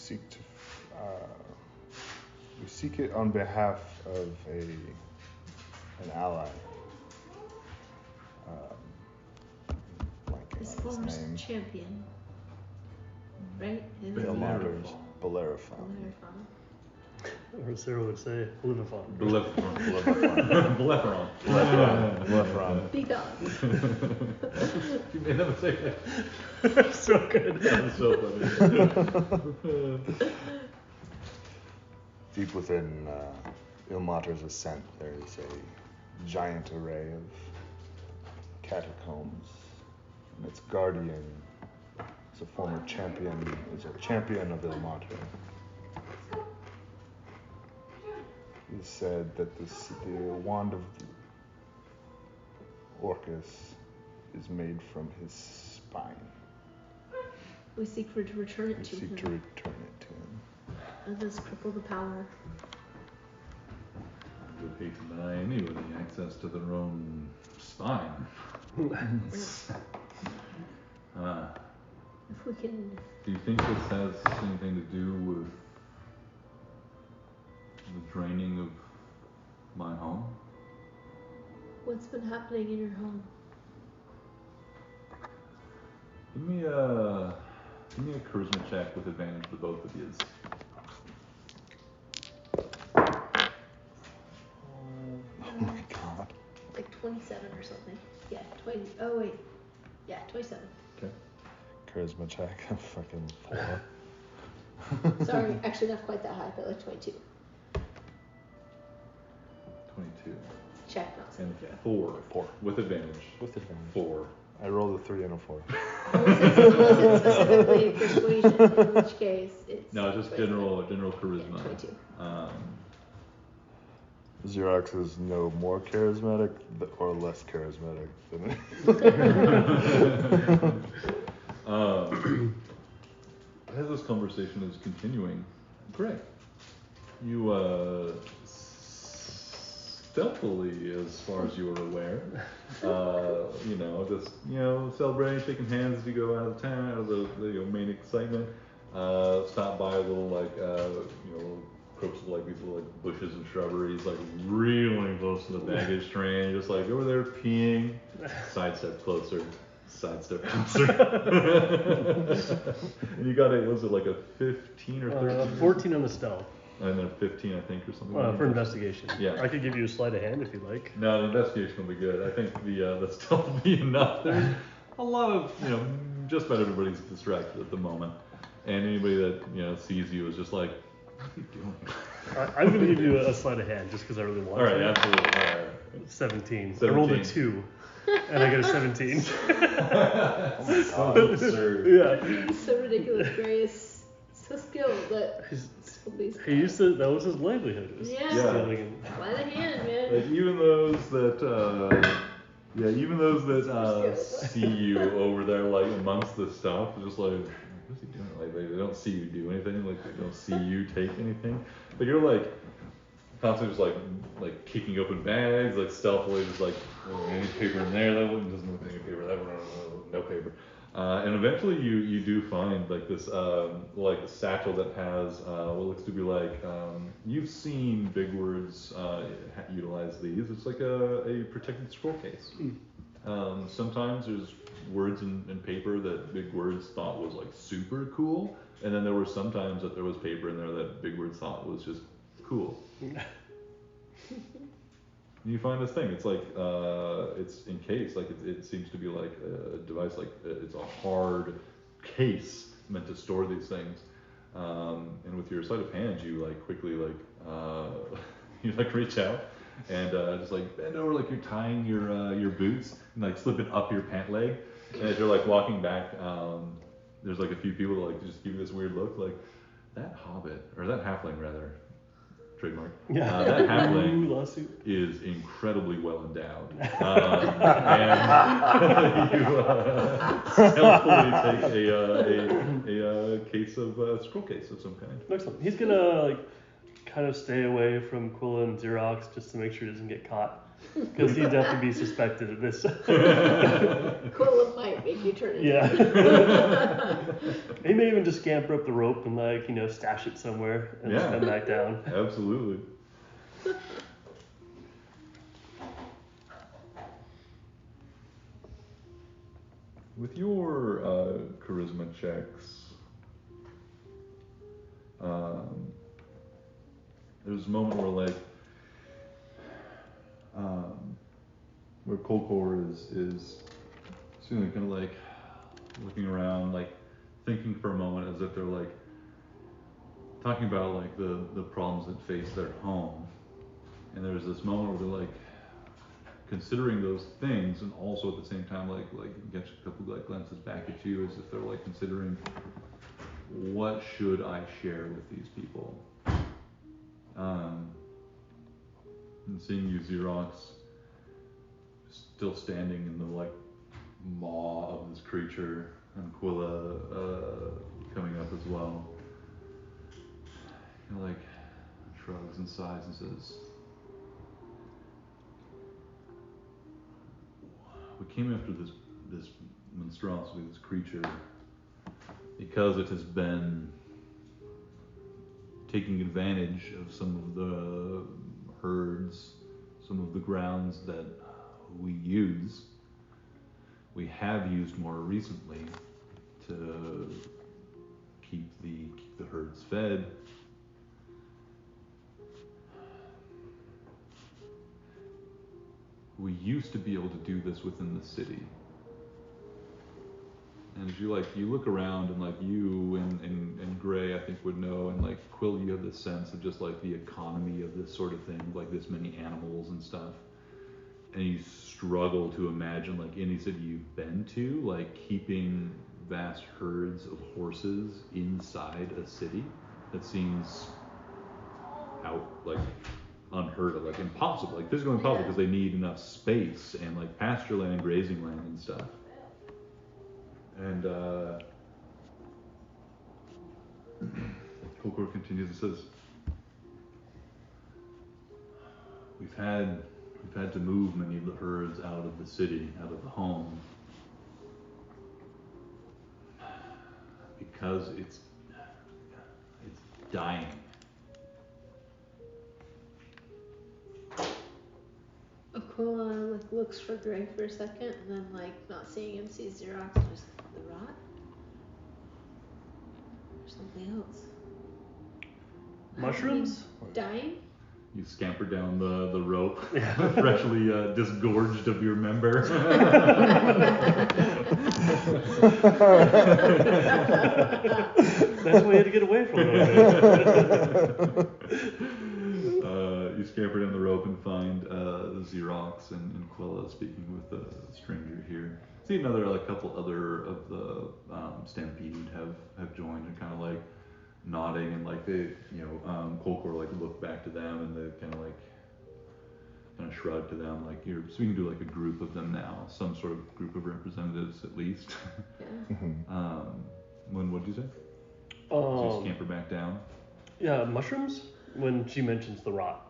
seek it on behalf of an ally. Blanking His on former his name. champion, right? Belmonters. Bellerophon. Bellerophon. Or Sarah would say, Olivifon. Blepharon. Bellerophon. Be gone. You made that mistake. So good. That was so funny. Deep within Ilmater's ascent, there is a giant array of catacombs. And its guardian is a former champion, of Ilmater. He said that the wand of Orcus is made from his spine. We seek to return it We to seek him. to return it to him. And thus cripple the power. I would hate to deny anybody access to their own spine. If we can. Do you think this has anything to do with the draining of my home? What's been happening in your home? Give me a charisma check with advantage for both of yous. Oh my god. Like 27 or something. Yeah, 20. Oh, wait. Yeah, 27. Okay. Charisma check, fucking 4. Sorry, actually not quite that high, but like 22. 22. Check, not And saving 4. 4. With advantage. With advantage. 4. I rolled a 3 and a 4. throw. Was it specifically persuasion? In which case, it's. No, just 27. general charisma. Yeah, 22. Xerox is no more charismatic or less charismatic than As this conversation is continuing, Greg, you stealthily, as far as you are aware, just celebrating, shaking hands as you go out of town, out of the main excitement. Stop by a little crooks with like these little like bushes and shrubberies, like really close to the baggage train, just like over there peeing. Sidestep closer. Sidestep closer. And you got was it like a 15 or 13? 14 on the stealth. And then a 15, I think, or something. For investigation. Yeah. I could give you a sleight of hand if you'd like. No, the investigation will be good. I think the stealth will be enough. There's a lot of, just about everybody's distracted at the moment. And anybody that, sees you is just like, what are you doing? I'm going to give you a sleight of hand just because I really want All right, to. absolutely. All right. 17. I rolled a 2. And I got a 17. Oh my god. Absurd. Yeah. He's so ridiculous, Gray is so skilled that He used to, that was his livelihood. Was Yeah. stealing and- By the hand, man. Like even those that see you over there like amongst the stuff, they're just like, what's he doing? Like they don't see you do anything, like they don't see you take anything. But you're like constantly just like kicking open bags, like stealthily just like any paper in there, that one doesn't look like any paper, that one no paper. And eventually you do find like this like a satchel that has what looks to be like you've seen Big Words utilize these. It's like a protected scroll case. Sometimes there's words in paper that Big Words thought was like super cool, and then there were some times that there was paper in there that Big Words thought was just cool. You find this thing. It's like it's encased. Like it seems to be like a device. Like it's a hard case meant to store these things. And with your sleight of hand, you like quickly like you like reach out and just like bend over like you're tying your boots and like slip it up your pant leg. And as you're like walking back, there's like a few people that like just give you this weird look, like that hobbit or that halfling rather. Trademark. Yeah. That halfling lawsuit. is incredibly well endowed. And you stealthily take a case of scroll case of some kind. Excellent. He's gonna like kind of stay away from Quilla and Xerox just to make sure he doesn't get caught. Because he'd definitely be suspected of this. Quilla might make you turn it. Yeah. He may even just scamper up the rope and like, stash it somewhere and just come back down. Absolutely. With your charisma checks, there's a moment where where Kolkor is kind of like looking around, like thinking for a moment as if they're like talking about like the problems that face their home, and there's this moment where they're like considering those things, and also at the same time like gets a couple like glances back at you as if they're like considering what should I share with these people. And seeing you, Xerox, still standing in the like maw of this creature, and Quilla coming up as well. He like shrugs and sighs and says, "We came after this monstrosity, this creature, because it has been taking advantage of some of the herds, some of the grounds that we use. We have used more recently to keep the herds fed. We used to be able to do this within the city. And as you look around, and like you and Gray, I think would know, and like Quill, you have this sense of just like the economy of this sort of thing, like this many animals and stuff. And you struggle to imagine like any city you've been to, like keeping vast herds of horses inside a city. That seems out like unheard of, like impossible, like physically impossible, because they need enough space and like pasture land, grazing land and stuff. And Kolkor continues and says, We've had to move many of the herds out of the city, out of the home, because it's dying. Aquila looks for Gray for a second, and then not seeing him, sees Xerox, just the rot, or something else. Mushrooms? Dying? You scamper down the rope, freshly disgorged of your member. That's the way to get away from it. You scamper down the rope and find Xerox and Quilla speaking with a stranger here. See a couple other of the Stampede have joined and kind of like nodding, and like they, Kolkor like look back to them, and they kind of shrug to them, like you're speaking to like a group of them now, some sort of group of representatives at least. Yeah. What'd you say? So you scamper back down. Yeah, mushrooms. When she mentions the rot.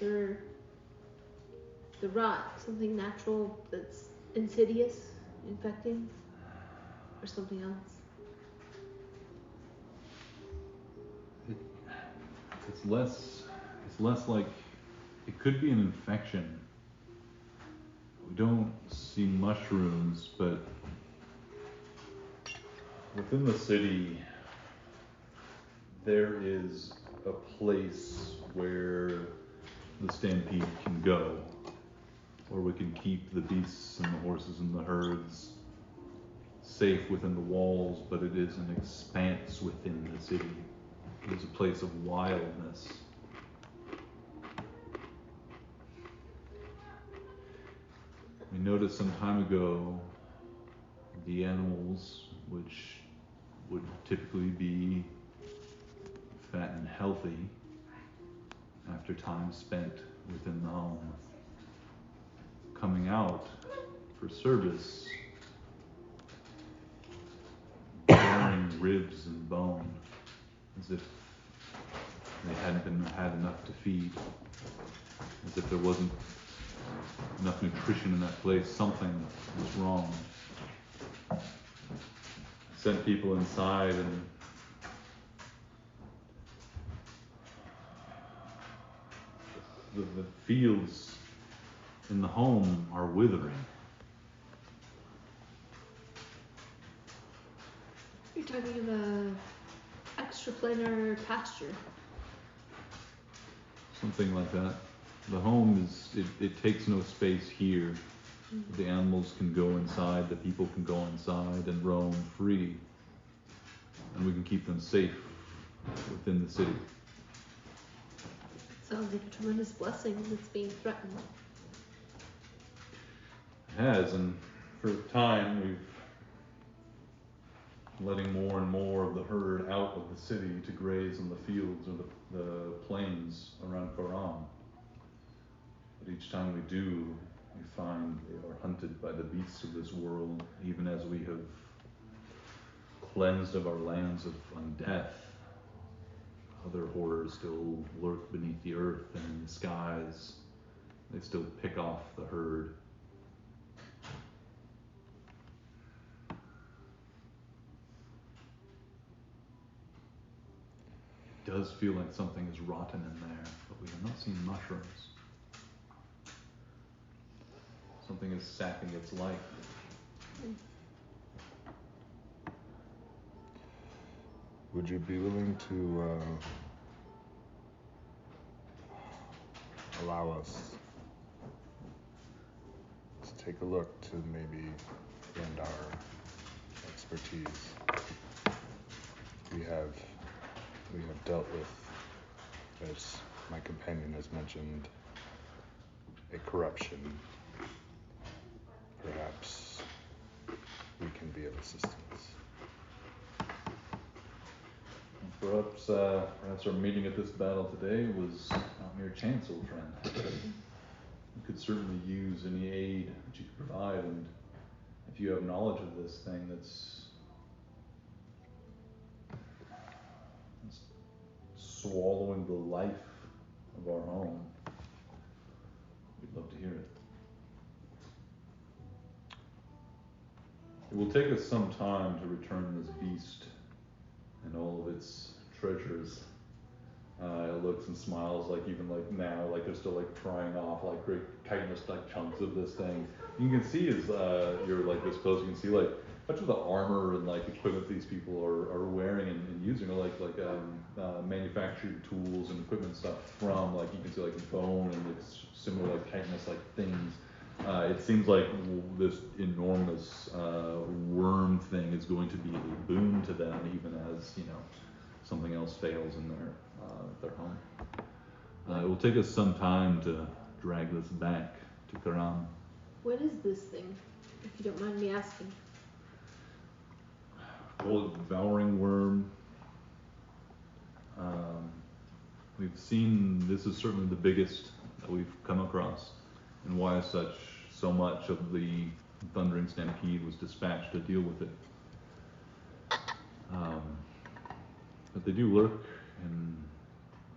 The rot, something natural that's insidious, infecting? or something else? It's less like it could be an infection. We don't see mushrooms, but within the city there is a place where the stampede can go, where we can keep the beasts and the horses and the herds safe within the walls, but it is an expanse within the city. It is a place of wildness. We noticed some time ago the animals, which would typically be fat and healthy after time spent within the home, coming out for service, bearing ribs and bone, as if they hadn't had enough to feed, as if there wasn't enough nutrition in that place. Something was wrong. I sent people inside, and the fields in the home are withering. You're talking of a extraplanar pasture. Something like that. The home it takes no space here. The animals can go inside, the people can go inside and roam free, and we can keep them safe within the city. Sounds like a tremendous blessing that's being threatened. It has, and for a time we've letting more and more of the herd out of the city to graze in the fields or the plains around Koran. But each time we do, we find they are hunted by the beasts of this world, even as we have cleansed of our lands of undeath. Other horrors still lurk beneath the earth and in the skies. They still pick off the herd. It does feel like something is rotten in there, but we have not seen mushrooms. Something is sapping its life. Would you be willing to allow us to take a look to maybe lend our expertise? We have dealt with, as my companion has mentioned, a corruption. Perhaps we can be of assistance. Perhaps our meeting at this battle today was not mere chance, old friend. We could certainly use any aid that you could provide, and if you have knowledge of this thing that's swallowing the life of our home, we'd love to hear it. It will take us some time to return this beast and all of its treasures. It looks and smiles like even like now, like they're still like prying off like great chitinous like chunks of this thing. You can see as you're like this close, you can see like much of the armor and like equipment these people are wearing and using are like manufactured tools and equipment stuff from like you can see like bone and like similar like chitinous like things. It seems like this enormous worm thing is going to be a boon to them, even as something else fails in their home. It will take us some time to drag this back to Karam. What is this thing, if you don't mind me asking? Call it devouring worm. We've seen this is certainly the biggest that we've come across, and why as such so much of the thundering stampede was dispatched to deal with it. But they do lurk and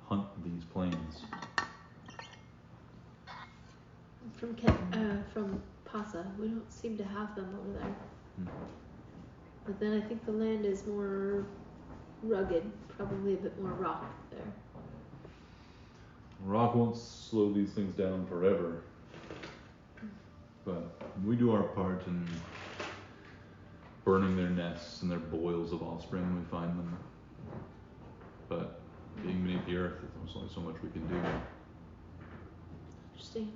hunt these plains. From Pasa, we don't seem to have them over there. But then I think the land is more rugged, probably a bit more rock there. Rock won't slow these things down forever. But we do our part in burning their nests and their boils of offspring when we find them. But being beneath the earth, there's only so much we can do. Interesting.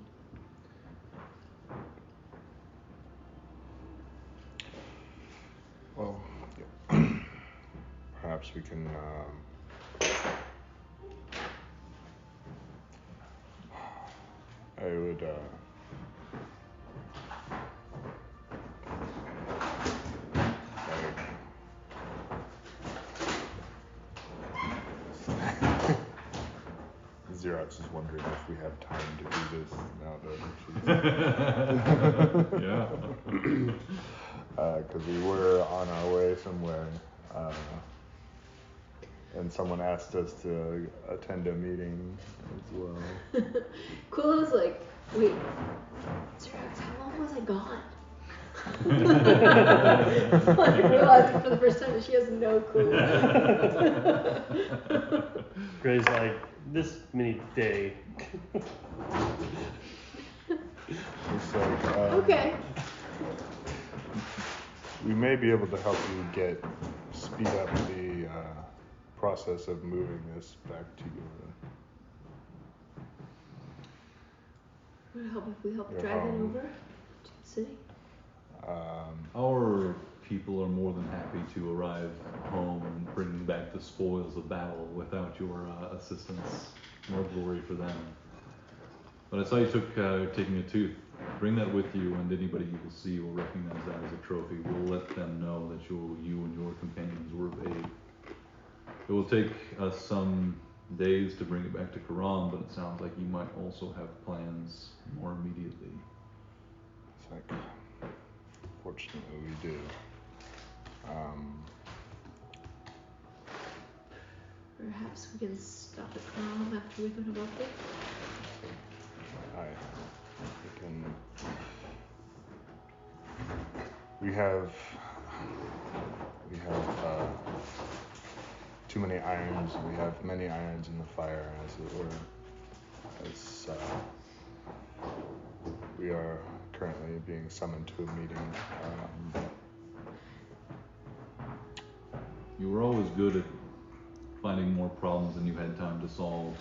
Well, yeah. Perhaps we can. I would. Xerox is wondering if we have time to do this now that she's. Yeah. Because we were on our way somewhere, and someone asked us to attend a meeting as well. Cool is like, wait, Xerox, how long was I gone? Like realizing for the first time that she has no clue. Gray's like, this many day. It's like, Okay. We may be able to help you speed up the process of moving this back to Would it help if we help Your drag it home. over to the city? Our people are more than happy to arrive home and bring back the spoils of battle without your assistance. More glory for them. But I saw you taking a tooth. Bring that with you, and anybody you will see will recognize that as a trophy. We'll let them know that you and your companions were of aid. It will take us some days to bring it back to Quran, but it sounds like you might also have plans more immediately. It's like, fortunately we do. Perhaps we can stop at Quran after we go to Buffalo. We have too many irons. We have many irons in the fire, as it were. As we are currently being summoned to a meeting. You were always good at finding more problems than you had time to solve.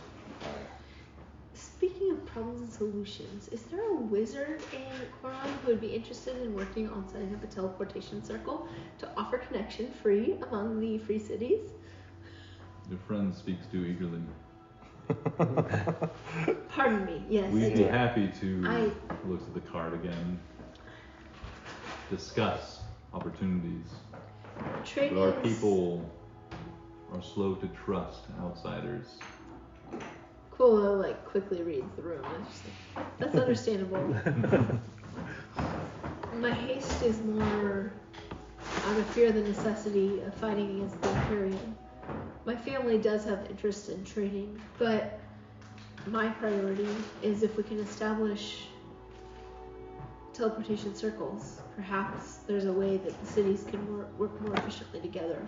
Speaking of problems and solutions, is there a wizard in Quran who would be interested in working on setting up a teleportation circle to offer connection free among the free cities? Your friend speaks too eagerly. Pardon me, yes, I We'd be do. happy to look at the card again, discuss opportunities. Trading But our people are slow to trust outsiders. Kula like quickly reads the room and she's like, that's understandable. My haste is more out of fear of the necessity of fighting against the Imperium. My family does have interest in trading, but my priority is if we can establish teleportation circles, perhaps there's a way that the cities can work more efficiently together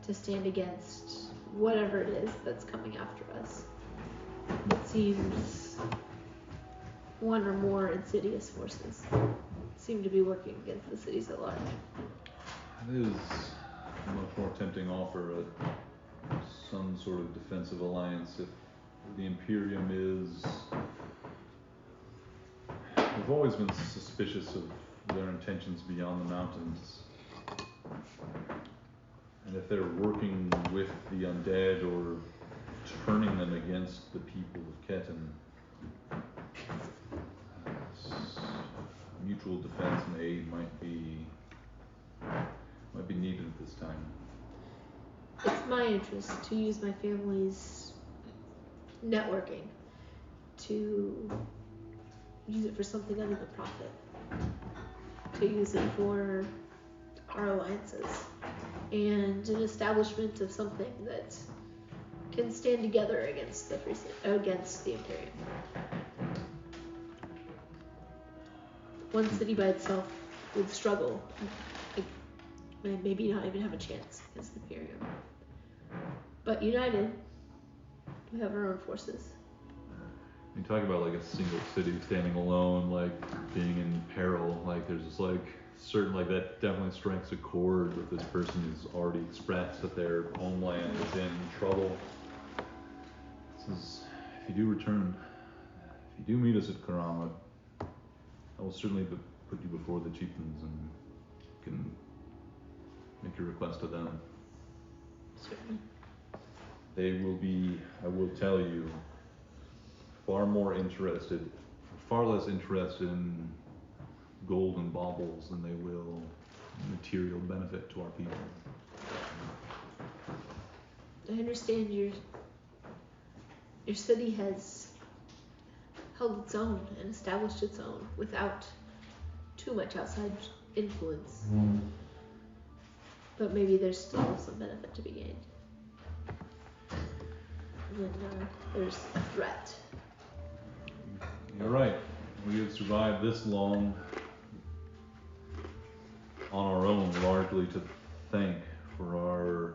to stand against whatever it is that's coming after us. It seems one or more insidious forces seem to be working against the cities at large. It is a much more tempting offer at some sort of defensive alliance if the Imperium is... We've always been suspicious of their intentions beyond the mountains. And if they're working with the undead or turning them against the people of Ketan, mutual defense and aid might be needed at this time. It's my interest to use my family's networking to use it for something other than profit. To use it for our alliances and an establishment of something that can stand together against the Imperium. One city by itself would struggle. and maybe not even have a chance against the Imperium. But united, we have our own forces. You talk about like a single city standing alone, like being in peril, like there's just like certain, like that definitely strikes a chord with this person who's already expressed that their homeland is in trouble. This is, if you do return, if you do meet us at Karama, I will certainly put you before the chieftains and you can make your request to them. Certainly. They will be, I will tell you, far less interested in gold and baubles than they will material benefit to our people. I understand your city has held its own and established its own without too much outside influence. But maybe there's still some benefit to be gained. When there's a threat. You're right. We have survived this long on our own, largely to thank for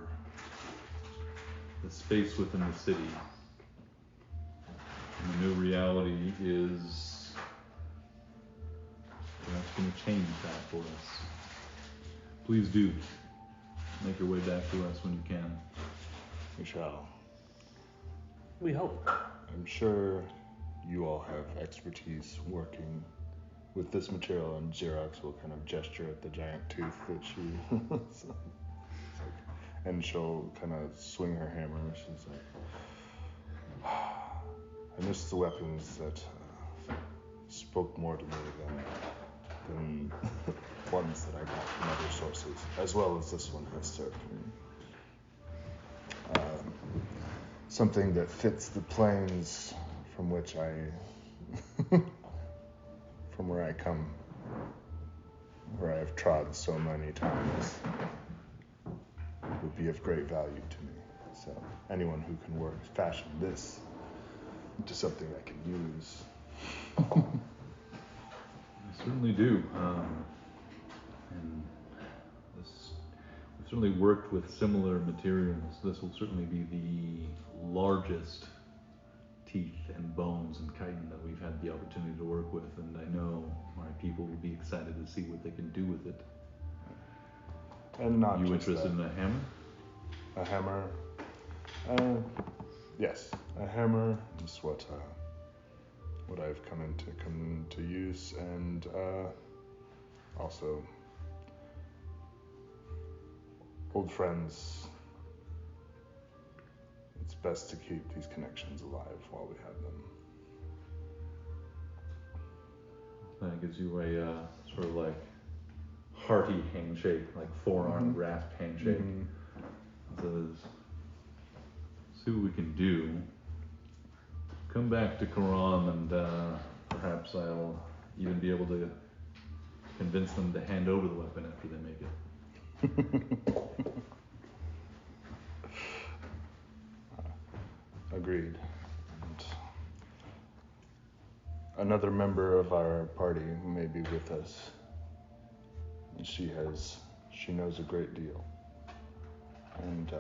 the space within the city. And the new reality is perhaps going to change that for us. Please do make your way back to us when you can. We shall. We hope. I'm sure you all have expertise working with this material, and Xerox will kind of gesture at the giant tooth that she it's like, and she'll kind of swing her hammer. She's like, I miss the weapons that spoke more to me than ones that I got from other sources, as well as this one has served me. Something that fits the planes from which from where I come, where I have trod so many times, would be of great value to me. So anyone who can fashion this into something I can use. We certainly do. And we've certainly worked with similar materials. This will certainly be the largest teeth and bones and chitin that we've had the opportunity to work with, and I know my people will be excited to see what they can do with it. And not you just interested that. In a hammer? A hammer? Yes, a hammer is what I've come to use, and also old friends. It's best to keep these connections alive while we have them. That gives you a sort of like hearty handshake, like forearm grasp handshake. Says, see what we can do. Come back to Quran, and perhaps I'll even be able to convince them to hand over the weapon after they make it. Agreed. And another member of our party may be with us. And she knows a great deal. And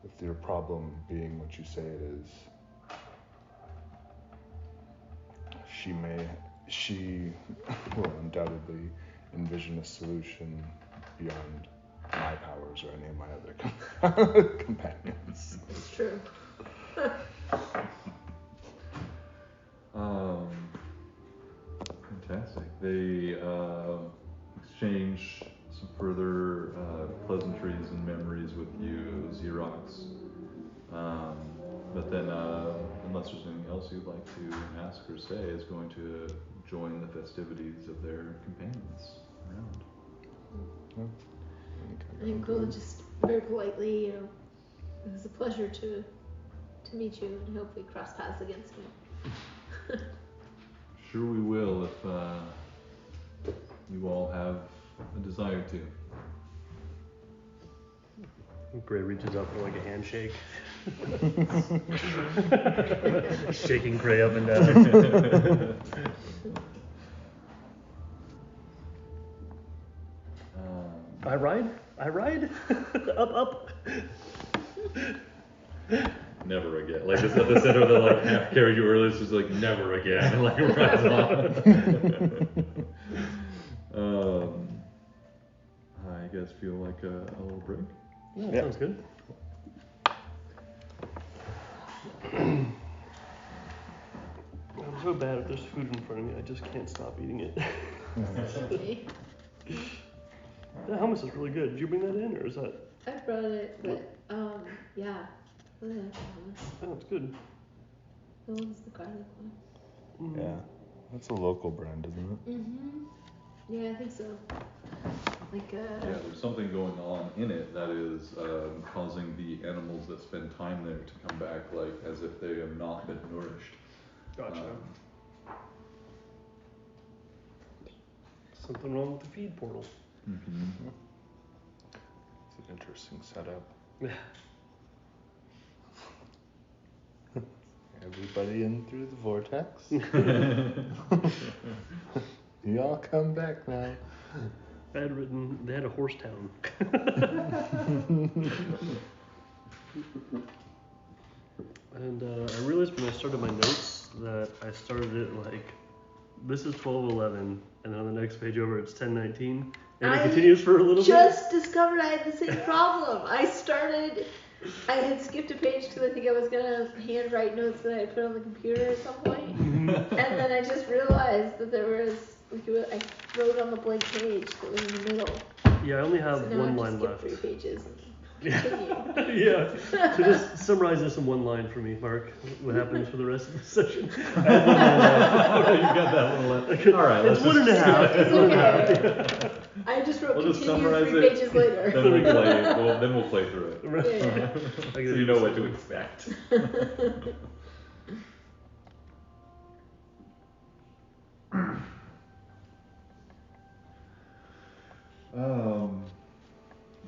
with your problem being what you say it is, she will undoubtedly envision a solution beyond my powers or any of my other companions. It's true. Fantastic. They exchange some further pleasantries and memories with you, Xerox. But then, unless there's anything else you'd like to ask or say, is going to join the festivities of their companions around. I think we'll just very politely, it was a pleasure to meet you, and hope we cross paths again soon. Sure we will, if you all have a desire to. Gray reaches up for like a handshake. Shaking Gray up and down. I ride. Up. Never again. Like this at the center of the like half carriage you earlier, it's just like never again. And like rides off. I guess feel like a little break. Yeah, sounds good. I'm so bad if there's food in front of me, I just can't stop eating it. Okay. That hummus is really good. Did you bring that in, or is that? I brought it, but yeah. Really like the hummus. Oh, it's good. The one's the garlic one. Yeah, that's a local brand, isn't it? Mhm. Yeah, I think so. Like Yeah, there's something going on in it that is causing the animals that spend time there to come back like as if they have not been nourished. Gotcha. Something wrong with the feed portal. Mm-hmm. It's an interesting setup. Yeah. Everybody in through the vortex. You all come back now. I had written, they had a horse town. And I realized when I started my notes that I started it like, this is 12:11, and then on the next page over it's 10:19, and it continues for a little bit. Just discovered I had the same problem. I had skipped a page because I think I was gonna handwrite notes that I had put on the computer at some point. And then I just realized that there was, I wrote on the blank page that was in the middle. Yeah, I only have So now one I line just left. skipped 3 pages. Yeah. Continue. Yeah. So just summarize this in one line for me, Mark. What happens for the rest of the session? You got that one left. All right, It's one and a half. It's One and a okay. half. I just wrote We'll just continue summarize 3 it. pages later. Then we play. Then we'll play through it, Yeah. so you know what to expect.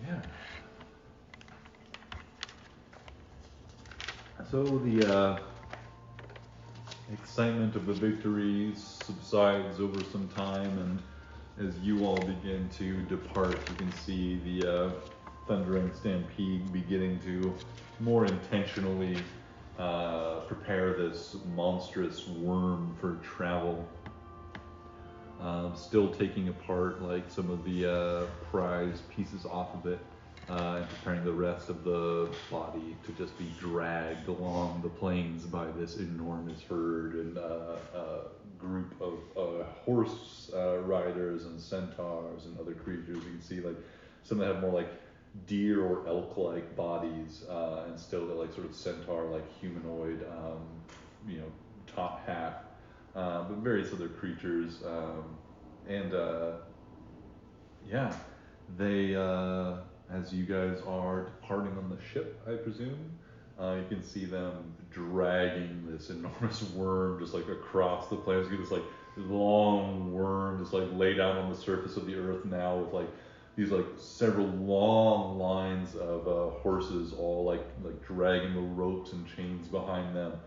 Yeah. So the excitement of the victories subsides over some time, and as you all begin to depart, you can see the thundering stampede beginning to more intentionally prepare this monstrous worm for travel. Still taking apart like some of the prized pieces off of it, and preparing the rest of the body to just be dragged along the plains by this enormous herd and group of horse riders and centaurs and other creatures. You can see like some that have more like deer or elk-like bodies, and still the like sort of centaur-like humanoid, top half, but various other creatures, and yeah, they as you guys are departing on the ship, I presume, you can see them dragging this enormous worm just like across the plains. You get this like long worm just like laid out on the surface of the earth now with like these like several long lines of horses all like dragging the ropes and chains behind them,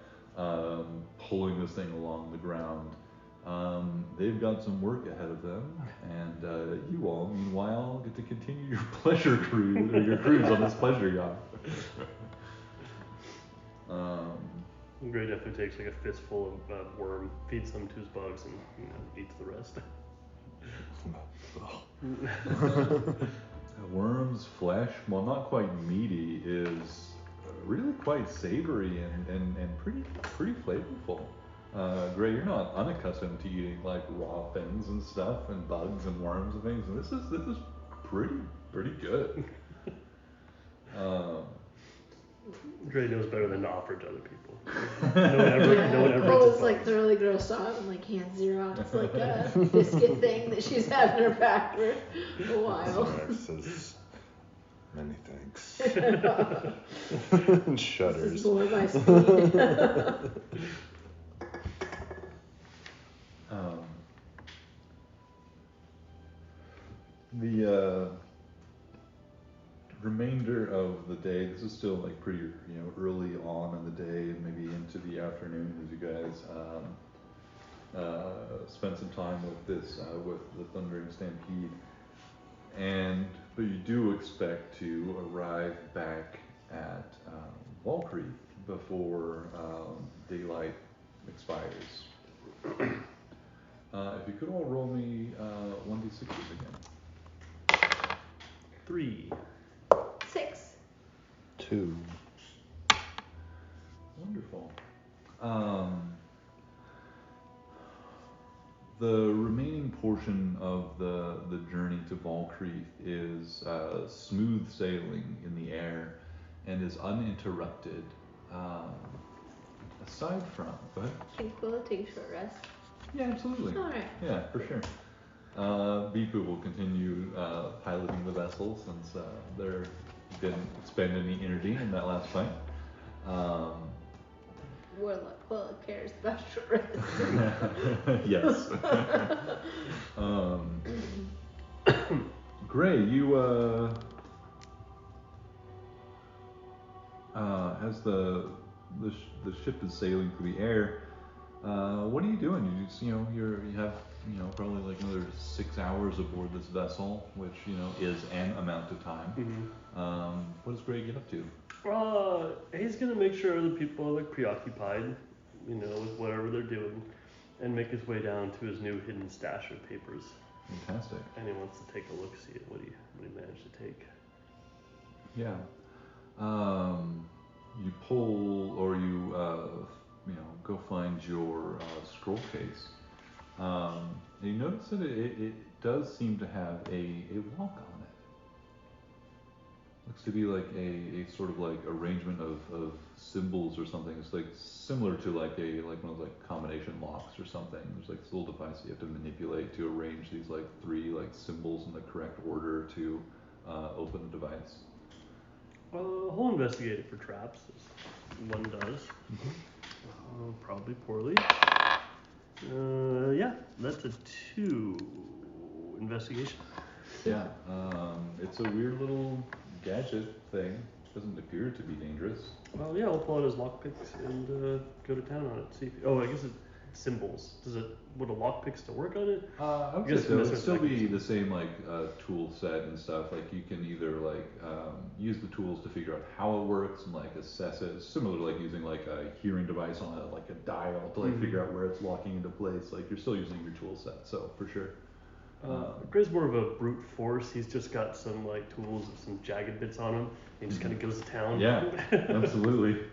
pulling this thing along the ground. They've got some work ahead of them, and you all, meanwhile, get to continue your pleasure cruise, or your cruise on this pleasure yacht. Great if it takes like a fistful of worm, feeds them to his bugs, and eats the rest. Worm's flesh, while not quite meaty, is really quite savory and pretty flavorful. Gray, you're not unaccustomed to eating like raw things and stuff and bugs and worms and things, and this is pretty good. Gray knows better than to offer to other people. No one ever Cole's eats like bugs. thoroughly grossed out and like hands Nazira it's like a biscuit thing that she's had in her pack for a while. Xerox says, many thanks. And shudders. This is more my speed. The remainder of the day, this is still like pretty early on in the day and maybe into the afternoon as you guys spend some time with this with the thundering stampede, and But you do expect to arrive back at Wall Creek before daylight expires. If you could all roll me 1d6s again. 3. 6. 2. Wonderful. The remaining portion of the journey to Valkrith is smooth sailing in the air and is uninterrupted. Aside from, go ahead. Can Quilla take a short rest? Yeah, absolutely. Alright. Yeah, for sure. Bipu will continue piloting the vessel since there didn't expend any energy in that last fight. Warlock Quilla cares about short rest. Yes. Gray, you as the ship is sailing through the air, what are you doing? You just, you have probably like another 6 hours aboard this vessel, which is an amount of time. What does Gray get up to? He's gonna make sure other people are like preoccupied, with whatever they're doing, and make his way down to his new hidden stash of papers. Fantastic. And he wants to take a look, see what he managed to take. Yeah. You pull, or you go find your scroll case. And you notice that it does seem to have a lock on it. Looks to be like a sort of like arrangement of symbols or something. It's like similar to like one of those like combination locks or something. There's like this little device you have to manipulate to arrange these like 3 like symbols in the correct order to open the device. We'll investigate it for traps, as one does. Probably poorly. Yeah, that's a 2 investigation. Yeah, it's a weird little gadget thing. Doesn't appear to be dangerous. Well, yeah, we'll pull out his lockpicks and go to town on it. See if, I guess it's symbols. Would a lockpick still work on it? I would say so. It'd still be the same like tool set and stuff. Like you can either like use the tools to figure out how it works and like assess it. It's similar to like using like a hearing device on a dial to like figure out where it's locking into place. Like you're still using your tool set, so for sure. Gray's more of a brute force. He's just got some like tools with some jagged bits on them. He just kind of goes to town. Yeah, absolutely.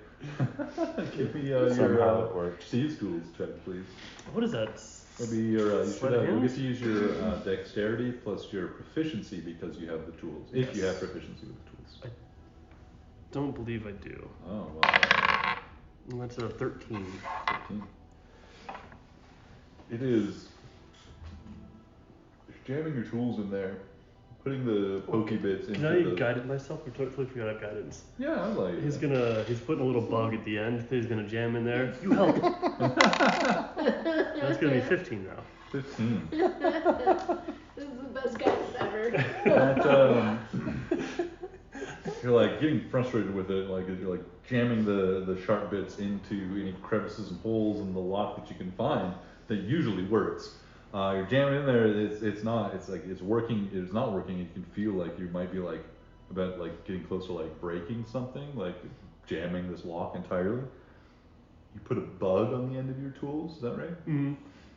Give me your it works. thieves tools check, please. What is that? Maybe your you Sleight should of you'll hand? get to use your dexterity plus your proficiency because you have the tools. If you have proficiency with the tools. Don't believe I do. Oh well. Well, that's a 13. 13. It is jamming your tools in there, putting the pokey bits into Can I guide it myself? I totally forgot I have guidance. Yeah, I like it. He's putting a little bug at the end that he's gonna jam in there. You help. That's gonna be 15 now. 15. This is the best guidance ever. That, you're like getting frustrated with it, like you're like jamming the sharp bits into any crevices and holes in the lock that you can find that usually works. You're jamming in there, it's not working, it's not working. You can feel like you might be like about like getting close to like breaking something, like jamming this lock entirely. You put a bug on the end of your tools, is that right? Mm-hmm.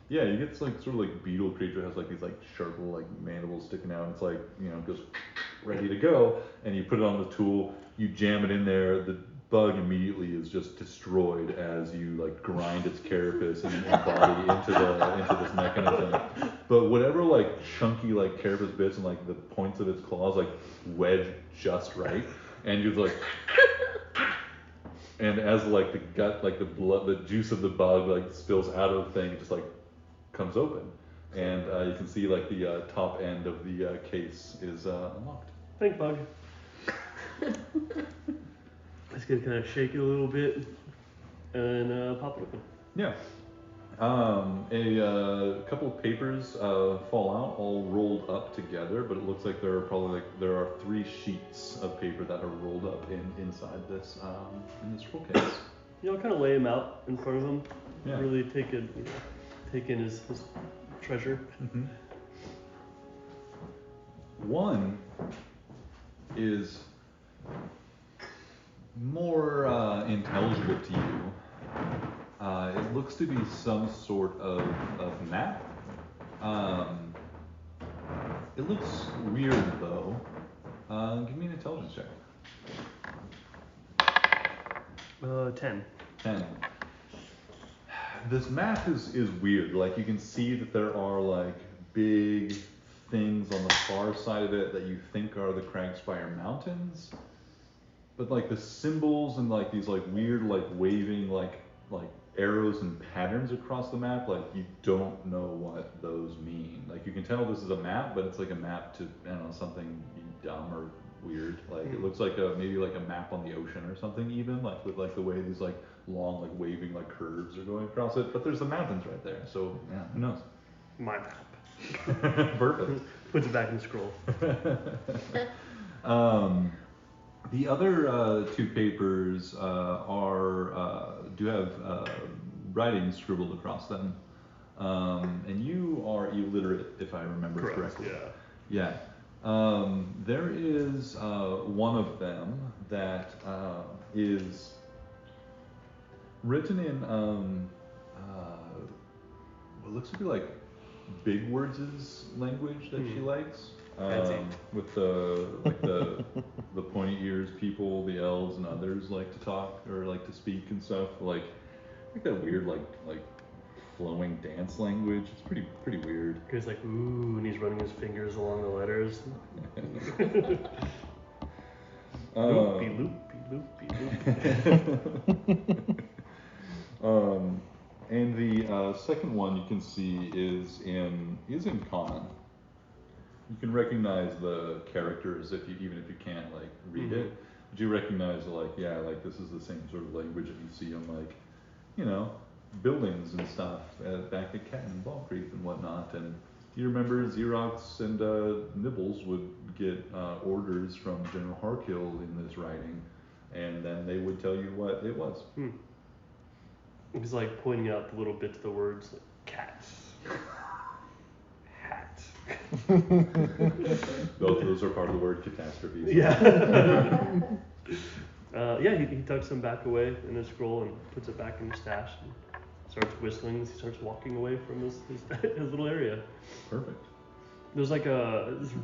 Yeah, you get this like sort of like beetle creature that has like these like sharp little like mandibles sticking out. It's like, just ready to go, and you put it on the tool, you jam it in there, the bug immediately is just destroyed as you like grind its carapace and body into this mechanism. But whatever like chunky like carapace bits and like the points of its claws like wedge just right, and you're like and as like the gut, like the blood, the juice of the bug like spills out of the thing, it just like comes open, and you can see like the top end of the case is unlocked. Think bug. Just gonna kind of shake it a little bit and pop it open. Yeah. A couple of papers fall out, all rolled up together, but it looks like there are 3 sheets of paper that are rolled up inside this in this scroll case. Kind of lay him out in front of him. Yeah. Really take in his treasure. One is more intelligible to you. It looks to be some sort of map. It looks weird though. Give me an intelligence check. 10. 10. This map is weird. Like you can see that there are like big things on the far side of it that you think are the Cragspire Mountains. But like the symbols and like these like weird like waving like arrows and patterns across the map, like you don't know what those mean. Like you can tell this is a map, but it's like a map to, I don't know, something dumb or weird. Like it looks like maybe like a map on the ocean or something, even like with like the way these like long like waving like curves are going across it. But there's the mountains right there, so yeah, who knows? My map. Perfect. Puts it back in the scroll. The other two papers do have writing scribbled across them, and you are illiterate, if I remember correctly. Yeah. There is one of them that is written in what looks to be like Big Words' language that she likes. With the pointy ears people, the elves and others like to talk or like to speak and stuff. Like that weird like flowing dance language. It's pretty weird. He's like, ooh, and he's running his fingers along the letters. Loopy, loopy, loopy, loopy. And the second one you can see is in Common. You can recognize the characters even if you can't like read it. But you recognize like this is the same sort of language that you see on like, buildings and stuff back at Cat and Ball Creek and whatnot. And you remember Xerox and Nibbles would get orders from General Harkill in this writing, and then they would tell you what it was. He's like pointing out the little bits of the words, like cats, hat. Both of those are part of the word catastrophe. So. Yeah. He tucks them back away in his scroll and puts it back in his stash and starts whistling as he starts walking away from his little area. Perfect. There's like this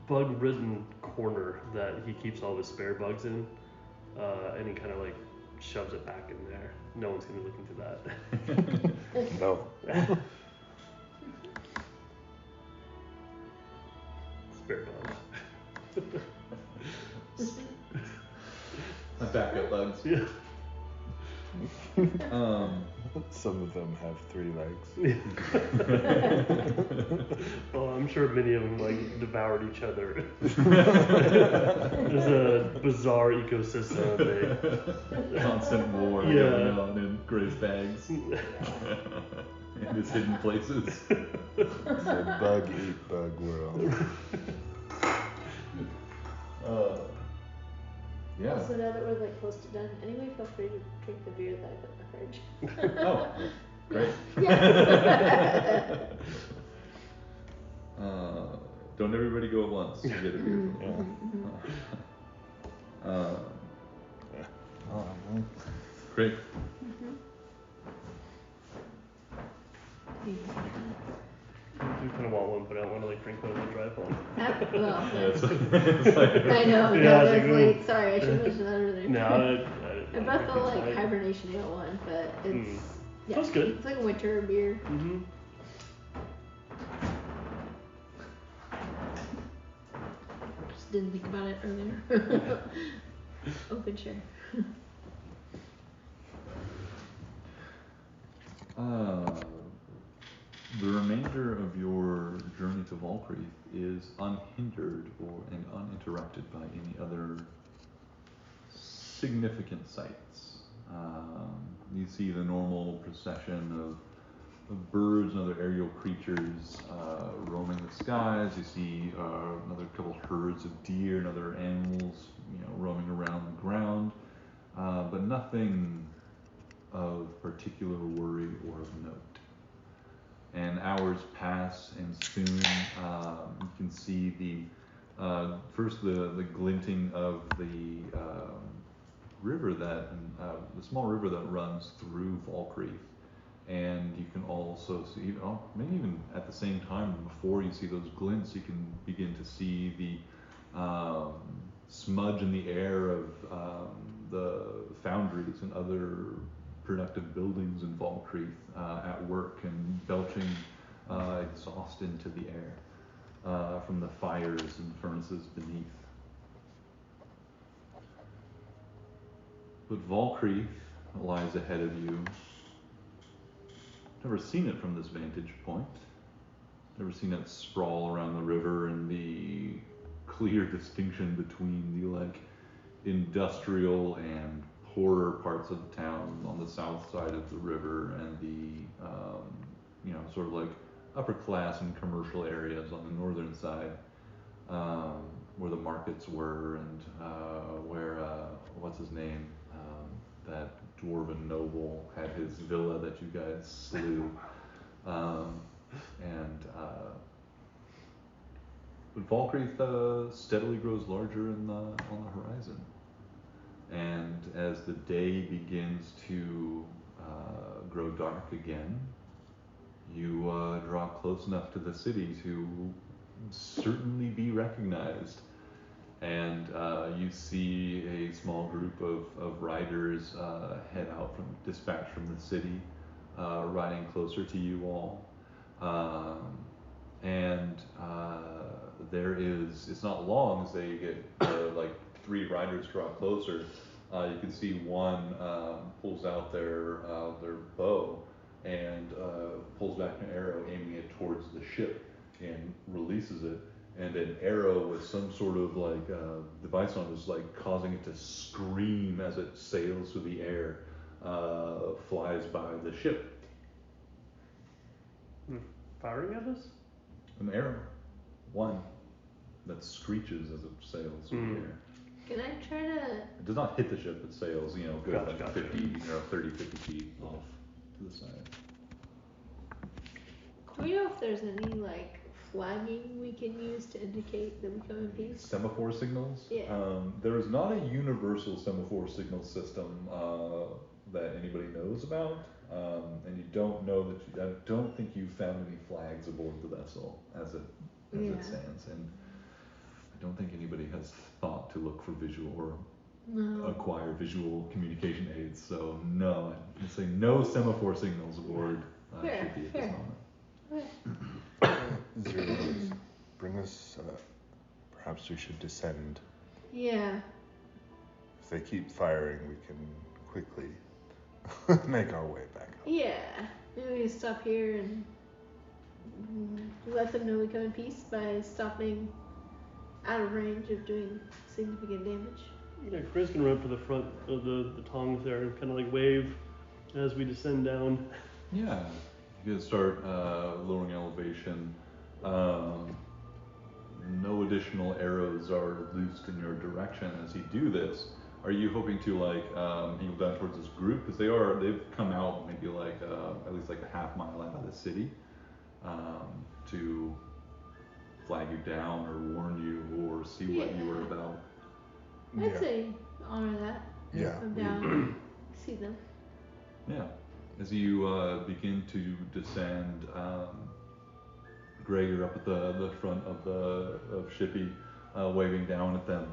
bug-ridden corner that he keeps all of his spare bugs in, and he kind of like shoves it back in there. No one's gonna look into that. No. Spare bugs. Backup bugs. Yeah. Some of them have 3 legs. Well, I'm sure many of them like devoured each other. There's a bizarre ecosystem. Constant war going on in Gray's bags. In his hidden places. It's a bug eat bug world. Yeah. Also, now that we're like close to done, anyway, feel free to drink the beer that I put in the fridge. Oh, great. Yes. Don't everybody go at once. You get a beer from them. Great. I do kind of want one, but I don't want to like drink one on the drive home. It's I know. Yeah, No, it's that's like, late. Sorry, I should mention that earlier. No, I brought the like hibernation ale one, but it's That's good. It's like a winter beer. Just didn't think about it earlier. Oh, good share. The remainder of your journey to Valkyrie is unhindered and uninterrupted by any other significant sights. You see the normal procession of birds and other aerial creatures roaming the skies. You see another couple herds of deer and other animals, roaming around the ground, but nothing of particular worry or of note. And hours pass, and soon you can see the First, the glinting of the river the small river that runs through Valkyrie, and you can also see, maybe even at the same time before you see those glints, you can begin to see the smudge in the air of the foundries and other productive buildings in Valkyrie at work and belching exhaust into the air from the fires and furnaces beneath. But Valkyrie lies ahead of you. Never seen it from this vantage point. Never seen it sprawl around the river and the clear distinction between the industrial and poorer parts of the town on the south side of the river and the sort of upper class and commercial areas on the northern side, where the markets were and where what's his name, that dwarven noble had his villa that you guys slew, but Valkyrie steadily grows larger on the horizon, and as the day begins to grow dark again, you draw close enough to the city to certainly be recognized. And you see a small group of riders head out dispatched from the city, riding closer to you all. It's not long as they get, 3 riders draw closer. You can see one pulls out their bow and pulls back an arrow, aiming it towards the ship, and releases it. And an arrow with some sort of device on it is causing it to scream as it sails through the air, flies by the ship. Firing at us? An arrow, one that screeches as it sails through the air. Can I try to? It does not hit the ship; it sails, good Gotcha. 50, 30, 50 feet off to the side. Do we know if there's any flagging we can use to indicate that we come in peace? Semaphore signals? Yeah. There is not a universal semaphore signal system that anybody knows about, and you don't know I don't think you found any flags aboard the vessel as it stands, and I don't think anybody has thought to look for visual or acquire visual communication aids. So no, I'd say no semaphore signals aboard shippy at this moment. Zero, bring us, perhaps we should descend. Yeah. If they keep firing, we can quickly make our way back up. Yeah. Maybe we stop here and let them know we come in peace by stopping out of range of doing significant damage. Yeah, Gray's gonna run up to the front of the tongs there and kind of wave as we descend down. Yeah, you guys start lowering elevation. No additional arrows are loosed in your direction as you do this. Are you hoping to angle down towards this group? Because they've come out maybe at least a half mile out of the city to flag you down or warn you or see what you were about. I'd say honor that. Yeah. Come down, see them. Yeah. As you begin to descend, Gray, you're up at the front of Shippy, waving down at them,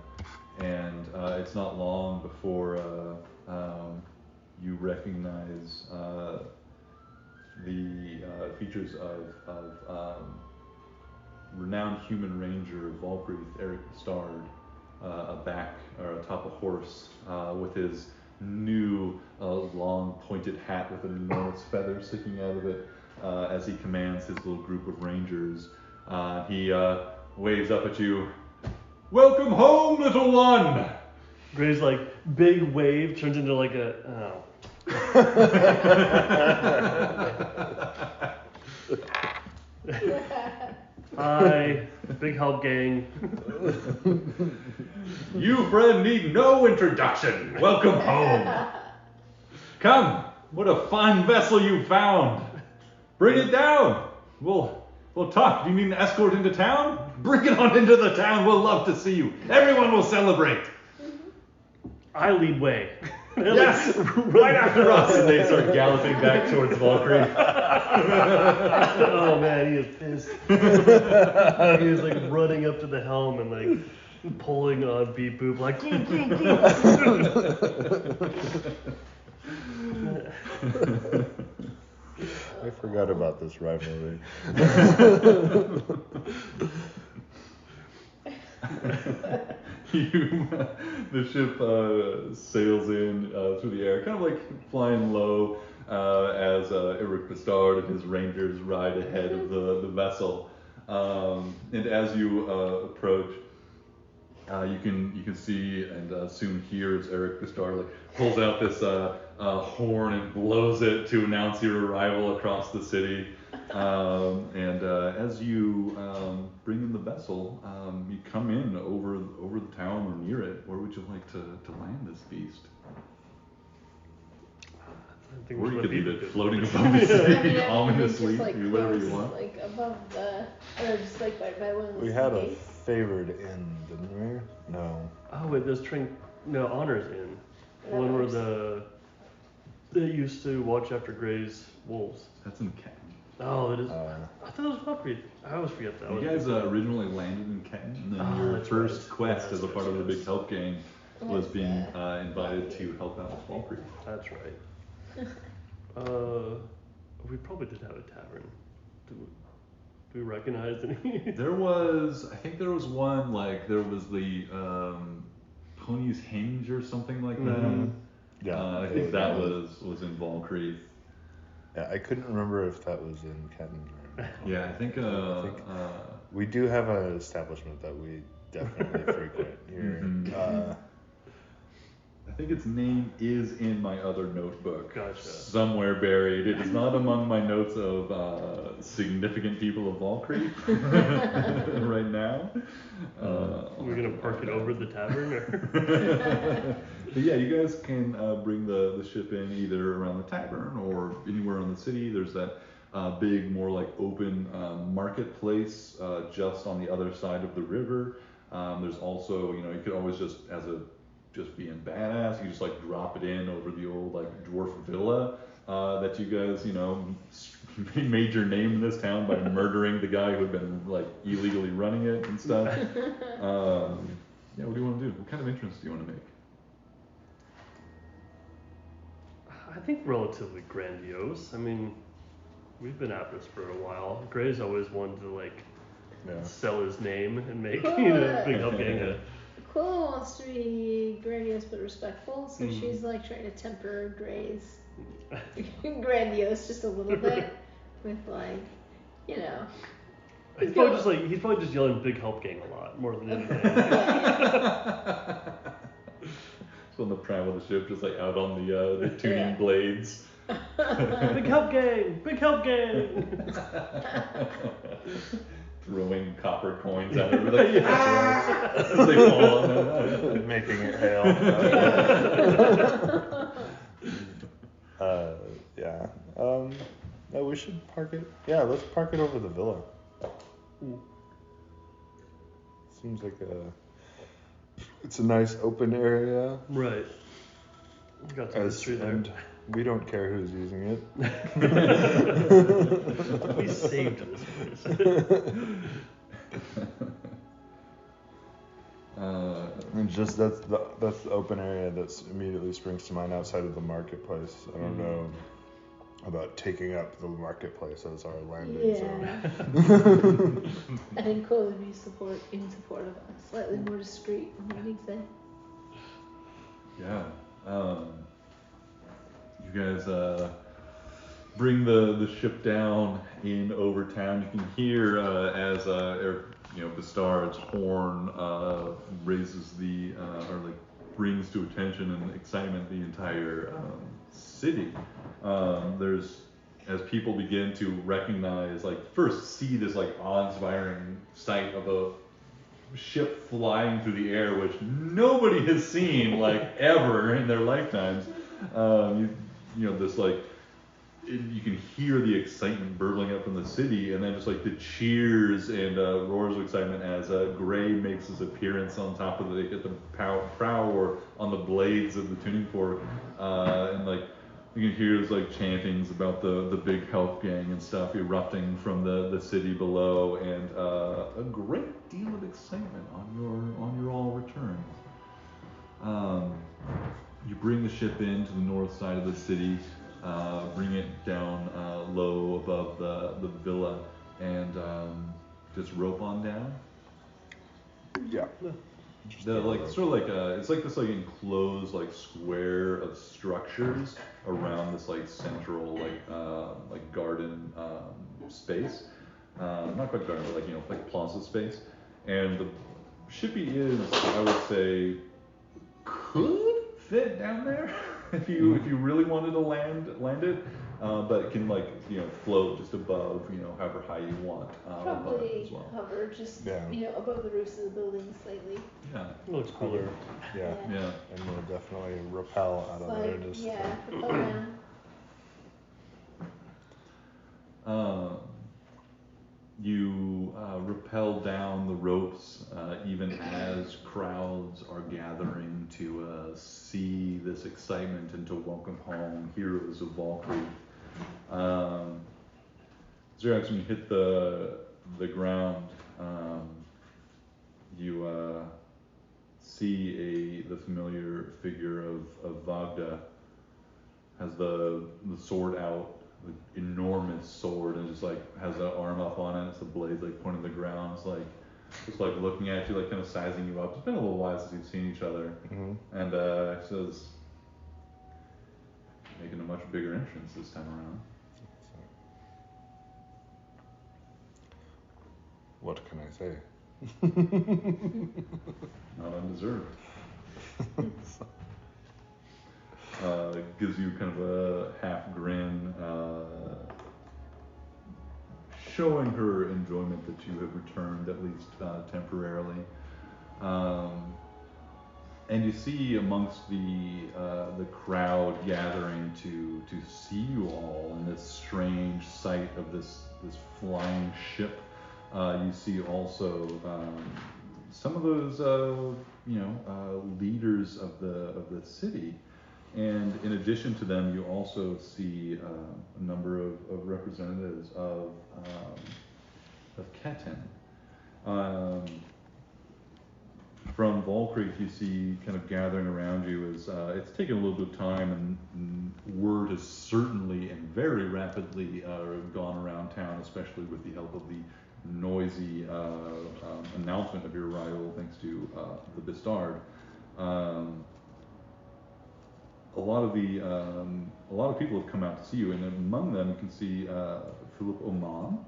and it's not long before you recognize the features of renowned human ranger Valkyrie, Eric Stard, atop a horse with his new long pointed hat with an enormous feather sticking out of it, as he commands his little group of rangers. He waves up at you. "Welcome home, little one!" Gray's big wave turns into Hi, big help gang. You, friend, need no introduction. Welcome home. Come, what a fine vessel you found. Bring it down. We'll Well, Tuck, do you need an escort into town? Bring it on into the town. We'll love to see you. Everyone will celebrate. I lead way. Yes, right after us. And they start galloping back towards Valkyrie. Oh man, he is pissed. He is like running up to the helm and like pulling on Beep Boop like. I forgot about this rivalry. The ship sails in through the air, kind of like flying low as Eric Bastard and his rangers ride ahead of the vessel. And as you approach, you can see and soon hear as Eric Bastard like pulls out this horn and blows it to announce your arrival across the city. And as you bring in the vessel, you come in over the town or near it. Where would you like to land this beast? Or you could leave it floating above the city ominously, just, like, do whatever you close, want. like above the, or just like by one of those We had a gates. favored inn, didn't we? No. Oh wait, there's Honor's Inn. The one where they used to watch after Gray's wolves. That's in Kenton. Oh, it is. I thought it was Valkyrie. I always forget that. You guys originally landed in Kenton, and then your that's first right. quest Yeah, as a that's part of the right. big help gang was being invited to help out with Valkyrie. That's right. We probably did have a tavern. Do we recognize any? I think there was one, like, there was the Pony's Hinge or something like that. Mhm. Yeah. I think that was in Valkyrie. Yeah, I couldn't remember if that was in Kenton or Yeah, I think we do have an establishment that we definitely frequent here. Mhm. I think its name is in my other notebook. Gotcha. Somewhere buried. It is not among my notes of significant people of Valkyrie right now. We're gonna park it over the tavern, or? But yeah, you guys can bring the ship in either around the tavern or anywhere in the city. There's that big, more like open marketplace just on the other side of the river. There's also, you could always just being badass, you just like drop it in over the old like dwarf villa that you guys, made your name in this town by murdering the guy who had been like illegally running it and stuff. Yeah, what do you want to do? What kind of entrance do you want to make? I think relatively grandiose. I mean, we've been at this for a while. Gray's always wanted to like sell his name and make big help gang. Cool wants to be grandiose but respectful, so she's like trying to temper Gray's grandiose just a little bit with like, He's probably just yelling "big help gang" a lot more than anything. So on the prow of the ship, just like out on the tuning blades. Big help gang! Big help gang! Throwing copper coins at it, like, as they fall on them. Making it hail. No, we should park it. Yeah, let's park it over the villa. Seems like it's a nice open area. Right. We got some history there. And we don't care who's using it. We saved this place. And just that's the open area that immediately springs to mind outside of the marketplace. I don't know about taking up the marketplace as our landing zone. I think Cole would be in support of us, slightly more discreet. What do you say? Yeah. You guys bring the ship down in over town. You can hear as Bastard's horn raises brings to attention and excitement the entire city. There's, as people begin to recognize, first see this awe-inspiring sight of a ship flying through the air, which nobody has seen ever in their lifetimes. This you can hear the excitement burbling up from the city, and then just like the cheers and roars of excitement as Gray makes his appearance on top of at the prow or on the blades of the tuning fork, and like you can hear his like chantings about the big help gang and stuff erupting from the city below, and a great deal of excitement on your all returns. You bring the ship into the north side of the city, bring it down low above the villa, and just rope on down. Yeah. The like sort of like it's like this like enclosed like square of structures around this like central like garden space. Not quite garden, but like like plaza space. And the shippy is, I would say, could fit down there if you really wanted to land it, but it can like float just above however high you want above it Probably as well. hover just Yeah. above the roofs of the building slightly. Yeah, It looks cooler. Yeah. yeah. And we'll definitely rappel out of there. Like Just rappel down. You rappel down the ropes even as crowds are gathering to see this excitement and to welcome home heroes of Valkyrie. Xerax, when you hit the ground, you see the familiar figure of Vagda. Has the sword out, the enormous sword, and just like has an arm up on it. It's the blade like pointing to the ground. It's like just like looking at you, like kind of sizing you up. It's been a little while since you've seen each other, and says, making a much bigger entrance this time around. what can I say? Not undeserved. Gives you kind of a half grin, showing her enjoyment that you have returned, at least temporarily. And you see amongst the crowd gathering to see you all in this strange sight of this flying ship. You see also some of those leaders of the city. And in addition to them, you also see a number of representatives of Ketten. From Valkyrie, you see kind of gathering around you is it's taken a little bit of time, and word has certainly and very rapidly gone around town, especially with the help of the noisy announcement of your arrival, thanks to the Bistard. A lot of people have come out to see you, and among them you can see Philip Oman,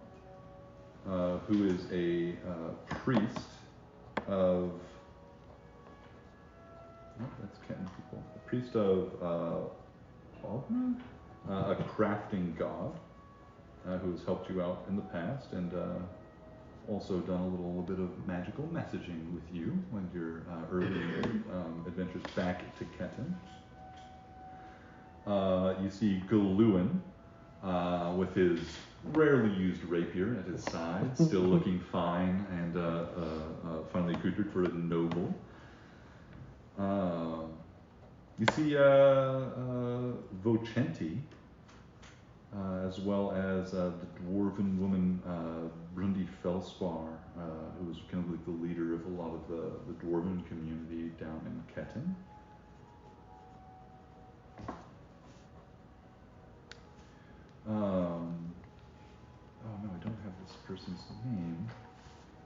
who is a priest of. Oh, that's Kenton people. A priest of Ogna, a crafting god, who has helped you out in the past, and also done a little bit of magical messaging with you when your early adventures back to Ketten. You see Galuin with his rarely used rapier at his side, still looking fine and finely accoutred for a noble. You see Vocenti, as well as the dwarven woman Brundi Felspar, who is kind of like the leader of a lot of the dwarven community down in Ketten. Oh no, I don't have this person's name,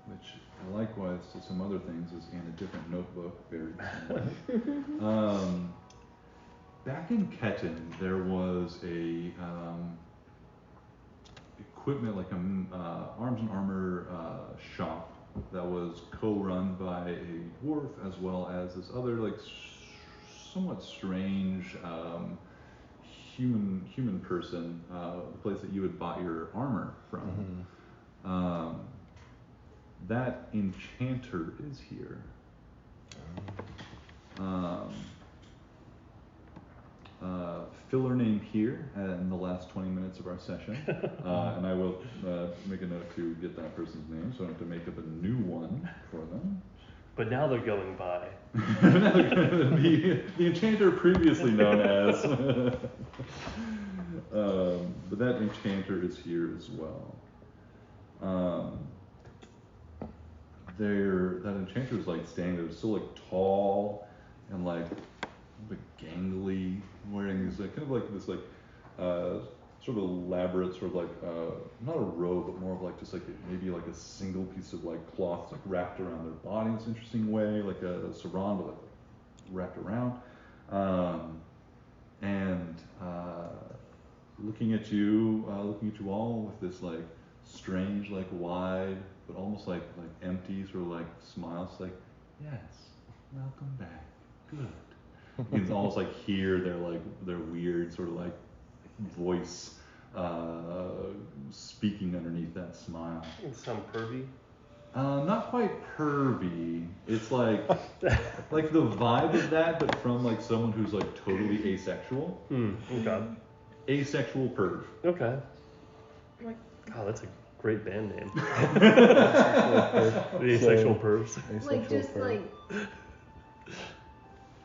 which likewise to some other things is in a different notebook, buried somewhere. Back in Ketten, there was a equipment, like a arms and armor shop that was co-run by a dwarf, as well as this other like somewhat strange human person, the place that you had bought your armor from. That enchanter is here. filler name here in the last 20 minutes of our session, and I will make a note to get that person's name, so I don't have to make up a new one for them. But now they're going by. the enchanter previously known as. But that enchanter is here as well. That enchanter is like standing there, still like tall and like gangly, wearing these kind of like this like sort of elaborate sort of like not a robe, but more of like just like maybe like a single piece of like cloth like wrapped around their body in this interesting way, like a sarong, but like wrapped around, and looking at you all with this like strange, like wide, but almost like empty sort of like smile. It's like, yes, welcome back, good. You can almost like hear their weird sort of like voice speaking underneath that smile. It sound pervy? Not quite pervy. It's like the vibe of that, but from like someone who's like totally asexual. Okay. Asexual perv. Okay. God, that's a great band name. The Asexual Pervs. Like just like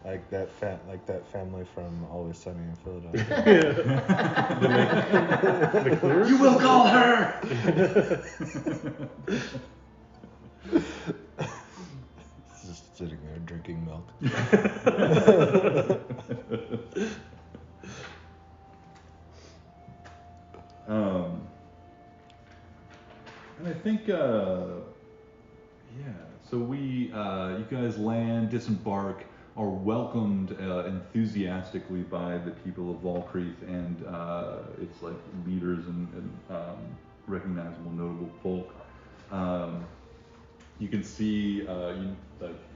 Like that family from Always Sunny in Philadelphia. The Clears? You will call her! Just sitting there drinking milk. And I think, so you guys land, disembark, are welcomed enthusiastically by the people of Valkreath and its like leaders and recognizable, notable folk. You can see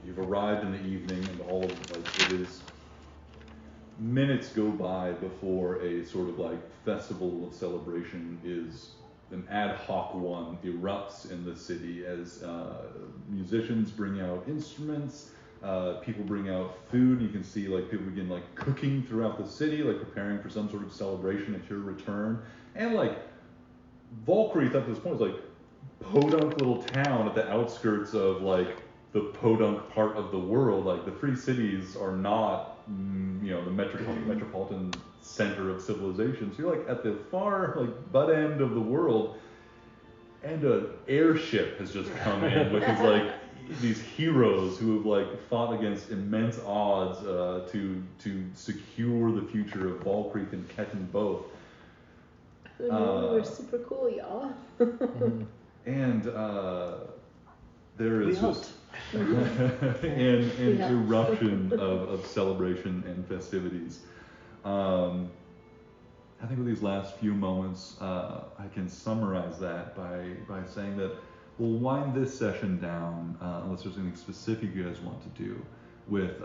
you've arrived in the evening, and all of it is minutes go by before a sort of like festival of celebration is an ad hoc one erupts in the city as musicians bring out instruments. People bring out food. You can see like people begin like cooking throughout the city, like preparing for some sort of celebration at your return. And like Valkreath up to this point is like podunk little town at the outskirts of like the podunk part of the world. Like the free cities are not the metropolitan center of civilization. So you're like at the far like butt end of the world, and an airship has just come in with these heroes who have like fought against immense odds to secure the future of Valkreath and Ketten both. who knew we were super cool, y'all. And there is just an eruption of celebration and festivities. I think with these last few moments, I can summarize that by saying that we'll wind this session down, unless there's anything specific you guys want to do, with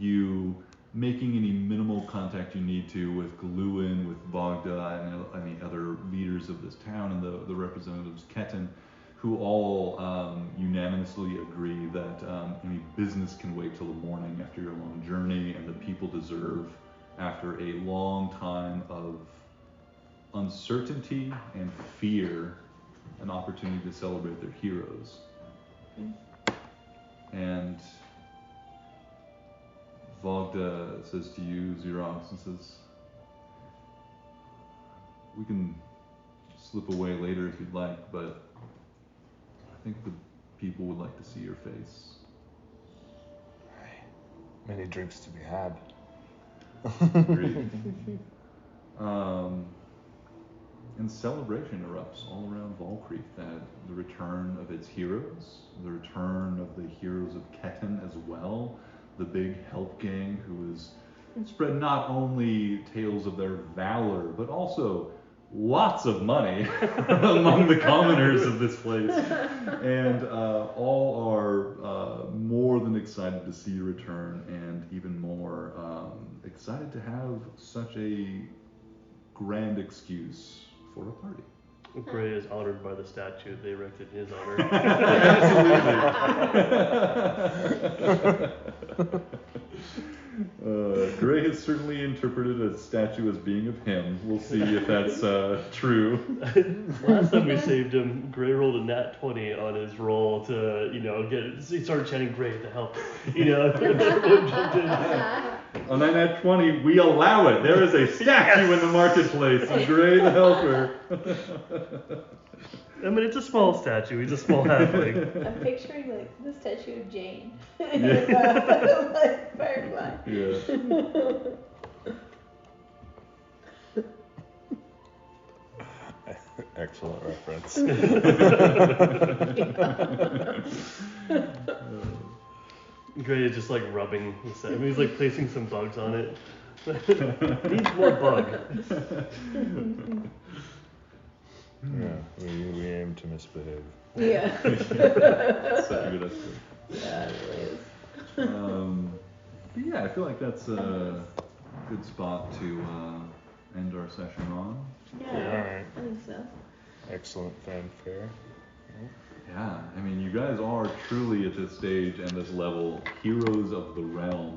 you making any minimal contact you need to with Gluin, with Vogda, and any other leaders of this town, and the representatives of Ketten, who all unanimously agree that any business can wait till the morning after your long journey, and the people deserve, after a long time of uncertainty and fear, an opportunity to celebrate their heroes. And Vogda says to you, Xerox, and says, we can slip away later if you'd like, but I think the people would like to see your face. Many drinks to be had. Agreed. And celebration erupts all around Valkreath, that the return of its heroes, the return of the heroes of Ketten as well, the big help gang who has spread not only tales of their valor, but also lots of money among the commoners of this place. And all are more than excited to see you return, and even more excited to have such a grand excuse for a party. Gray is honored by the statue they erected in his honor. Gray has certainly interpreted a statue as being of him. We'll see if that's true. Last time we saved him, Gray rolled a nat 20 on his roll to, he started chanting Gray the helper. Everyone jumped in. On that nat 20, we allow it. There is a statue in the marketplace of Gray the Helper. I mean, it's a small statue. He's a small halfling. I'm picturing like the statue of Jane. Yeah. Like Firefly. Yeah. Excellent reference. Gray is just like rubbing the set. I mean, he's like placing some bugs on it. Needs more bug. Yeah, we aim to misbehave. Yeah. Such a good estimate. Yeah, it really is. But yeah, I feel like that's a good spot to end our session on. Yeah, Alright. I think so. Excellent fanfare. Yeah, I mean, you guys are truly at this stage and this level heroes of the realm,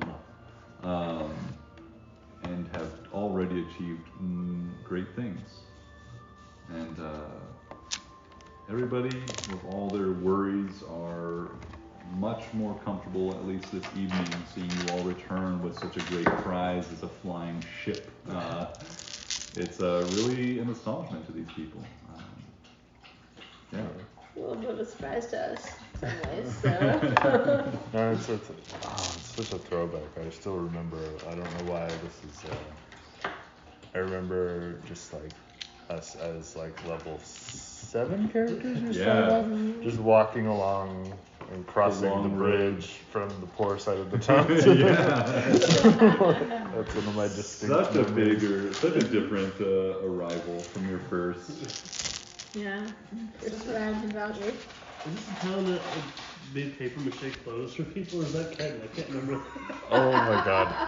and have already achieved great things. And everybody, with all their worries, are much more comfortable, at least this evening, seeing you all return with such a great prize as a flying ship. It's really an astonishment to these people. Yeah. A little bit of a surprise to us in some ways, so. No, it's such a throwback. I still remember, I don't know why this is, I remember just like us as like level 7 characters or Yeah. so, just walking along and crossing the long bridge from the poor side of the town to Yeah. That's one of my distinct Such a memories. such a different arrival from your first. Yeah. First round about me. Is this the town that made paper mache clothes for people, or is that Kenton? I can't remember. Oh my god.